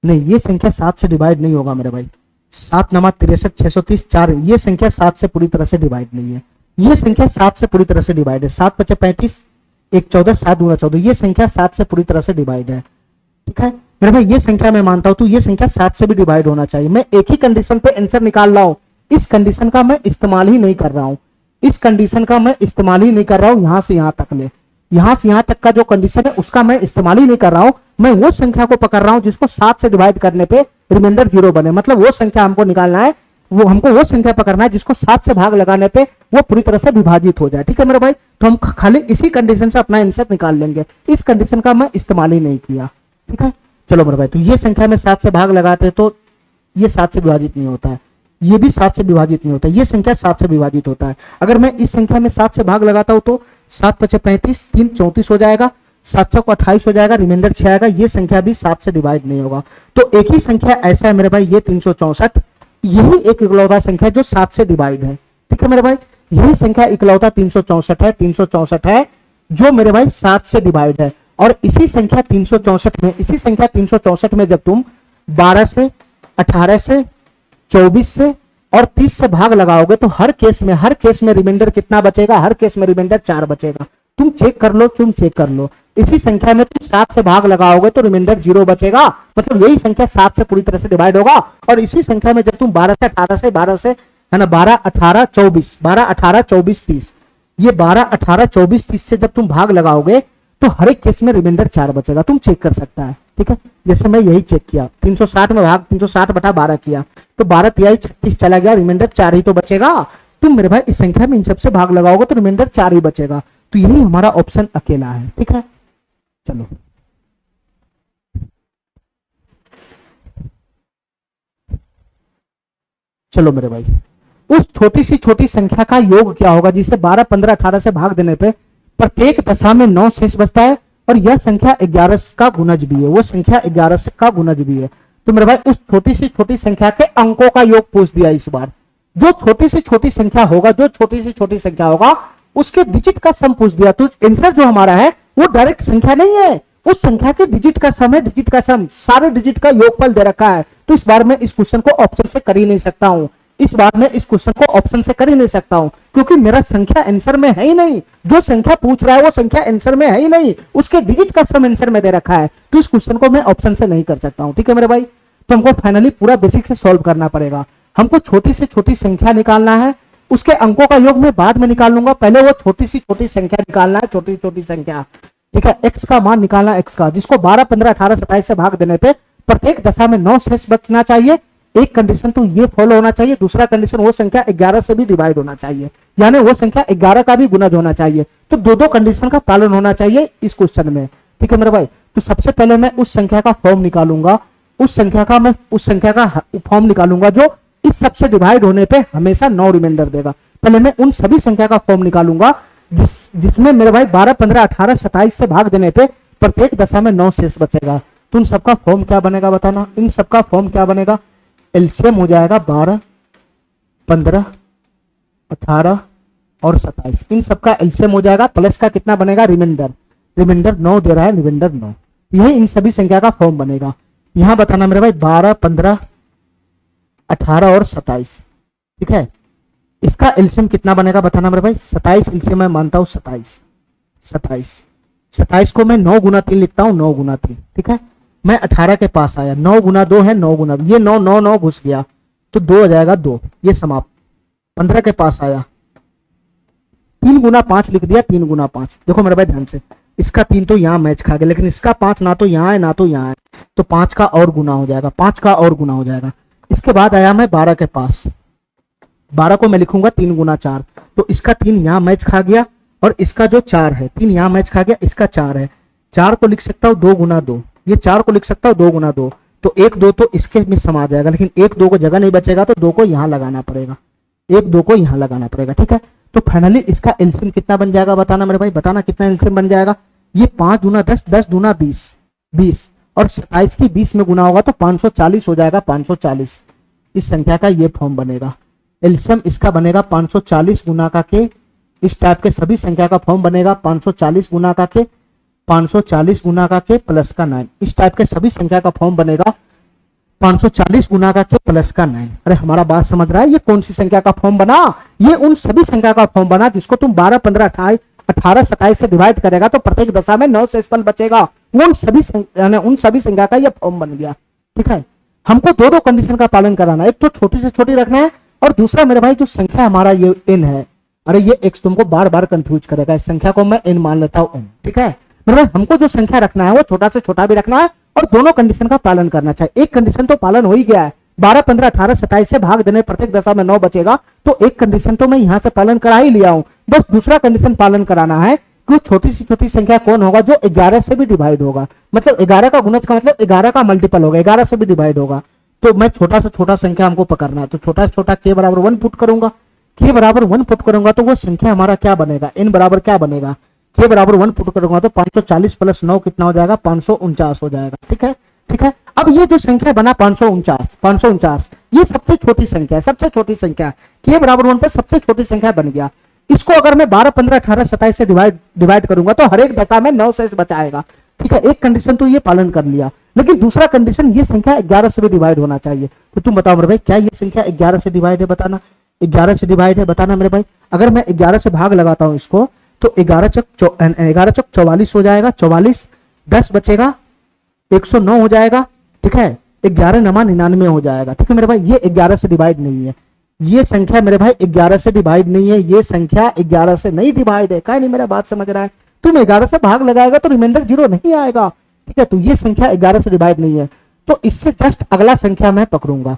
नहीं ये संख्या 7 से डिवाइड नहीं होगा मेरे भाई, 7 9 63 630 4, ये संख्या 7 से पूरी तरह से डिवाइड नहीं है, ये संख्या 7 से पूरी तरह से डिवाइड है। 7 5 35 1 14 7 दूना 14, ये संख्या 7 से पूरी तरह से डिवाइड है, ठीक है मेरे भाई। ये संख्या मैं मानता हूं तो ये संख्या 7 से भी डिवाइड होना चाहिए। मैं एक ही कंडीशन पे आंसर निकाल रहा हूं, इस कंडीशन का मैं इस्तेमाल ही नहीं कर रहा हूं, इस कंडीशन का मैं इस्तेमाल ही नहीं कर रहा हूं, यहां से यहां तक ले, यहां से यहां तक का जो कंडीशन है उसका मैं इस्तेमाल ही नहीं कर रहा हूं। मैं वो संख्या को पकड़ रहा हूं जिसको 7 से डिवाइड करने पे रिमाइंडर 0 बने, मतलब वो संख्या हमको निकालना है, वो हमको वो संख्या पकड़ना है जिसको 7 से भाग लगाने पे वो पूरी तरह से विभाजित हो जाए, ठीक है मेरे भाई। तो हम खाली इसी कंडीशन से अपना आंसर निकाल लेंगे, इस कंडीशन का मैं इस्तेमाल ही नहीं किया, ठीक है। चलो मेरे भाई, तो ये संख्या में 7 से भाग लगाते तो ये 7 से विभाजित नहीं होता है, ये भी 7 से विभाजित नहीं होता, ये संख्या 7 से विभाजित होता है। अगर मैं इस संख्या में 7 से भाग लगाता हूं तो 7 5 35 3 34 हो जाएगा, 7 चौक 28 हो जाएगा, रिमाइंडर 6 आएगा, ये संख्या भी 7 से डिवाइड नहीं होगा। तो एक ही संख्या ऐसा है मेरे भाई, ये 364, यही एक इकलौता संख्या जो 7 से डिवाइड है, ठीक है मेरे भाई। यही संख्या इकलौता 364 है, 364 है जो मेरे भाई 7 से डिवाइड है। और इसी संख्या 364 में जब तुम 12 से 18 से 24 से और 30 से भाग लगाओगे तो हर केस में रिमाइंडर कितना बचेगा, हर केस में रिमाइंडर 4 बचेगा। तुम चेक कर लो, इसी संख्या में तुम 7 से भाग लगाओगे तो रिमाइंडर 0 बचेगा, मतलब यही संख्या 7 से पूरी तरह से डिवाइड होगा। और इसी संख्या में जब तुम 12 से 18 है ना, 12 18 24 30, ये 12 18 24 30 से जब तुम भाग लगाओगे तो हर एक केस में रिमाइंडर 4 बचेगा। तुम चेक कर सकता है, ठीक है। जैसे मैं यही चेक किया, 360 में भाग 360 बटा 12 किया तो 12 तिहाई 36 चला गया, रिमाइंडर 4 ही तो बचेगा। तुम मेरे भाई इस संख्या में इन सबसे भाग लगाओगे तो रिमाइंडर 4 ही बचेगा, तो यही हमारा ऑप्शन अकेला है, ठीक है। चलो मेरे भाई, उस छोटी सी छोटी संख्या का योग क्या होगा जिसे 12 15 18 से भाग देने पे प्रत्येक दशा में 9 शेष बचता है और यह संख्या 11 का गुणज भी है, वो संख्या 11 का गुणज भी है। तो मेरे भाई उस छोटी सी छोटी संख्या के अंकों का योग पूछ दिया इस बार। जो छोटी सी छोटी संख्या होगा उसके डिजिट का सम पूछ दिया। तो आंसर जो हमारा है वो डायरेक्ट संख्या नहीं है, उस संख्या के डिजिट का सम है, डिजिट का सम, सारे डिजिट का योगफल दे रखा है। तो इस बार मैं इस क्वेश्चन को ऑप्शन से कर ही नहीं सकता हूं, इस बार मैं इस क्वेश्चन को ऑप्शन से कर ही नहीं सकता हूं, क्योंकि मेरा संख्या आंसर में है ही नहीं। जो संख्या पूछ रहा है वो संख्या आंसर में है ही नहीं, उसके डिजिट का सम आंसर में दे रखा है, तो इस क्वेश्चन को मैं ऑप्शन से नहीं कर सकता हूं। ठीक है मेरे भाई, तो हमको फाइनली पूरा बेसिक से सॉल्व करना पड़ेगा। हमको छोटी से छोटी संख्या निकालना है, उसके अंकों का योग मैं बाद में निकाल लूंगा, पहले वो छोटी सी छोटी संख्या निकालना है, छोटी छोटी संख्या। ठीक है, एक्स का मान निकालना, एक्स का, जिसको 12, 15, 18, 27 से भाग देने पे प्रत्येक दशा में 9 शेष बचना चाहिए। एक कंडीशन तो ये फॉलो होना चाहिए, दूसरा कंडीशन वो संख्या 11 से भी डिवाइड होना चाहिए, यानी वो संख्या 11 का भी गुणज होना चाहिए। तो दो दो कंडीशन का पालन होना चाहिए इस क्वेश्चन में। ठीक है मेरे भाई, तो सबसे पहले मैं उस संख्या का फॉर्म निकालूंगा, उस संख्या का फॉर्म निकालूंगा जो इस सबसे डिवाइड होने पे हमेशा 9 रिमाइंडर देगा। पहले मैं उन सभी संख्या का फॉर्म निकालूंगा जिसमें मेरे भाई 12, 15, 18, 27 से भाग देने पे प्रत्येक दशा में 9 शेष बचेगा। तो उन सबका फॉर्म क्या बनेगा बताना, इन सबका फॉर्म क्या बनेगा, एलसीएम हो जाएगा 12, 15, 18 और 27, इन सबका एलसीएम हो जाएगा, प्लस का कितना बनेगा, रिमाइंडर, रिमाइंडर 9 दे रहा है, रिमाइंडर 9, यही इन सभी संख्या का फॉर्म बनेगा। यहां बताना मेरे भाई 12, 15, 18 और 27। ठीक है, इसका एलसीएम कितना बनेगा बताना मेरे भाई, 27 एलसीएम मैं मानता हूं 27 को मैं 9 गुना 3 लिखता हूं, 9 गुना 3। ठीक है, मैं 18 के पास आया, 9 गुना 2 है, 9 गुना, ये 9 9 9 घुस गया तो 2 हो जाएगा 2, ये समाप्त। 15 के पास आया, 3 गुना 5 लिख दिया, 3 गुना 5। देखो मेरे भाई ध्यान से, इसका 3 तो यहाँ मैच खा गया, लेकिन इसका 5 ना तो यहाँ है ना तो यहाँ है, तो 5 का और गुना हो जाएगा, 5 का और गुना हो जाएगा। इसके बाद आया मैं 12 के पास, 12 को मैं लिखूंगा 3 गुना 4, तो इसका 3 यहाँ मैच खा गया और इसका जो 4 है 3 यहाँ मैच खा गया, इसका 4 है, 4 को लिख सकता हूँ 2 गुना 2, ये 4 को लिख सकता हूँ 2 गुना 2, तो 1 2 तो इसके में समा जाएगा, लेकिन 1 2 को जगह नहीं बचेगा तो 2 को यहाँ लगाना पड़ेगा, 1 2 को यहाँ लगाना पड़ेगा। ठीक है, तो फाइनली इसका एलसीएम कितना बन जाएगा बताना मेरे भाई, बताना कितना एलसीएम बन जाएगा। ये 5 गुना 10, 10 गुना 20, 20 और 27 की 20 में गुना होगा तो 540 हो जाएगा, 540 इस संख्या का ये फॉर्म बनेगा। एलसीएम इसका बनेगा 540 गुना का के, इस टाइप के सभी संख्या का फॉर्म बनेगा 540 गुना का के, 540 गुना का के प्लस का 9, इस टाइप के सभी संख्या का फॉर्म बनेगा 540 गुना का के प्लस का 9। अरे हमारा बात समझ रहा है, ये कौन सी संख्या का फॉर्म बना, ये उन सभी संख्या का फॉर्म बना जिसको तुम 12, 15, 18, 27 से डिवाइड करेगा तो प्रत्येक दशा में 9 शेषफल बचेगा, उन सभी संख्या का ये फॉर्म बन गया। ठीक है, हमको दो दो कंडीशन का पालन कराना है, एक तो छोटी से छोटी रखना है और दूसरा मेरे भाई जो संख्या हमारा ये n है, अरे ये x तुमको बार बार कंफ्यूज करेगा, इस संख्या को मैं n मान लेता हूं n। ठीक है मेरे भाई, हमको जो संख्या रखना है वो छोटा से छोटा भी रखना है और दोनों कंडीशन का पालन करना चाहिए। एक कंडीशन तो पालन हो ही गया है, 12, 15, 18, 27 से भाग देने प्रत्येक दशा में 9 बचेगा, तो एक कंडीशन तो मैं यहां से पालन करा ही लिया हूं, बस दूसरा कंडीशन पालन कराना है कि छोटी सी छोटी संख्या कौन होगा जो 11 से भी डिवाइड होगा, मतलब 11 का गुणज का मतलब 11 का मल्टीपल होगा, 11 से भी डिवाइड होगा। तो मैं छोटा से छोटा संख्या हमको पकड़ना है, तो छोटा से छोटा k बराबर 1 पुट करूंगा, k बराबर 1 पुट करूंगा तो वो संख्या हमारा क्या बनेगा, n बराबर क्या बनेगा, k बराबर 1 पुट करूंगा तो 540 प्लस 9 कितना हो जाएगा, 549 हो जाएगा। ठीक है, ठीक है, अब ये जो संख्या बना 549, ये सबसे छोटी संख्या है, सबसे छोटी संख्या k बराबर 1 पे सबसे छोटी संख्या बन गया। इसको अगर मैं 12, 15, 18, 27 से डिवाइड करूंगा तो हर एक दशा में 9 शेष बचाएगा। ठीक है, एक कंडीशन तो ये पालन कर लिया, लेकिन दूसरा कंडीशन ये संख्या 11 से भी डिवाइड होना चाहिए। तो तुम बताओ मेरे भाई, क्या ये संख्या 11 से डिवाइड है बताना, 11 से डिवाइड है बताना मेरे भाई। अगर मैं 11 से भाग लगाता हूं इसको तो 11 चौक 44 हो जाएगा, 44 10 बचेगा, 109 हो जाएगा। ठीक है, 11 नमा 99 हो जाएगा। ठीक है मेरे भाई, ये 11 से डिवाइड नहीं है, ये संख्या मेरे भाई 11 से डिवाइड नहीं है, ये संख्या 11 से नहीं डिवाइड है। क्या नहीं मेरा बात समझ रहा है, तुम 11 से भाग लगाएगा तो रिमाइंडर 0 नहीं आएगा। ठीक है, तो ये संख्या 11 से डिवाइड नहीं है, तो इससे जस्ट अगला संख्या मैं पकड़ूंगा,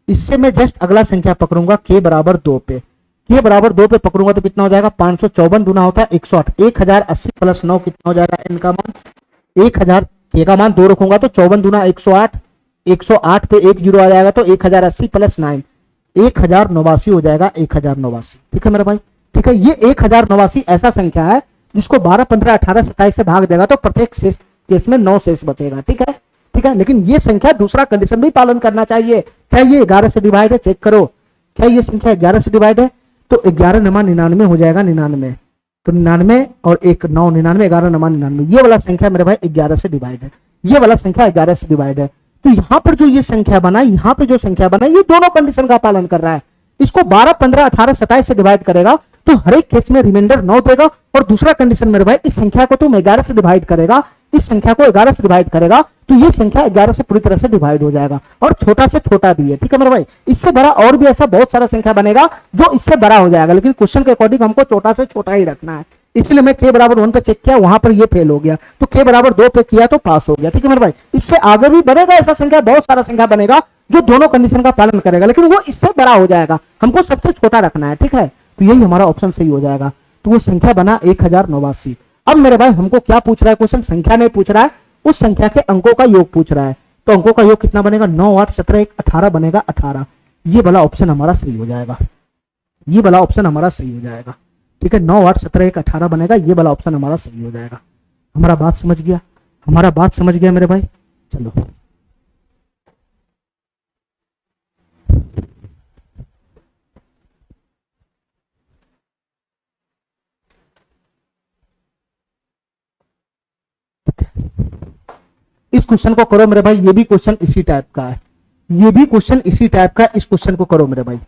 इससे मैं जस्ट अगला संख्या पकड़ूंगा k बराबर 2 पे, k बराबर 2 पे पकड़ूंगा तो कितना हो जाएगा, 554 गुना होता है 108, 1080 प्लस 9 कितना हो जाएगा, n का मान 1000, k का मान 2 रखूंगा तो 54 गुना 108, 108 पे 1 0 आ जाएगा तो 1080 प्लस 9 1089 हो जाएगा, 1089। ठीक है मेरा भाई, ठीक है, ये 1089 ऐसा संख्या है जिसको 12, 15, 18, 27 से भाग देगा तो प्रत्येक केस में 9 शेष बचेगा। ठीक है, ठीक है, लेकिन ये संख्या दूसरा कंडीशन भी पालन करना चाहिए। क्या ये 11 से डिवाइड है, चेक करो, क्या ये संख्या 11 से डिवाइड है, तो 11 नमा 99 हो जाएगा, 99, तो 99 और 1 9, 99, 11 नमा 99, ये वाला संख्या मेरे भाई 11 से डिवाइड है, ये वाला संख्या 11 से डिवाइड है। तो यहाँ पर जो ये संख्या बना, यहाँ पे जो संख्या बना, ये दोनों कंडीशन का पालन कर रहा है। इसको 12, 15, 18, 27 से डिवाइड करेगा तो हर एक केस में रिमाइंडर 9 देगा। और दूसरा कंडीशन मेरे भाई, इस संख्या को तुम 11 से डिवाइड करेगा, इस संख्या को 11 से डिवाइड करेगा तो ये संख्या 11 से पूरी तरह से डिवाइड हो जाएगा और छोटा से छोटा भी है। ठीक है मेरे भाई, इससे बड़ा और भी ऐसा बहुत सारा संख्या बनेगा जो इससे बड़ा हो जाएगा, लेकिन क्वेश्चन के अकॉर्डिंग हमको छोटा से छोटा ही रखना है। इसलिए मैं k बराबर 1 पे चेक किया, वहां पर ये फेल हो गया, तो k बराबर 2 पे किया तो पास हो गया। ठीक है मेरे भाई, इससे आगे भी बनेगा ऐसा संख्या, बहुत सारा संख्या बनेगा जो दोनों कंडीशन का पालन करेगा, लेकिन वो इससे बड़ा हो जाएगा, हमको सबसे छोटा रखना है। ठीक है, तो यही हमारा ऑप्शन सही हो जाएगा। तो वो संख्या बना 1089। अब मेरे भाई हमको क्या पूछ रहा है क्वेश्चन, संख्या नहीं पूछ रहा है, उस संख्या के अंकों का योग पूछ रहा है। तो अंकों का योग कितना बनेगा, 9, 8, 17, 1, 18 बनेगा 18। ये वाला ऑप्शन हमारा सही हो जाएगा, ये वाला ऑप्शन हमारा सही हो जाएगा। ठीक है, 9, 8, 17, 1, 18 बनेगा, ये वाला ऑप्शन हमारा सही हो जाएगा। हमारा बात समझ गया, हमारा बात समझ गया मेरे भाई। चलो इस क्वेश्चन को करो मेरे भाई, ये भी क्वेश्चन इसी टाइप का है, ये भी क्वेश्चन इसी टाइप का है। इस क्वेश्चन को करो मेरे भाई,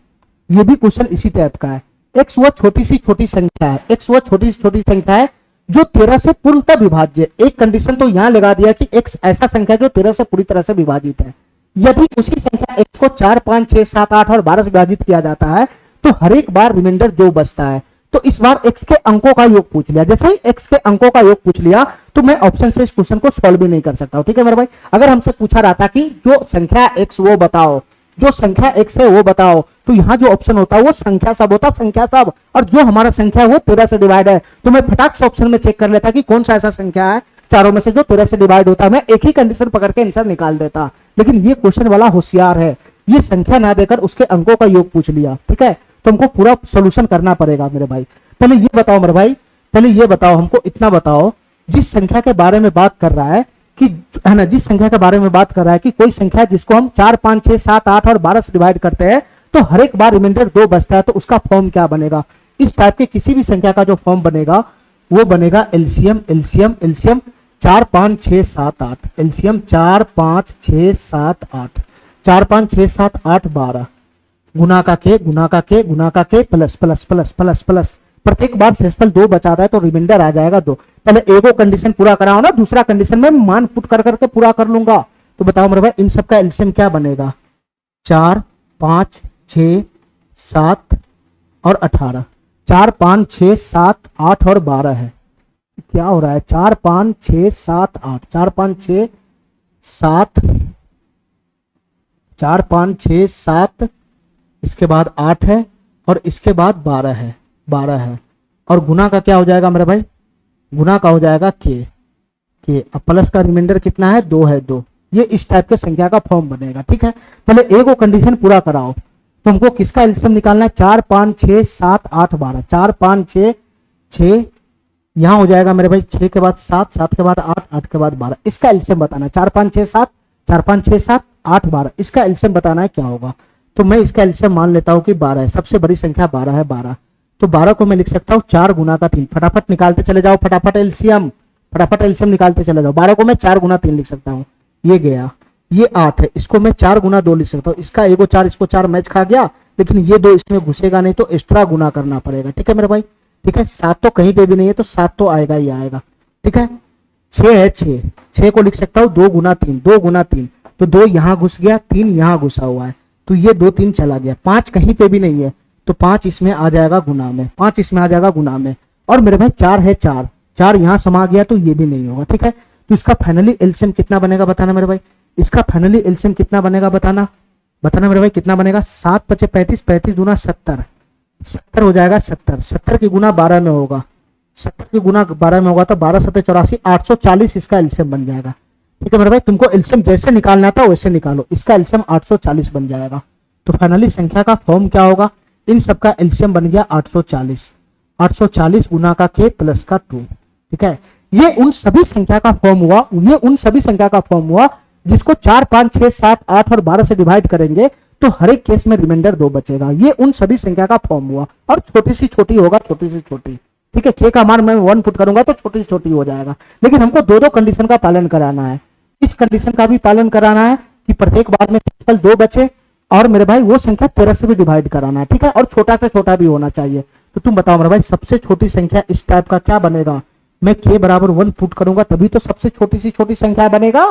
ये भी क्वेश्चन इसी टाइप का है। x वह छोटी सी छोटी संख्या है, x वह छोटी सी छोटी संख्या है जो 13 से पूर्णतः विभाज्य। एक कंडीशन तो यहां लगा दिया कि x ऐसा संख्या जो 13 से पूरी तरह से विभाजित है। यदि उसी संख्या x को 4, 5, 6, 7, 8 और 12 से विभाजित किया जाता है तो हर एक बार रिमाइंडर 2 बचता है। तो इस बार x के अंकों का योग पूछ लिया, जैसे ही x के अंकों का योग पूछ लिया तो मैं ऑप्शन से इस क्वेश्चन को सॉल्व भी नहीं कर सकता हूं। ठीक है मेरे भाई, अगर हमसे पूछा रहा था कि जो संख्या x वो बताओ, जो संख्या x है वो बताओ, तो यहाँ जो ऑप्शन होता है वो संख्या सब होता, संख्या सब, और जो हमारा संख्या है वो 13 से डिवाइड है, तो मैं फटाक से ऑप्शन में चेक कर लेता कि कौन सा ऐसा संख्या है चारों में से जो 13 से डिवाइड होता है, मैं एक ही कंडीशन पकड़ के आंसर निकाल देता। लेकिन ये क्वेश्चन वाला होशियार है, ये संख्या ना देकर उसके अंकों का योग पूछ लिया। ठीक है, तो हमको पूरा सोल्यूशन करना पड़ेगा मेरे भाई। पहले ये बताओ मेरे भाई, पहले ये बताओ, हमको इतना बताओ, जिस संख्या के बारे में बात कर रहा है कि है ना, जिस संख्या के बारे में बात कर रहा है कि कोई संख्या जिसको हम 4, 5, 6, 7, 8 और 12 से डिवाइड करते हैं तो हर एक बार रिमाइंडर 2 बचता है, तो उसका फॉर्म क्या बनेगा। इस टाइप के किसी भी संख्या का जो फॉर्म बनेगा वो बनेगा एलसीएम एलसीएम एलसीएम 4, 5, 6, 7, 8, एलसीएम 4, 5, 6, 7, 8, 4, 5, 6, 7, 8, 12 गुना का के गुना का के गुना का के plus plus plus plus plus, प्रत्येक बार शेषफल 2 बचाता है तो रिमाइंडर आ जाएगा 2। पहले एगो कंडीशन पूरा कराओ ना, दूसरा कंडीशन में मान पुट कर करके पूरा कर लूंगा। तो बताओ मेरे भाई इन सब का एलसीएम क्या बनेगा, 4, 5, 6, 7 और 18, 4, 5, 6, 7, 8 और 12 है। क्या हो रहा है, 4, 5, 6, 7, 8, 4, 5, 6, 7, 4, 5, 6, 7, इसके बाद 8 है और इसके बाद 12 है, 12 है, और गुना का क्या हो जाएगा मेरे भाई, गुना का हो जाएगा के अब प्लस का रिमाइंडर कितना है, 2 है, 2। ये इस टाइप के संख्या का फॉर्म बनेगा। ठीक है, पहले ए को कंडीशन पूरा कराओ, तो हमको किसका एलसीएम निकालना है, 4, 5, 6, 7, 8, 12, 4, 5, 6, 6 यहां हो जाएगा मेरे भाई, 6 के बाद 7, 7 के बाद 8, 8 के बाद 12, इसका एलसीएम बताना है। 4, 5, 6, 7, 4, 5, 6, 7, 8, 12, इसका एलसीएम बताना है क्या होगा। तो मैं इसका एलसीएम मान लेता हूं कि 12 है, सबसे बड़ी संख्या 12 है, 12। तो 12 को मैं लिख सकता हूं 4 गुना का 3, फटाफट निकालते चले जाओ, फटाफट एलसीएम निकालते चले जाओ। 12 को मैं 4 गुना 3 लिख सकता हूं, ये गया, ये 8 है, इसको मैं 4 गुना 2 लिख सकता हूं, इसका एगो 4 इसको 4 मैच खा गया, लेकिन ये 2 इसमें घुसेगा नहीं तो एक्स्ट्रा गुना करना पड़ेगा। ठीक है मेरे भाई, ठीक है, 7 तो कहीं पे भी नहीं है तो 7 तो आएगा ही आएगा। ठीक है, 6 है, 6 को लिख सकता हूं 2 गुना 3, 2 गुना 3, तो 2 यहां घुस गया, 3 यहां घुसा हुआ है, तो ये 2 3 चला गया, 5 कहीं पे भी नहीं है तो 5 इसमें आ जाएगा गुना में, 5 इसमें आ जाएगा गुना में, और मेरे भाई 4 है, 4 यहां समा गया तो ये भी नहीं होगा। ठीक है, तो इसका फाइनली एलसीएम कितना बनेगा बताना मेरे भाई, इसका फाइनली एलसीएम कितना बनेगा बताना मेरे भाई, कितना बनेगा, 7 × 5 = 35, 35 दूना 70, 70 हो जाएगा, 70 की गुना 12 में होगा, 70 की गुना 12 में होगा तो 12 7 84, 840 इसका एलसीएम बन जाएगा। ठीक है मेरे भाई, तुमको एलसीएम जैसे निकालना था वैसे निकालो, इसका एलसीएम 840 बन जाएगा। तो फाइनली संख्या का फॉर्म क्या होगा, इन सबका एलसीएम बन गया 840, 840 गुना का के प्लस का 2। ठीक है, ये उन सभी संख्या का फॉर्म हुआ, ये उन सभी संख्या का फॉर्म हुआ जिसको 4, 5, 6, 7, 8 और 12 से डिवाइड करेंगे तो हर एक केस में रिमाइंडर 2 बचेगा। ये उन सभी संख्या का फॉर्म हुआ, और छोटी सी छोटी होगा, छोटी सी छोटी। ठीक है, के का मान मैं 1 पुट करूंगा तो छोटी से छोटी हो जाएगा, लेकिन हमको 2 कंडीशन का पालन कराना है। इस कंडीशन का भी पालन कराना है कि प्रत्येक बार में शेषफल 2 बचे और मेरे भाई वो संख्या 13 से भी डिवाइड कराना है, ठीक है, और छोटा से छोटा भी होना चाहिए। तो तुम बताओ मेरे भाई सबसे छोटी संख्या इस टाइप का क्या बनेगा, मैं k बराबर 1 पुट करूंगा तभी तो सबसे छोटी सी छोटी संख्या बनेगा,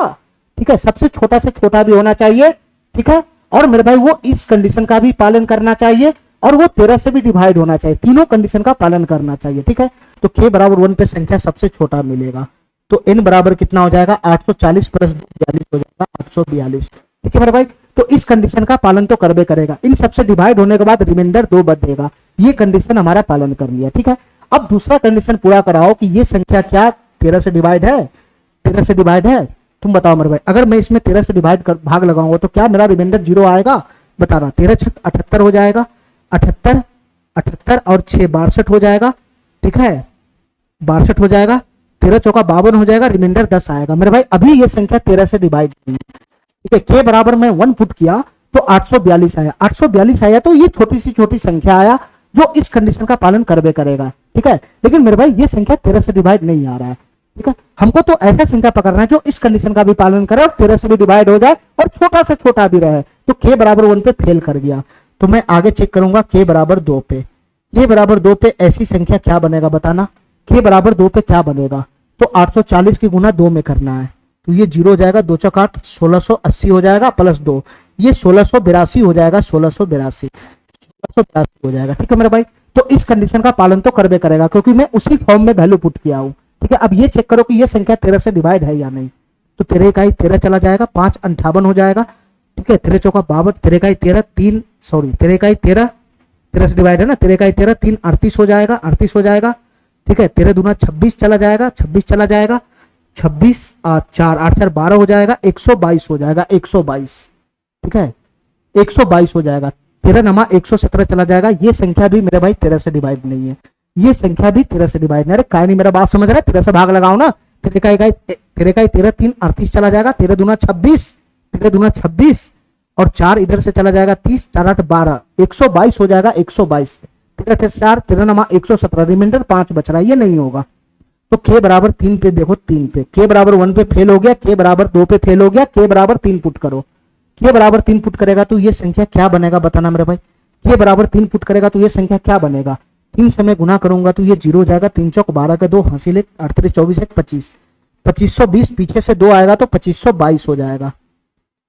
ठीक है, सबसे छोटा से छोटा भी होना चाहिए, ठीक है, और मेरे भाई वो इस कंडीशन का भी पालन करना चाहिए और वो 13 से भी डिवाइड होना चाहिए, तीनों कंडीशन का पालन करना चाहिए, ठीक है। तो k बराबर 1 पे संख्या सबसे छोटा मिलेगा, तो n बराबर कितना हो जाएगा 840 प्लस 42 हो जाएगा 842, ठीक है मेरे भाई। तो इस कंडीशन का पालन तो करबे करेगा, इन सबसे डिवाइड होने के बाद रिमाइंडर 2 बचेगा, ये कंडीशन हमारा पालन कर लिया, ठीक है। अब दूसरा कंडीशन पूरा कराओ कि ये संख्या क्या 13 से डिवाइड है, 13 से डिवाइड है, तुम बताओ मेरे भाई अगर मैं इसमें 13 से डिवाइड कर भाग लगाऊंगा तो क्या मेरा रिमाइंडर 0 आएगा, बता रहा 13 छक 78 हो जाएगा, 78 78 और 6 62 हो जाएगा, ठीक है 62 हो जाएगा, 13 चौका 52 हो जाएगा, रिमाइंडर 10 आएगा मेरे भाई। अभी ये संख्या 13 से डिवाइड नहीं है, ठीक है, के बराबर मैं 1 पुट किया तो 842 आया, 842 आया तो ये छोटी सी छोटी संख्या आया जो इस कंडीशन का पालन करबे करेगा, ठीक है। लेकिन मेरे भाई ये संख्या 13 से डिवाइड नहीं आ रहा है, ठीक है, हमको तो ऐसा संख्या पकड़ना है जो इस कंडीशन का भी पालन करे और 13 से भी डिवाइड हो जाए और छोटा से छोटा भी रहे। तो k बराबर 1 पे फेल कर गया, तो मैं आगे चेक करूंगा k बराबर 2 पे, k बराबर 2 पे ऐसी संख्या क्या बनेगा बताना, k बराबर 2 पे क्या बनेगा, तो 840 की गुना 2 में करना है, तो ये 0 हो जाएगा, 2 चौक 8 1680 हो जाएगा प्लस 2, ये 1682 हो जाएगा, 1682 हो जाएगा, ठीक है मेरे भाई। तो इस कंडीशन का पालन तो करबे करेगा क्योंकि मैं उसी फॉर्म में वैल्यू पुट किया हूं, ठीक है। अब ये चेक करो कि ये संख्या 13 से डिवाइड है या नहीं, तो 13 इकाई 13 चला जाएगा, 5 58 हो जाएगा, ठीक है, 13 चौका 52, 13 इकाई 13 3 सॉरी 13 इकाई 13 13 से डिवाइड है ना, 13 इकाई 13 3 38 हो जाएगा, 38 हो जाएगा, ठीक है, 13 दूना 26 चला जाएगा, 26 चला जाएगा, 26 4 8 4 12 हो जाएगा, 122 हो जाएगा, 122, ठीक है 122 हो जाएगा, 13 नमा 117 चला जाएगा, ये संख्या भी मेरे भाई 13 से डिवाइड नहीं है, ये संख्या भी 13 से डिवाइड नहीं है, काय नहीं मेरा बात समझ रहा है, 13 से भाग लगाओ ना, 13 का 13 3 38 चला जाएगा, 13 दूना 26, 13 दूना 26 और 4 इधर से चला जाएगा 30, 4 8 12, 122 हो जाएगा, 122, 13 4 13 नमा 117, रिमाइंडर 5 बच रहा है, ये नहीं होगा। तो k बराबर 3 पे देखो, 3 पे k बराबर 1 पे फेल हो गया, k बराबर 2 पे फेल हो गया, k बराबर 3 पुट करो, k बराबर 3 पुट करेगा तो ये संख्या क्या बनेगा बताना मेरे भाई, k बराबर 3 पुट करेगा तो ये संख्या क्या बनेगा, 3 से मैं गुना करूंगा तो ये 0 हो जाएगा, 3 चौक 12 के 2 हासिल 1 38 24 1 25, 2520 पीछे से 2 आएगा तो 2522 हो जाएगा,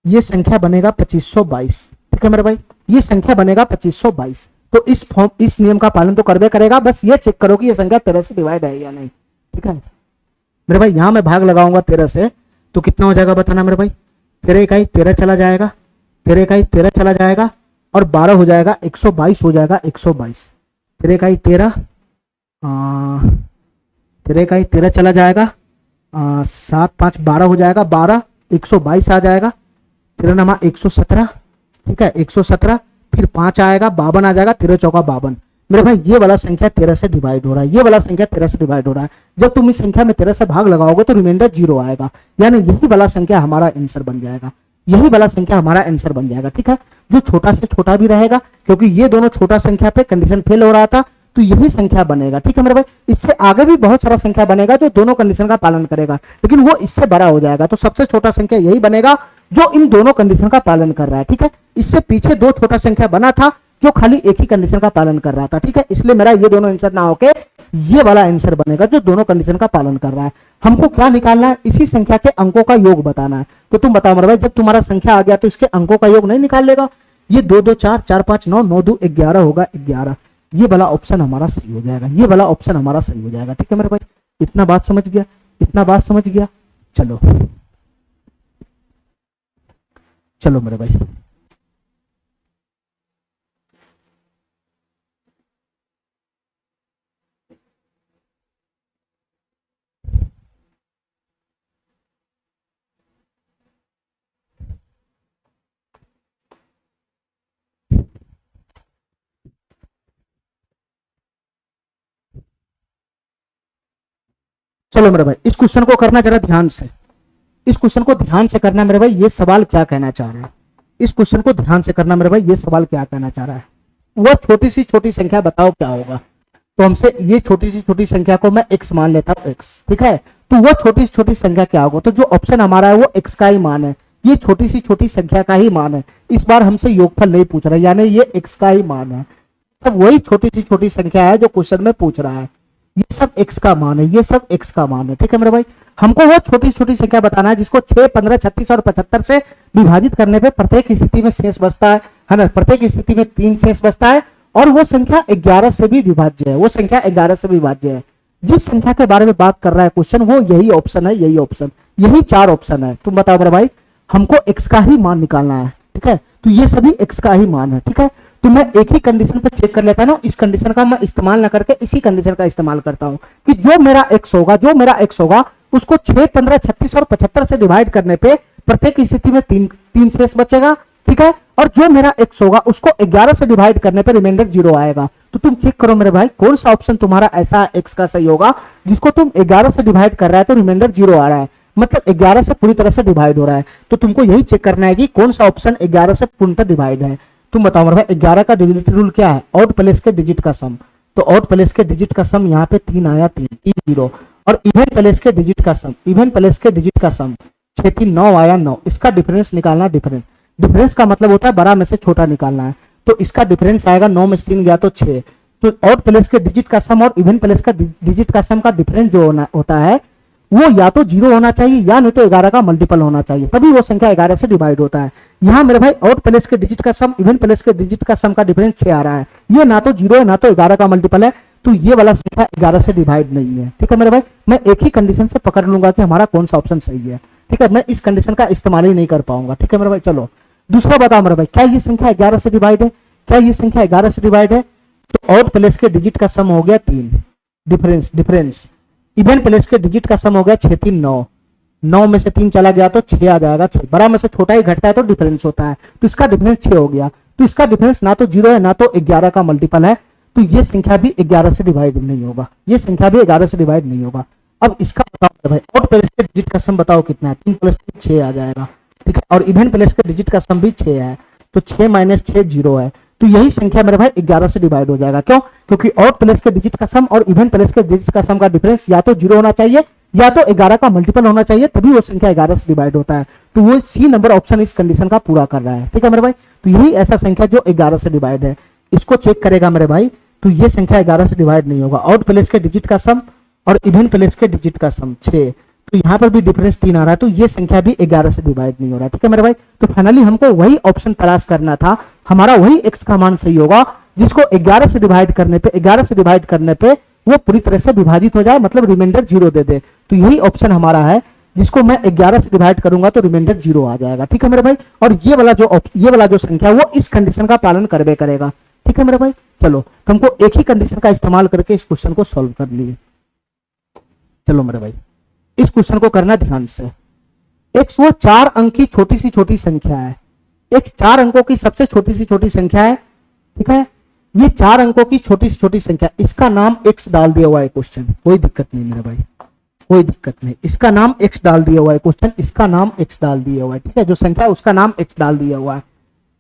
ये संख्या बनेगा 2522, ठीक है मेरे भाई, ये संख्या बनेगा 2522। तो इस नियम का पालन तो करबे करेगा, बस ये चेक करो कि ये संख्या 13 से डिवाइड है या नहीं, ठीक है मेरे भाई। यहां मैं भाग लगाऊंगा 13 से तो कितना हो जाएगा बताना मेरे भाई, 13 इकाई 13 चला जाएगा, 13 इकाई 13 चला जाएगा और 12 हो जाएगा, 122 हो जाएगा, 122, 13 इकाई 13 13 इकाई 13 चला जाएगा, 7 5 12 हो जाएगा, 12 122 आ जाएगा, 13 नमा 117, ठीक है 117 फिर 5 आएगा, 52 आ जाएगा, 13 चौका 52, मेरे भाई ये वाला संख्या 13 से डिवाइड हो रहा है, ये वाला संख्या 13 से डिवाइड हो रहा है। जब तुम इस संख्या में 13 से भाग लगाओगे तो रिमाइंडर 0 आएगा, यानी यही वाला संख्या हमारा आंसर बन जाएगा, यही वाला संख्या हमारा आंसर बन जाएगा, ठीक है, जो छोटा से छोटा भी रहेगा क्योंकि ये दोनों छोटा संख्या पे कंडीशन फेल हो रहा था तो यही संख्या बनेगा, ठीक है मेरे भाई। इससे आगे भी बहुत सारा संख्या बनेगा जो दोनों कंडीशन का पालन करेगा, लेकिन वो इससे बड़ा हो जाएगा, तो सबसे छोटा संख्या यही बनेगा जो इन दोनों कंडीशन का पालन कर रहा है, ठीक है। इससे पीछे 2 छोटा संख्या बना था जो खाली एक ही कंडीशन का पालन कर रहा था, ठीक है, इसलिए मेरा ये दोनों आंसर ना होके ये वाला आंसर बनेगा जो दोनों कंडीशन का पालन कर रहा है। हमको क्या निकालना है, इसी संख्या के अंकों का योग बताना है। तो तुम बताओ मेरे भाई, जब तुम्हारा संख्या आ गया तो इसके अंकों का योग नहीं निकाल लेगा, ये 2 2 4 4 5 9 9 2 11 होगा, 11, ये वाला ऑप्शन हमारा सही हो जाएगा, ये वाला ऑप्शन हमारा सही हो जाएगा, ठीक है मेरे भाई। इतना बात समझ गया, इतना बात समझ गया, चलो चलो मेरे भाई चलो मेरे भाई इस क्वेश्चन को करना जरा ध्यान से, इस क्वेश्चन को ध्यान से करना मेरे भाई, ये सवाल क्या कहना चाह रहा है, इस क्वेश्चन को ध्यान से करना मेरे भाई, ये सवाल क्या कहना चाह रहा है। वह छोटी सी छोटी संख्या बताओ क्या होगा, तो हमसे ये छोटी सी छोटी संख्या को मैं x मान लेता हूँ, x, ठीक है, तो वह छोटी सी छोटी संख्या क्या होगा, तो जो ऑप्शन हमारा है वो x का ही मान है, ये छोटी सी छोटी संख्या का ही मान है। इस बार हमसे योगफल नहीं पूछ रहा है, यानी ये x का ही मान है। सब वही छोटी सी छोटी संख्या है जो क्वेश्चन में पूछ रहा है। ये सब x का मान है, ये सब x का मान है। ठीक है मेरे भाई, हमको वो छोटी छोटी संख्या बताना है जिसको 6, 15, 36 और 75 से विभाजित करने पे प्रत्येक स्थिति में शेष बचता है ना। प्रत्येक स्थिति में 3 शेष बचता है और वो संख्या 11 से भी विभाज्य है। वो संख्या 11 से विभाज्य है। जिस संख्या के बारे में बात कर रहा है क्वेश्चन, वो यही ऑप्शन है, यही ऑप्शन, यही 4 ऑप्शन है। तुम बताओ मेरे भाई, हमको x का ही मान निकालना है। ठीक है, तो ये सभी x का ही मान है। ठीक है, तो मैं एक ही कंडीशन पर चेक कर लेता ना, इस कंडीशन का मैं इस्तेमाल ना करके इसी कंडीशन का इस्तेमाल करता हूं कि जो मेरा x होगा उसको 6, 15, 36 और 75 से डिवाइड करने पे प्रत्येक स्थिति में 3 शेष बचेगा। ठीक है, और जो मेरा x होगा उसको 11 से डिवाइड करने पे रिमाइंडर 0 आएगा। तो तुम चेक करो मेरे भाई, कौन सा ऑप्शन तुम्हारा ऐसा x का सही होगा जिसको तुम 11 से डिवाइड कर रहा है तो रिमाइंडर 0 आ रहा है, मतलब 11 से पूरी तरह से डिवाइड हो रहा है। तो तुमको यही चेक करना है कि कौन सा ऑप्शन 11 से पूर्णतः डिवाइड है। तुम बताओ मेरे भाई, 11 का डिविजिबिलिटी रूल क्या है? ऑड प्लेस के डिजिट का सम। तो ऑड प्लेस के डिजिट का सम यहाँ पे 3 आया, 3 0, और इवन प्लेस के डिजिट का सम, इवन प्लेस के डिजिट का सम 6 3 9 आया 9। इसका डिफरेंस निकालना, डिफरेंस का मतलब होता है बड़ा में से छोटा निकालना है। तो इसका डिफरेंस आएगा 9 में से 3 गया तो 6। तो ऑड प्लेस के डिजिट का सम और इवन प्लेस का डिजिट का सम का डिफरेंस जो होता है वो या तो 0 होना चाहिए या नहीं तो 11 का मल्टीपल होना चाहिए, तभी वो संख्या 11 से डिवाइड होता है। यहाँ मेरे भाई ऑड प्लेस के डिजिट का सम, इवन प्लेस के डिजिट का सम का डिफरेंस 6 आ रहा है। ये ना तो 0 है ना तो 11 का मल्टीपल है, तो ये वाला संख्या 11 से डिवाइड नहीं है। ठीक है मेरे भाई, मैं एक ही कंडीशन से पकड़ लूंगा कि हमारा कौन सा ऑप्शन सही है। ठीक है, मैं इस कंडीशन का इस्तेमाल ही नहीं कर पाऊंगा। ठीक है मेरे भाई, चलो दूसरा बताओ मेरे भाई, क्या ये संख्या 11 से डिवाइड है? क्या ये संख्या 11 से डिवाइड है? तो ऑड प्लेस के डिजिट का सम हो गया 3, डिफरेंस। इवन प्लेस के डिजिट का सम हो गया 6 3 9, 9 में से 3 चला गया तो 6 आ जाएगा। 6 बड़ा में से छोटा ही घटता है तो डिफरेंस होता है, तो इसका डिफरेंस 6 हो गया। तो इसका डिफरेंस ना तो 0 है ना तो 11 का मल्टीपल है, तो ये संख्या भी 11 से डिवाइड नहीं होगा। ये संख्या भी 11 से डिवाइड नहीं होगा। अब इसका बताओ भाई, ऑड प्लेस के डिजिट का सम बताओ कितना है? 3 + 3 6 आ जाएगा। ठीक है, और इवन प्लेस के डिजिट का सम भी 6 है, तो 6 - 6 0 है। तो यही संख्या मेरे भाई 11 से डिवाइड हो जाएगा। क्यों? क्योंकि ऑड प्लेस के डिजिट का सम और इवन प्लेस के डिजिट का सम का डिफरेंस या तो 0 होना चाहिए या तो 11 का मल्टीपल होना चाहिए, तभी वो संख्या 11 से डिवाइड होता है। तो वो सी नंबर ऑप्शन इस कंडीशन का पूरा कर रहा है। ठीक है मेरे भाई, तो यही ऐसा संख्या जो 11 से डिवाइड है, इसको चेक करेगा मेरे भाई, तो ये संख्या 11 से डिवाइड नहीं होगा। ऑड प्लेस के डिजिट का सम और इवन प्लेस के डिजिट का सम 6, तो यहाँ पर भी डिफरेंस 3 आ रहा है, तो ये संख्या भी 11 से डिवाइड नहीं हो रहा है। ठीक है मेरे भाई, तो फाइनली हमको वही ऑप्शन तलाश करना था, हमारा वही x का मान सही होगा जिसको 11 से डिवाइड करने पे वो पूरी तरह से विभाजित हो जाए, मतलब रिमाइंडर 0 दे दे। तो यही ऑप्शन हमारा है जिसको मैं 11 से डिवाइड करूंगा तो रिमाइंडर 0 आ जाएगा। ठीक है मेरे भाई, और ये वाला जो संख्या वो इस कंडीशन का पालन करबे करेगा। ठीक है मेरे भाई, चलो तो हमको एक ही कंडीशन का इस्तेमाल करके इस क्वेश्चन को सॉल्व कर लिए। चलो मेरे भाई, इस क्वेश्चन को करना ध्यान से। x वो 4 अंक की छोटी सी छोटी संख्या है। x 4 अंकों की सबसे छोटी सी छोटी संख्या है। ठीक है, ये 4 अंकों की छोटी सी छोटी संख्या, इसका नाम x डाल दिया हुआ है क्वेश्चन, कोई दिक्कत नहीं मेरे भाई, कोई दिक्कत नहीं। इसका नाम x डाल दिया हुआ है क्वेश्चन, इसका नाम x डाल दिया हुआ है। ठीक है, जो संख्या है उसका नाम x डाल दिया हुआ है।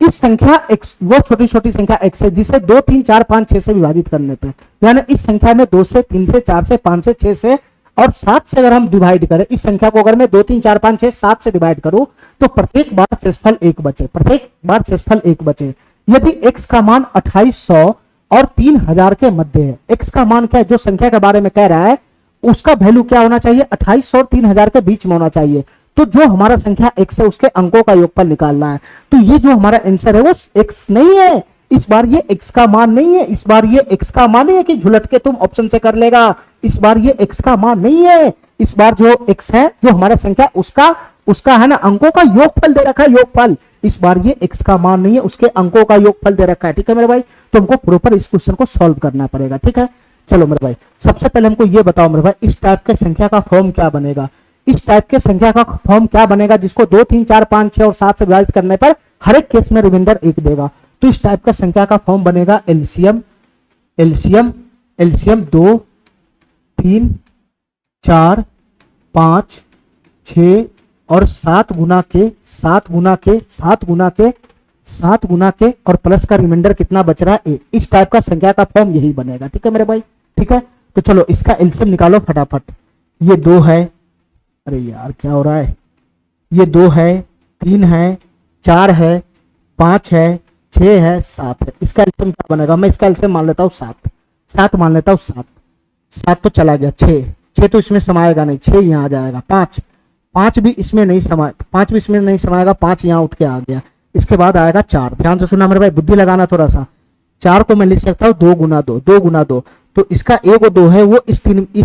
इस संख्या x वो छोटी छोटी संख्या x है जिसे 2 3 4 5 6 से विभाजित करने पे, यानी इस संख्या में 2 से 3 से 4 से 5 से 6 से और 7 से अगर हम डिवाइड करें, इस संख्या को अगर मैं 2 3 4 5 6 7 से डिवाइड करूं तो प्रत्येक बार शेषफल 1 बचे, प्रत्येक बार शेषफल 1 बचे। यदि x का मान 2800 और 3000 के मध्य है, x का मान क्या है जो संख्या के बारे में कह रहा है उसका वैल्यू क्या होना चाहिए? 2800 और 3000 के बीच में होना चाहिए। तो जो हमारा संख्या x है उसके अंकों का योगफल निकालना है। तो ये जो हमारा आंसर है वो x नहीं है, इस बार ये x का मान नहीं है। इस बार ये x का मान नहीं है कि झुलट के तुम ऑप्शन से कर लेगा, इस बार ये x का मान नहीं है। इस बार जो x है जो हमारा संख्या उसका है ना अंकों का योगफल दे रखा है, योगफल। इस बार ये x का मान नहीं है, उसके अंकों का योगफल दे रखा है। ठीक है मेरे भाई, तो हमको प्रॉपर इस क्वेश्चन को सॉल्व करना पड़ेगा। ठीक है, चलो मेरे भाई, सबसे पहले हमको ये बताओ मेरे भाई, इस टाइप के संख्या का फॉर्म क्या बनेगा? इस टाइप के संख्या का फॉर्म क्या बनेगा जिसको 2 3 4 5 6 और 7 से विभाजित करने पर हर एक केस में रिमाइंडर 1 देगा? तो इस टाइप का संख्या का फॉर्म बनेगा एलसीएम 2 3 4 5 6 और 7 गुना के और प्लस का रिमाइंडर कितना बच रहा है? 1। इस टाइप का संख्या का फॉर्म यही बनेगा। ठीक है मेरे भाई, ठीक है, तो चलो इसका एलसीएम निकालो फटाफट। ये 2 है, अरे यार क्या हो रहा है, ये 2 है, 3 है, 4 है, 5 है, 6 है, 7 है। इसका एलसीएम क्या बनेगा? मैं इसका एलसीएम मान लेता हूँ 7, 7 मान लेता हूँ 7, 7 तो चला गया, 6 तो इसमें समाएगा नहीं, 6 यहाँ आ जाएगा, 5 भी इसमें नहीं समाए, 5 भी इसमें नहीं समाएगा, 5 यहाँ उठ के आ गया। इसके बाद आएगा 4, ध्यान से सुनना मेरे भाई, बुद्धि लगाना थोड़ा सा। 4 को मैं लिख सकता हूँ 2 गुना 2, 2 गुना 2, तो इसका 1 और 2 है वो इस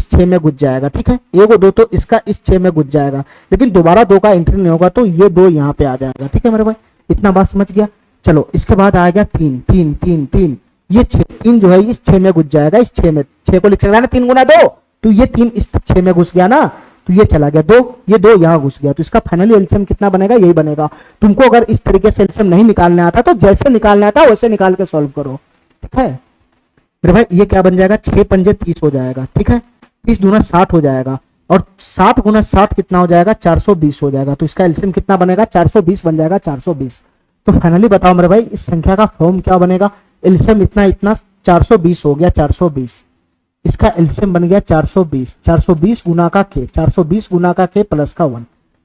6 में घुस जाएगा, ठीक है। 1 और 2 तो इसका इस 6 में घुस जाएगा, लेकिन दोबारा 2 का एंट्री नहीं होगा, तो ये 2 यहाँ पे आ जाएगा, ठीक है मेरे भाई। इतना बात समझ गया। चलो इसके बाद आ गया 3, 3, 3, 3, ये 6, 3 जो है इस 6 में घुस जाएगा, इस 6 में, 6 को लिख सकता है ना 3 गुना 2, तो ये 3 इस 6 में घुस गया ना, तो ये चला गया 2, ये 2 यहाँ घुस गया, तो इसका फाइनली एलसीएम कितना बनेगा? यही बनेगा। तुमको अगर इस तरीके से एलसीएम नहीं निकालने आता तो जैसे निकालने आता वैसे निकाल के सॉल्व करो, ठीक है मेरे भाई। ये क्या बन जाएगा? 6 पंजे 30 हो जाएगा, ठीक है। 30 दूना 60 हो जाएगा, और 60 गुना 60 कितना हो जाएगा? 420 हो जाएगा। तो इसका एलसीएम कितना बनेगा? 420 बन जाएगा, 420। तो फाइनली बताओ मेरे भाई इस संख्या का फॉर्म क्या बनेगा? एलसीएम इतना 420 हो गया, 420। इसका एलसीएम बन गया 420, 420 गुना का के, 420 गुना का के प्लस का 1,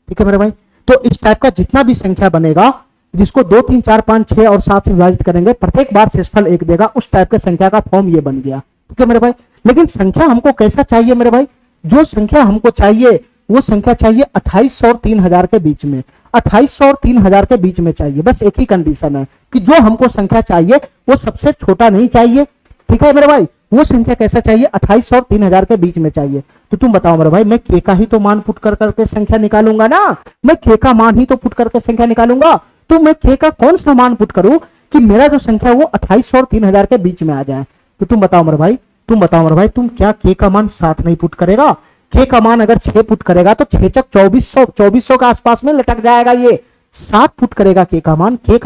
ठीक है मेरे भाई। तो इस टाइप का जितना भी संख्या बनेगा जिसको 2, 3, 4, 5, 6 और 7 से विभाजित करेंगे, प्रत्येक बार शेषफल 1 देगा, उस टाइप के संख्या का फॉर्म ये बन गया, ठीक है मेरे भाई। लेकिन संख्या हमको कैसा चाहिए मेरे भाई? जो संख्या हमको चाहिए वो संख्या चाहिए 2800 और 3000 के बीच में, 2800 और 3000 के बीच में चाहिए। बस एक ही कंडीशन है कि जो हमको संख्या चाहिए वो सबसे छोटा नहीं चाहिए, ठीक है मेरे भाई। वो संख्या कैसा चाहिए? 2800 और 3000 के बीच में चाहिए। तो तुम बताओ मेरे भाई, मैं के का ही तो मान पुट कर करके संख्या निकालूंगा ना, मैं के का मान ही तो पुट करके संख्या निकालूंगा। तो मैं के का कौन सा मान पुट करूं कि मेरा जो संख्या है वो 2800 और 3000 के बीच में आ जाए? तो तुम बताओ मेरे भाई, तुम क्या के का मान 7 नहीं पुट करेगा? के का मान अगर 6 पुट करेगा तो 6 चक 2400 के आसपास में लटक जाएगा। ये 7 पुट करेगा के का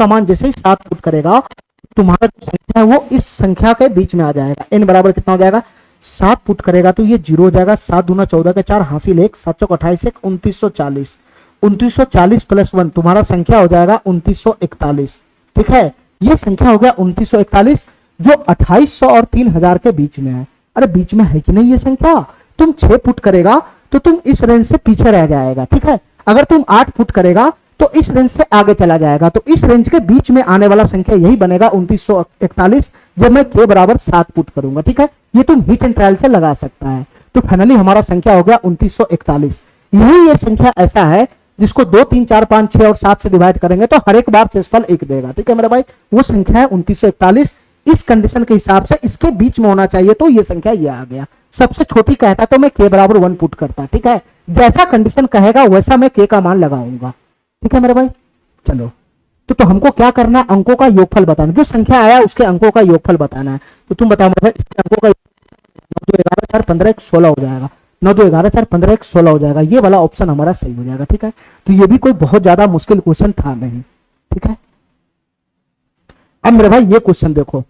मान जैसे ही 7 पुट करेगा तुम्हारा जो संख्या है वो इस संख्या के बीच में आ जाएगा। n बराबर कितना हो जाएगा? 7 पुट करेगा तो ये 0 हो जाएगा, 7 दूना 14 के 4 हासिल 1, 7 चौक 28 1, 2940, 2940 प्लस 1 तुम्हारा संख्या हो जाएगा 2941, ठीक है। ये संख्या हो गया 2941 जो 2800 और 3000 के बीच में है। अरे बीच में है कि नहीं ये संख्या? तुम 6 पुट करेगा तो तुम इस रेंज से पीछे रह जाएगा, ठीक है। अगर तुम 8 पुट करेगा तो इस रेंज से आगे चला जाएगा। तो इस रेंज के बीच में आने वाला संख्या यही बनेगा 2941 जब मैं के बराबर 7 पुट करूंगा, ठीक है। ये तुम हिट एंड ट्रायल से लगा सकता है। तो फाइनली हमारा संख्या हो गया 2941। यही ये संख्या ऐसा है जिसको 2, 3, 4, 5, 6 और 7 से डिवाइड करेंगे तो हर एक बार शेषफल 1 देगा, ठीक है मेरा भाई। वो संख्या है 2941। इस कंडीशन के हिसाब से इसके बीच में होना चाहिए, तो ये संख्या ये आ गया। सबसे छोटी कहता तो मैं के बराबर 1 पुट करता, ठीक है। जैसा कंडीशन कहेगा वैसा मैं के का मान लगाऊंगा, ठीक है मेरे भाई। चलो तो हमको क्या करना है? अंकों का योगफल बताना। जो संख्या आया उसके अंकों का योगफल बताना है। तो तुम बताओ मेरे भाई, इसके अंकों का 9, 2, 11, 4, 15, 1, 16 हो जाएगा। 9, 2, 11, 4, 15, 1, 16 हो जाएगा। ये वाला ऑप्शन हमारा सही हो जाएगा, ठीक है। तो ये भी कोई बहुत ज्यादा मुश्किल क्वेश्चन था नहीं, ठीक है। अब मेरे भाई ये क्वेश्चन देखो,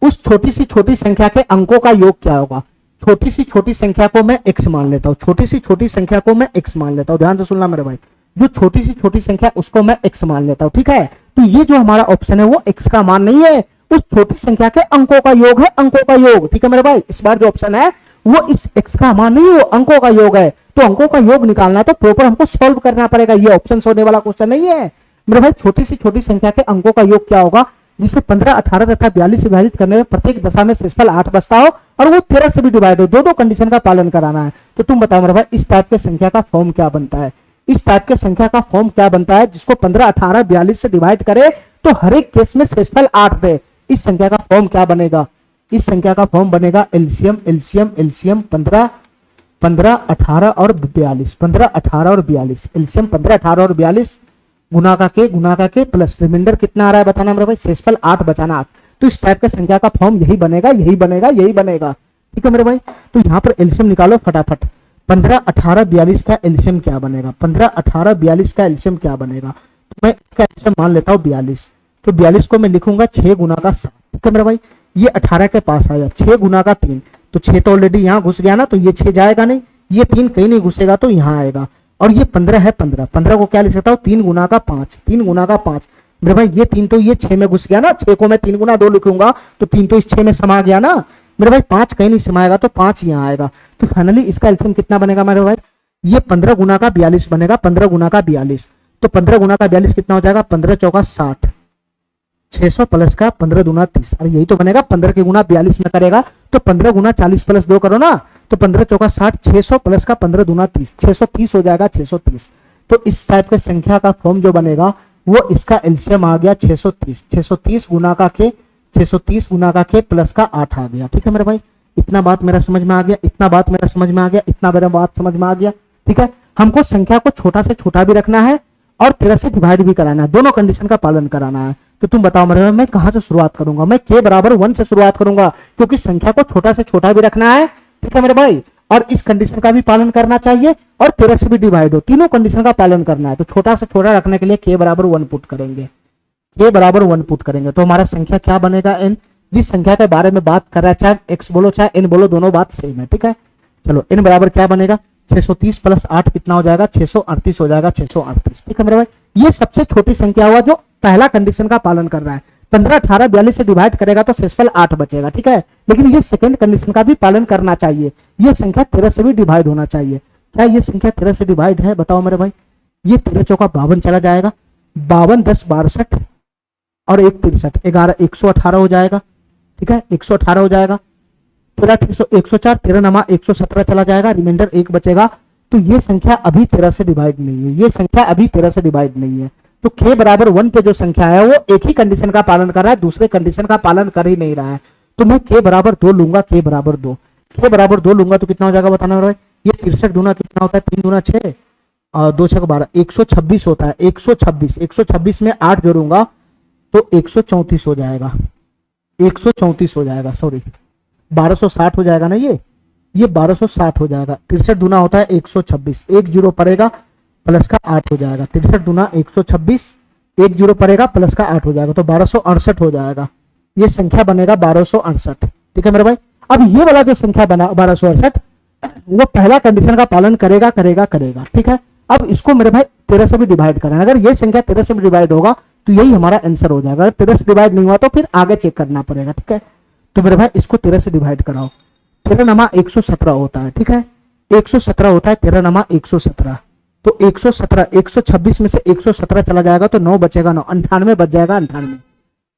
उस छोटी सी छोटी संख्या के अंकों का योग क्या होगा? छोटी सी छोटी संख्या को मैं x मान लेता हूं, छोटी सी छोटी संख्या को मैं x मान लेता हूं। ध्यान से सुनना मेरे भाई, जो छोटी सी छोटी संख्या उसको मैं x मान लेता हूं, ठीक है। तो ये जो हमारा ऑप्शन है वो x का मान नहीं है, उस छोटी संख्या के अंकों का योग है, अंकों का योग, ठीक है मेरे भाई। इस बार जो ऑप्शन है वो इस x का मान नहीं, वो अंकों का योग है। तो अंकों का योग निकालना है तो प्रॉपर हमको सॉल्व करना पड़ेगा। ये ऑप्शन होने वाला क्वेश्चन नहीं है मेरे भाई। छोटी सी छोटी संख्या के अंकों का योग क्या होगा? जिसे 15, 18 तथा 42 से विभाजित करने में प्रत्येक दशा में शेषफल 8 बचता हो और वो 13 से भी डिवाइड हो। दो कंडीशन का पालन कराना है। तो तुम बताओ मेरे भाई, इस टाइप के संख्या का फॉर्म क्या बनता है? इस टाइप के संख्या का फॉर्म क्या बनता है जिसको 15, 18, 42 से डिवाइड करे तो हर एक केस में शेषफल 8 दे? इस संख्या का फॉर्म क्या बनेगा? इस संख्या का फॉर्म बनेगा एलसीएम 15, 18 और 42, 15, 18 और 42, एलसीएम 15, 18 और 42 गुना का के प्लस रिमाइंडर कितना आ रहा है बताना मेरे भाई, शेषफल 8 बचाना 8। तो इस टाइप के संख्या का फॉर्म यही बनेगा, यही बनेगा, यही बनेगा, ठीक है मेरे भाई। तो यहाँ पर एलसीएम निकालो फटाफट। 15, 18, 42 का एलसीएम क्या बनेगा? 15, 18, 42 का एलसीएम क्या बनेगा? तो मैं इसका एलसीएम मान लेता हूँ 42। तो 42 को मैं लिखूंगा 6 गुना का 7, ठीक है मेरे भाई। ये 18 के पास आया, 6 गुना का 3, तो 6 तो ऑलरेडी यहाँ घुस गया ना, तो ये 6 जाएगा नहीं, ये 3 कहीं नहीं घुसेगा तो यहाँ आएगा। और ये 15 है, 15 को क्या लिख सकता हूँ? 3 गुना का 5, 3 गुना का 5 मेरे भाई। ये 3 तो ये 6 में घुस गया ना, 6 को मैं 3 गुना 2 लिखूंगा तो 3 तो इस 6 में समा गया ना मेरे भाई। 5 कहीं नहीं समाएगा तो 5 यहाँ आएगा। तो फाइनली इसका एलसीएम कितना बनेगा मेरे भाई? ये 15 गुना का 42 बनेगा, 15 गुना का 42। तो 15 गुना का 42 कितना हो जाएगा, 15 चौका 60, 600 प्लस का 15 दूना 30, अरे यही तो बनेगा, 15 के गुना 42 में करेगा तो 15 गुना 40 प्लस 2 करो ना, तो 15 चौका 60, 600 प्लस का 15 दूना 30, 630 हो जाएगा, 630। तो इस टाइप के संख्या का फॉर्म जो बनेगा वो इसका एलसीएम आ गया 630, 630 गुना का के, 630 गुना का के प्लस का 8 आ गया। ठीक है मेरे भाई, इतना बात मेरा समझ में आ गया, इतना बात मेरा समझ में आ गया, इतना मेरा बात समझ में आ गया। ठीक है, हमको संख्या को छोटा से छोटा भी रखना है और 13 से डिवाइड भी कराना है, दोनों कंडीशन का पालन कराना है। तो तुम बताओ मेरे भाई, मैं कहां से शुरुआत करूंगा, मैं k बराबर 1 से शुरुआत करूंगा, क्योंकि संख्या को छोटा से छोटा भी रखना है। ठीक है मेरे भाई, और इस कंडीशन का भी पालन करना चाहिए और 13 से भी डिवाइड हो, तीनों कंडीशन का पालन करना है। तो छोटा से छोटा रखने के लिए k बराबर 1 पुट करेंगे, k बराबर 1 पुट करेंगे तो हमारा संख्या क्या बनेगा, n। जिस संख्या के बारे में बात कर रहा है, चाहे x बोलो चाहे n बोलो, दोनों बात सेम है। ठीक है, चलो n बराबर क्या बनेगा, 630 प्लस 8 कितना हो जाएगा, 638 हो जाएगा, 638। ठीक है मेरे भाई, ये सबसे छोटी संख्या हुआ जो पहला कंडीशन का पालन कर रहा है। 15, 18, 42 से डिवाइड करेगा तो शेषफल 8 बचेगा। ठीक है, लेकिन ये सेकंड कंडीशन का भी पालन करना चाहिए, ये संख्या 13 से भी डिवाइड होना चाहिए। क्या ये संख्या 13 से डिवाइड है, बताओ मेरे भाई। ये 13 चौका 52 चला जाएगा, 52 10 62 और 1 63, 11 118 हो जाएगा। ठीक है, 118 हो जाएगा, 13 104, 13 नमा 117 चला जाएगा, रिमाइंडर 1 बचेगा। तो ये संख्या अभी 13 से डिवाइड नहीं है, ये संख्या अभी 13 से डिवाइड नहीं है। तो k बराबर 1 पे जो संख्या है वो एक ही कंडीशन का पालन कर रहा है, दूसरे कंडीशन का पालन कर ही नहीं रहा है। तो मैं k बराबर 2 लूंगा, k बराबर 2, k बराबर 2 लूंगा तो कितना हो जाएगा बताना भाई। ये 63 दूना कितना होता है, 3 दूना 6 और 2 6 12, 126 होता है, 126, 126 में 8 जोड़ूंगा तो 134 हो जाएगा, 134 हो जाएगा, सॉरी 1260 हो जाएगा ना, ये 1260 हो जाएगा। 63 दूना होता है 126, 1 जीरो पड़ेगा प्लस का 8 हो जाएगा, 63 दूना 126, 1 जीरो पड़ेगा प्लस का 8 हो जाएगा, तो 1268 हो जाएगा। ये संख्या बनेगा 1268। ठीक है मेरे भाई, अब ये वाला जो संख्या बना 1268 वो पहला कंडीशन का पालन करेगा करेगा करेगा। ठीक है, अब इसको मेरे भाई 13 से भी डिवाइड करना है, अगर ये संख्या 13 से भी डिवाइड होगा तो यही हमारा आंसर हो जाएगा। अगर 13 से डिवाइड नहीं हुआ तो फिर आगे चेक करना पड़ेगा। ठीक है, तो मेरे भाई इसको 13 से डिवाइड कराओ, 13 नमा 117 होता है। ठीक है, 117 होता है, 13 नमा 117, तो 117, 126 में से 117 चला जाएगा तो 9 बचेगा, 9 98 बच जाएगा,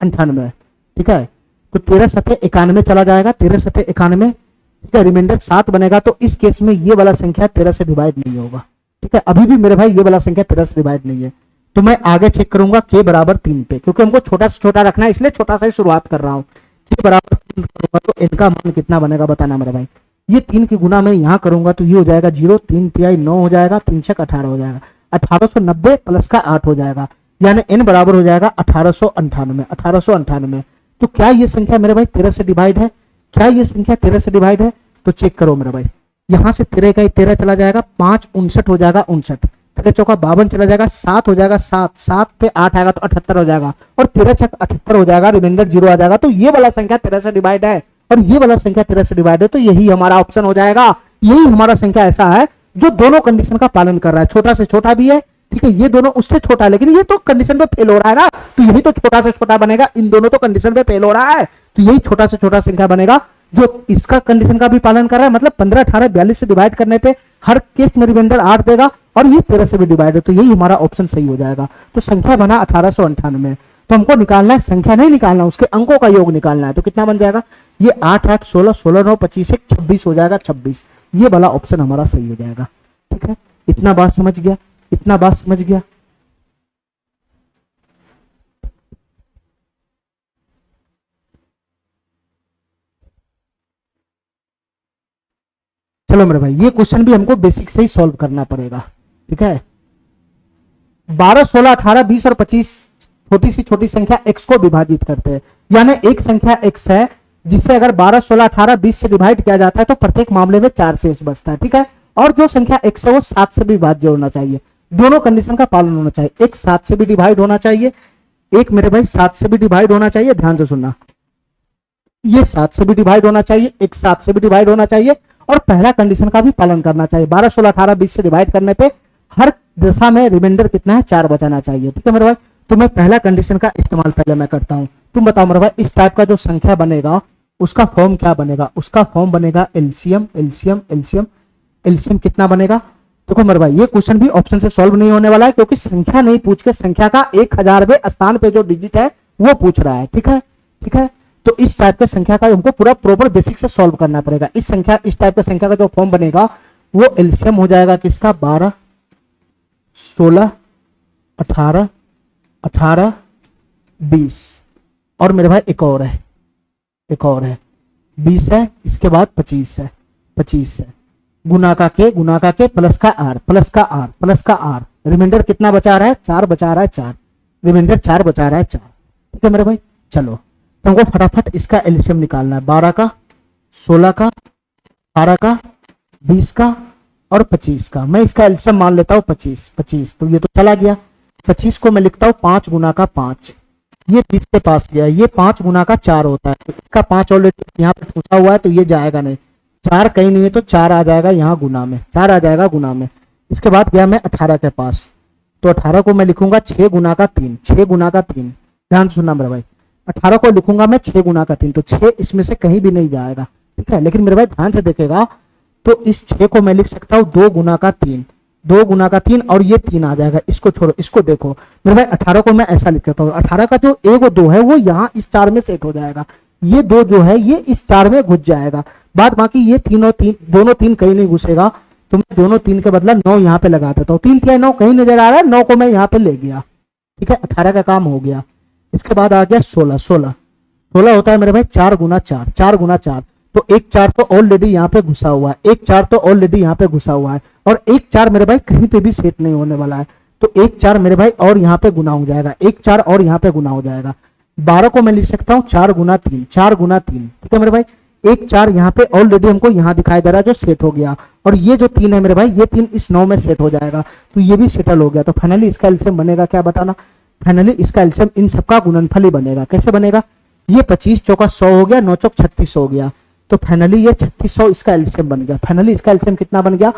98। ठीक है, तो 13 सतह 91 चला जाएगा, 13 सतह 91। ठीक है, रिमाइंडर 7 बनेगा। तो इस केस में ये वाला संख्या 13 से डिवाइड नहीं होगा। ठीक है, अभी भी मेरे भाई ये वाला संख्या 13 से डिवाइड नहीं है, तो मैं आगे चेक करूंगा k बराबर 3 पे, क्योंकि हमको छोटा से छोटा रखना है, इसलिए छोटा सा ही शुरुआत कर रहा हूँ। k बराबर 3 करूंगा तो इनका मान कितना बनेगा बताना मेरे भाई। ये 3 की गुना मैं यहाँ करूंगा तो ये हो जाएगा 0, 3 तिहाई 9 हो जाएगा, 3 छक 18 हो जाएगा, 1890 प्लस का 8 हो जाएगा, यानी n बराबर हो जाएगा 1898, 1898। तो क्या ये संख्या मेरे भाई 13 से डिवाइड है, क्या ये संख्या 13 से डिवाइड है, तो चेक करो मेरे भाई। यहां से 13 का 13 चला जाएगा, 5 59 हो जाएगा, 59, 13 चौका 52 चला जाएगा, 7 हो जाएगा, 7 7 पे 8 आएगा तो 78 हो जाएगा, और 13 छक 78 हो जाएगा, रिमाइंडर 0 आ जाएगा। तो ये वाला संख्या 13 से डिवाइड है और ये वाला संख्या 13 से डिवाइड है, तो यही हमारा ऑप्शन हो जाएगा। यही हमारा संख्या ऐसा है जो दोनों कंडीशन का पालन कर रहा है, छोटा से छोटा भी है। ठीक है, ये दोनों उससे छोटा है, लेकिन ये तो कंडीशन पे फेल हो रहा है ना, तो यही तो छोटा से छोटा बनेगा, इन दोनों तो कंडीशन पे फेल हो रहा है, तो यही छोटा से छोटा संख्या बनेगा जो इसका कंडीशन का भी पालन कर रहा है। मतलब 15, 18, 42 से डिवाइड करने पे हर केस में रिमाइंडर 8 देगा और ये 13 से भी डिवाइड है, तो यही हमारा ऑप्शन सही हो जाएगा। तो संख्या बना 1898। तो हमको निकालना है, संख्या नहीं निकालना, उसके अंकों का योग निकालना है। तो कितना बन जाएगा, ये 8 8 16 16 9 25 26 हो जाएगा, 26। ये वाला ऑप्शन हमारा सही हो जाएगा। ठीक है, इतना बात समझ गया, इतना बात समझ गया। चलो मेरे भाई, ये क्वेश्चन भी हमको बेसिक से ही सॉल्व करना पड़ेगा। ठीक है, 12 16 18 20 और 25 छोटी सी छोटी संख्या x को विभाजित करते हैं, यानी एक संख्या x है जिसे अगर 12 16 18 20 से डिवाइड किया जाता है तो प्रत्येक मामले में 4 शेष बचता है। ठीक है, और जो संख्या x है वो 7 से भी विभाज्य होना चाहिए, दोनों कंडीशन का पालन होना चाहिए। एक 7 से भी डिवाइड होना चाहिए, एक मेरे भाई 7 से भी डिवाइड होना चाहिए, ध्यान से सुनना, ये 7 से भी डिवाइड होना चाहिए, एक 7 से भी डिवाइड होना चाहिए, और पहला कंडीशन का भी पालन करना चाहिए। 12 16 18 20 से डिवाइड करने पे हर दशा में रिमाइंडर कितना है, 4 बचाना चाहिए। ठीक है मेरे भाई, तो मैं पहला कंडीशन का इस्तेमाल पहले मैं करता हूं। तुम बताओ मेरे भाई, इस टाइप का जो संख्या बनेगा उसका फॉर्म क्या बनेगा, उसका फॉर्म बनेगा एलसीएम एलसीएम एलसीएम। एलसीएम कितना बनेगा, देखो मेरे भाई ये क्वेश्चन भी ऑप्शन से सॉल्व नहीं होने वाला है, क्योंकि संख्या नहीं पूछ के संख्या का 1000वें स्थान पे जो डिजिट है वो पूछ रहा है। ठीक है, ठीक है। तो इस टाइप के संख्या का हमको पूरा प्रॉपर बेसिक से सॉल्व करना पड़ेगा। इस टाइप के संख्या का जो फॉर्म बनेगा वो एलसीएम हो जाएगा किसका, 12, 16, 18, 18, 20। और मेरे भाई एक और है 20 है, इसके बाद 25 है, 25 है। गुना का के प्लस का आर, रिमाइंडर कितना बचा रहा है, 4 बचा रहा है, 4 रिमाइंडर 4 बचा रहा है, 4। ठीक है मेरे भाई, चलो तो हमको फटाफट इसका एलसीएम निकालना है। 12 का, 16 का, 18 का, 20 का और 25 का। मैं इसका एलसीएम मान लेता हूँ 25। तो ये तो चला गया। 25 को मैं लिखता हूँ 5 गुना का 5, ये 20 के पास गया। ये 5 गुना का 4 होता है, तो इसका 5 ऑलरेडी यहाँ पे पूछा हुआ है तो ये जाएगा नहीं। 4 कहीं नहीं है तो 4 आ जाएगा यहाँ गुना में, 4 आ जाएगा गुना में। इसके बाद गया मैं 18 के पास, तो 18 को मैं लिखूंगा 6 गुना का 3, 6 गुना का 3। ध्यान सुनना मेरे भाई, 18 को लिखूंगा मैं 6 गुना का 3, तो 6 इसमें से कहीं भी नहीं जाएगा। ठीक है, लेकिन मेरे भाई ध्यान से देखेगा तो इस 6 को मैं लिख सकता हूँ 2 गुना का 3, 2 गुना का 3 और ये 3 आ जाएगा। इसको छोड़ो, इसको देखो मेरे भाई 18 को मैं ऐसा लिख सकता हूँ। 18 का जो 1 और 2 है वो यहाँ इस 4 में सेट हो जाएगा, ये 2 जो है ये इस 4 में घुस जाएगा। बाद बाकी ये 3 और 3 दोनों 3 कहीं नहीं घुसेगा, तो मैं दोनों 3 के बदला 9 यहाँ पे लगा देता हूँ। 3 क्या 9 कहीं नजर आ रहा है, 9 को मैं यहाँ पे ले गया। ठीक है, 18 का काम हो गया। इसके बाद आ गया 16, 16 होता है मेरे भाई 4 गुना 4, 4 गुना 4। तो 1 4 तो ऑलरेडी यहाँ पे घुसा हुआ है, 1 4 तो ऑलरेडी यहाँ पे घुसा हुआ है, और 1 4 मेरे भाई कहीं पे भी सेट नहीं होने वाला है। तो 1 4 मेरे भाई और यहाँ पे गुना हो जाएगा, 1 4 और यहाँ पे गुना हो जाएगा। 12 को मैं लिख सकता हूँ 4 गुना 3, 4 गुना 3। ठीक है मेरे भाई, 1 4 यहाँ पे ऑलरेडी हमको यहाँ दिखाई दे रहा है जो सेट हो गया, और ये जो 3 है मेरे भाई ये 3 इस 9 में सेट हो जाएगा, तो ये भी सेटल हो गया। तो फाइनली इसका एलसीएम बनेगा क्या बताना, फाइनली इसका एलसीएम इन सबका गुणनफल ही बनेगा। कैसे बनेगा, ये 25 चौका 100 हो गया, 9 चौक 36 हो गया, तो फाइनली ये 3600 इसका एलसीएम बन गया। फाइनली इसका एलसीएम कितना बन गया,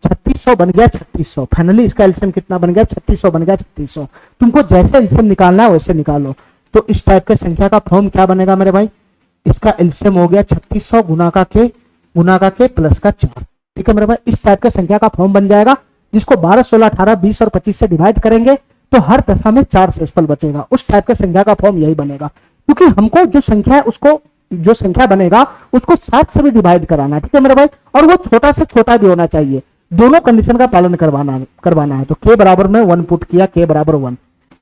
3600 बन गया, 3600। फाइनली इसका एलसीएम कितना बन गया, 3600 बन गया, 3600। तुमको जैसे एलसीएम निकालना है वैसे निकालो। तो इस टाइप के संख्या का फॉर्म क्या बनेगा मेरे भाई, इसका एलसीएम हो गया 3600 गुना का के प्लस का 4। ठीक है मेरे भाई, इस टाइप के संख्या का फॉर्म बन जाएगा, जिसको 12, 16, 18, 20 और 25 से डिवाइड करेंगे तो हर दशा में 4 शेषफल बचेगा। उस टाइप के संख्या का फॉर्म यही बनेगा, क्योंकि हमको जो संख्या है उसको जो संख्या बनेगा उसको 7 से भी डिवाइड कराना है। ठीक है मेरे भाई, और वो छोटा से छोटा भी होना चाहिए, दोनों कंडीशन का पालन करवाना है। तो के बराबर में 1 पुट किया, के बराबर 1,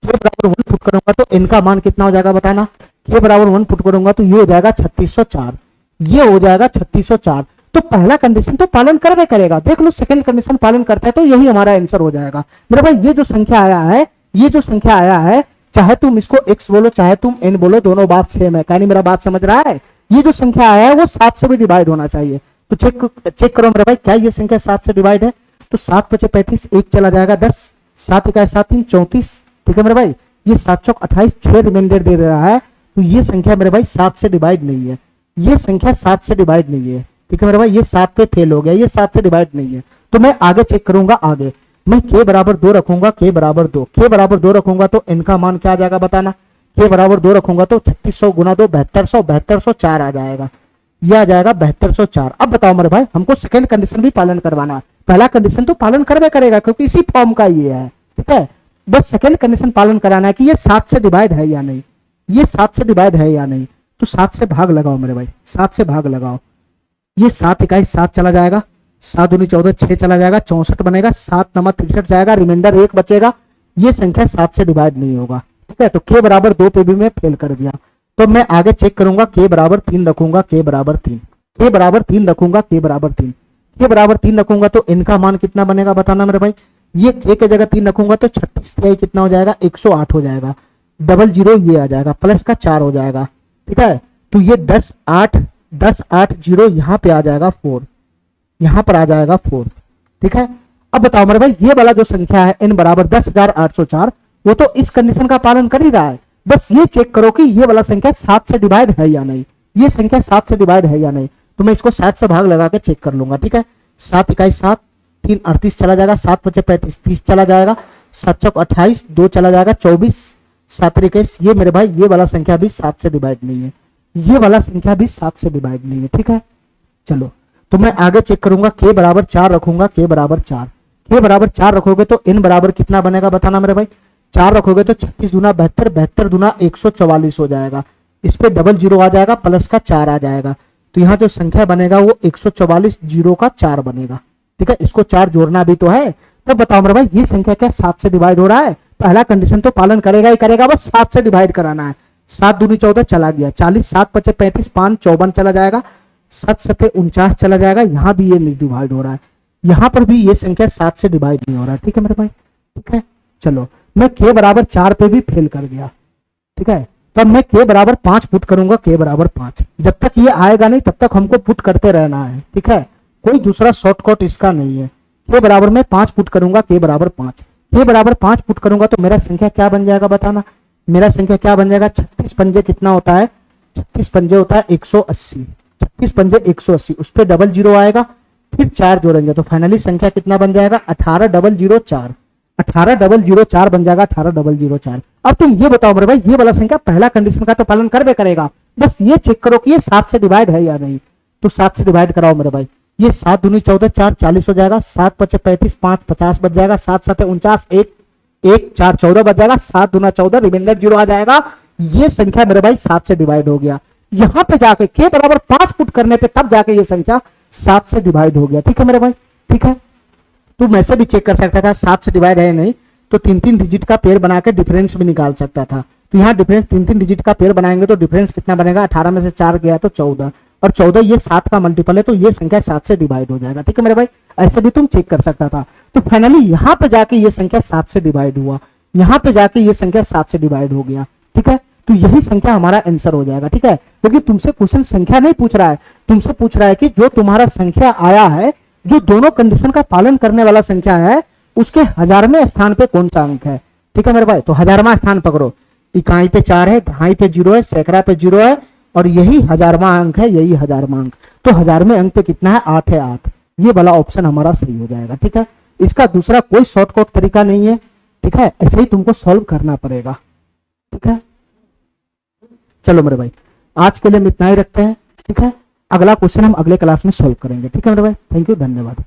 के बराबर 1 पुट करूंगा तो इनका मान कितना हो जाएगा बताना। के बराबर 1 पुट करूंगा तो ये हो जाएगा 3604, ये हो जाएगा 3604। तो पहला कंडीशन तो पालन करवे करेगा, देख लो सेकंड कंडीशन पालन करता है तो यही हमारा आंसर हो जाएगा। मेरे भाई ये जो संख्या आया है, ये जो संख्या आया है, चाहे तुम इसको x बोलो चाहे तुम n बोलो, दोनों बात सेम है। कहानी मेरा बात समझ रहा है, ये जो संख्या आया है वो 7 से भी डिवाइड होना चाहिए। तो चेक करो मेरे भाई, क्या ये संख्या 7 से डिवाइड है, तो 7 बचे 35, 1 चला जाएगा 10, 7 इकाई 7 3 34। ठीक है मेरे भाई, ये 7 चौक 28, 6 रिमाइंडर दे रहा है, तो ये संख्या मेरे भाई 7 से डिवाइड नहीं है, ये संख्या 7 से डिवाइड नहीं है। ठीक है मेरे भाई, ये 7 पे फेल हो गया, ये 7 से डिवाइड नहीं है। तो मैं आगे चेक करूंगा, आगे मैं के बराबर 2 रखूंगा, के बराबर 2, के बराबर 2 रखूंगा तो इनका मान क्या आ जाएगा बताना। के बराबर 2 रखूंगा तो 3600 गुना 2 7200, 7204 आ जाएगा, ये आ जाएगा 7204। अब बताओ मेरे भाई, हमको सेकंड कंडीशन भी पालन करवाना है, पहला कंडीशन तो पालन करवे करेगा क्योंकि इसी फॉर्म का ये है। ठीक है, बस सेकंड कंडीशन पालन कराना है कि ये 7 से डिवाइड है या नहीं, ये 7 से डिवाइड है या नहीं। तो 7 से भाग लगाओ मेरे भाई, 7 से भाग लगाओ, ये 7 इकाई 7 चला जाएगा, 7 दूनी 14, 6 चला जाएगा, 64 बनेगा, 7 नंबर 63 जाएगा, रिमाइंडर 1 बचेगा, ये संख्या 7 से डिवाइड नहीं होगा। ठीक है, तो के बराबर 2 पे भी मैं फेल कर दिया। तो मैं आगे चेक करूंगा, के बराबर 3 रखूंगा, के बराबर 3, के बराबर 3 रखूंगा, के बराबर 3, के बराबर 3 रखूंगा तो इनका मान कितना बनेगा बताना मेरे भाई। ये के की जगह 3 रखूंगा तो 36 कितना हो जाएगा, 108 हो जाएगा, डबल जीरो ये आ जाएगा, प्लस का 4 हो जाएगा। ठीक है, तो ये 10 8 0 यहाँ पे आ जाएगा 4, यहाँ पर आ जाएगा 4। ठीक है, अब बताओ मेरे भाई, ये वाला जो संख्या है n बराबर 10,804, वो तो इस कंडीशन का पालन कर ही रहा है। बस ये चेक करो कि ये वाला संख्या 7 से डिवाइड है या नहीं, ये संख्या 7 से डिवाइड है या नहीं। तो मैं इसको 7 से भाग लगा के चेक कर लूंगा। ठीक है, 7 इकाई 7 3 38 चला जाएगा, 7 बचे 35 30 चला जाएगा, 7 चौक 28 2 चला जाएगा 24, 7 21। ये मेरे भाई ये वाला संख्या भी 7 से डिवाइड नहीं है, ये वाला संख्या भी 7 से डिवाइड नहीं है। ठीक है, चलो तो मैं आगे चेक करूंगा, के बराबर 4 रखूंगा, के बराबर 4, k बराबर 4 रखोगे तो n बराबर कितना बनेगा बताना मेरे भाई। 4 रखोगे तो 36 दूना 72, 72 दूना 144 हो जाएगा। इस पे डबल जीरो आ जाएगा, प्लस का 4 आ जाएगा, तो यहाँ जो संख्या बनेगा वो 144 जीरो का 4 बनेगा। ठीक है, इसको 4 जोड़ना भी तो है। तब बताओ मेरे भाई ये संख्या क्या 7 से डिवाइड हो रहा है? पहला कंडीशन तो पालन करेगा ही करेगा, बस 7 से डिवाइड कराना है। 7 दूनी 14 चला गया, 40, 7 पचे 35, 5 54 चला जाएगा, 7 सते 49 चला जाएगा। यहाँ भी ये नहीं डिवाइड हो रहा है, यहाँ पर भी ये संख्या 7 से डिवाइड नहीं हो रहा है। ठीक है मेरे भाई, ठीक है। चलो मैं k बराबर 4 पे भी फेल कर गया। ठीक है, तो अब मैं k बराबर 5 पुट करूंगा, k बराबर 5। जब तक ये आएगा नहीं तब तक हमको पुट करते रहना है। ठीक है, कोई दूसरा शॉर्टकट इसका नहीं है। k बराबर मैं 5 पुट करूंगा, k बराबर 5, k बराबर 5 पुट करूंगा तो मेरा संख्या क्या बन जाएगा बताना। मेरा संख्या क्या बन जाएगा? 36 पंजे कितना होता है? 36 पंजे होता है 180, 36 पंजे 180, उस पर डबल जीरो आएगा, फिर 4 जोड़ेंगे तो फाइनली संख्या कितना बन जाएगा? 18004, 18004 बन जाएगा, 18004। अब तुम ये बताओ मेरे भाई ये वाला संख्या पहला कंडीशन का तो पालन कर करेगा, बस ये चेक करो कि ये 7 से डिवाइड है या नहीं। तो 7 से डिवाइड कराओ मेरे भाई। ये 7 दूनी 14, 4 40 हो जाएगा, 7 पचे 35, 5 50 बच जाएगा, 7 सते 49, 1 4 14 बच जाएगा, 7 दूना 14, रिमाइंडर जीरो आ जाएगा। ये संख्या मेरे भाई 7 से डिवाइड हो गया। यहां पे जाके k बराबर 5 पुट करने पे तब जाके ये संख्या 7 से डिवाइड हो गया। ठीक है मेरे भाई, ठीक है। तुम ऐसे भी चेक कर सकता था 7 से डिवाइड है नहीं तो 3-3 डिजिट का पेयर बना के डिफरेंस भी निकाल सकता था। तो यहाँ डिफरेंस 3-3 डिजिट का पेयर बनाएंगे तो डिफरेंस कितना बनेगा? 18 में से 4 गया तो 14, और 14 ये 7 का मल्टीपल है तो ये संख्या 7 से डिवाइड हो जाएगा। ठीक है मेरे भाई, ऐसे भी तुम चेक कर सकता था। तो फाइनली यहाँ पे जाके ये संख्या 7 से डिवाइड हुआ, यहाँ पे जाके ये संख्या 7 से डिवाइड हो गया। ठीक है, तो यही संख्या हमारा आंसर हो जाएगा। ठीक है, क्योंकि तुमसे क्वेश्चन संख्या नहीं पूछ रहा है, तुमसे पूछ रहा है कि जो तुम्हारा संख्या आया है, जो दोनों कंडीशन का पालन करने वाला संख्या है, उसके 1000वें स्थान पे कौन सा अंक है। ठीक है मेरे भाई, तो 1000वां स्थान पकड़ो, इकाई पे 4 है, दहाई पे 0 है, सैकड़ा पे 0 है, और यही 1000वां अंक है, यही 1000वां अंक। तो 1000वें अंक पे कितना है? 8 है, 8। ये वाला ऑप्शन हमारा सही हो जाएगा। ठीक है, इसका दूसरा कोई शॉर्टकट तरीका नहीं है। ठीक है, ऐसे ही तुमको सॉल्व करना पड़ेगा। ठीक है, चलो मेरे भाई आज के लिए हम इतना ही रखते हैं। ठीक है, अगला क्वेश्चन हम अगले क्लास में सॉल्व करेंगे। ठीक है मेरे भाई, थैंक यू, धन्यवाद।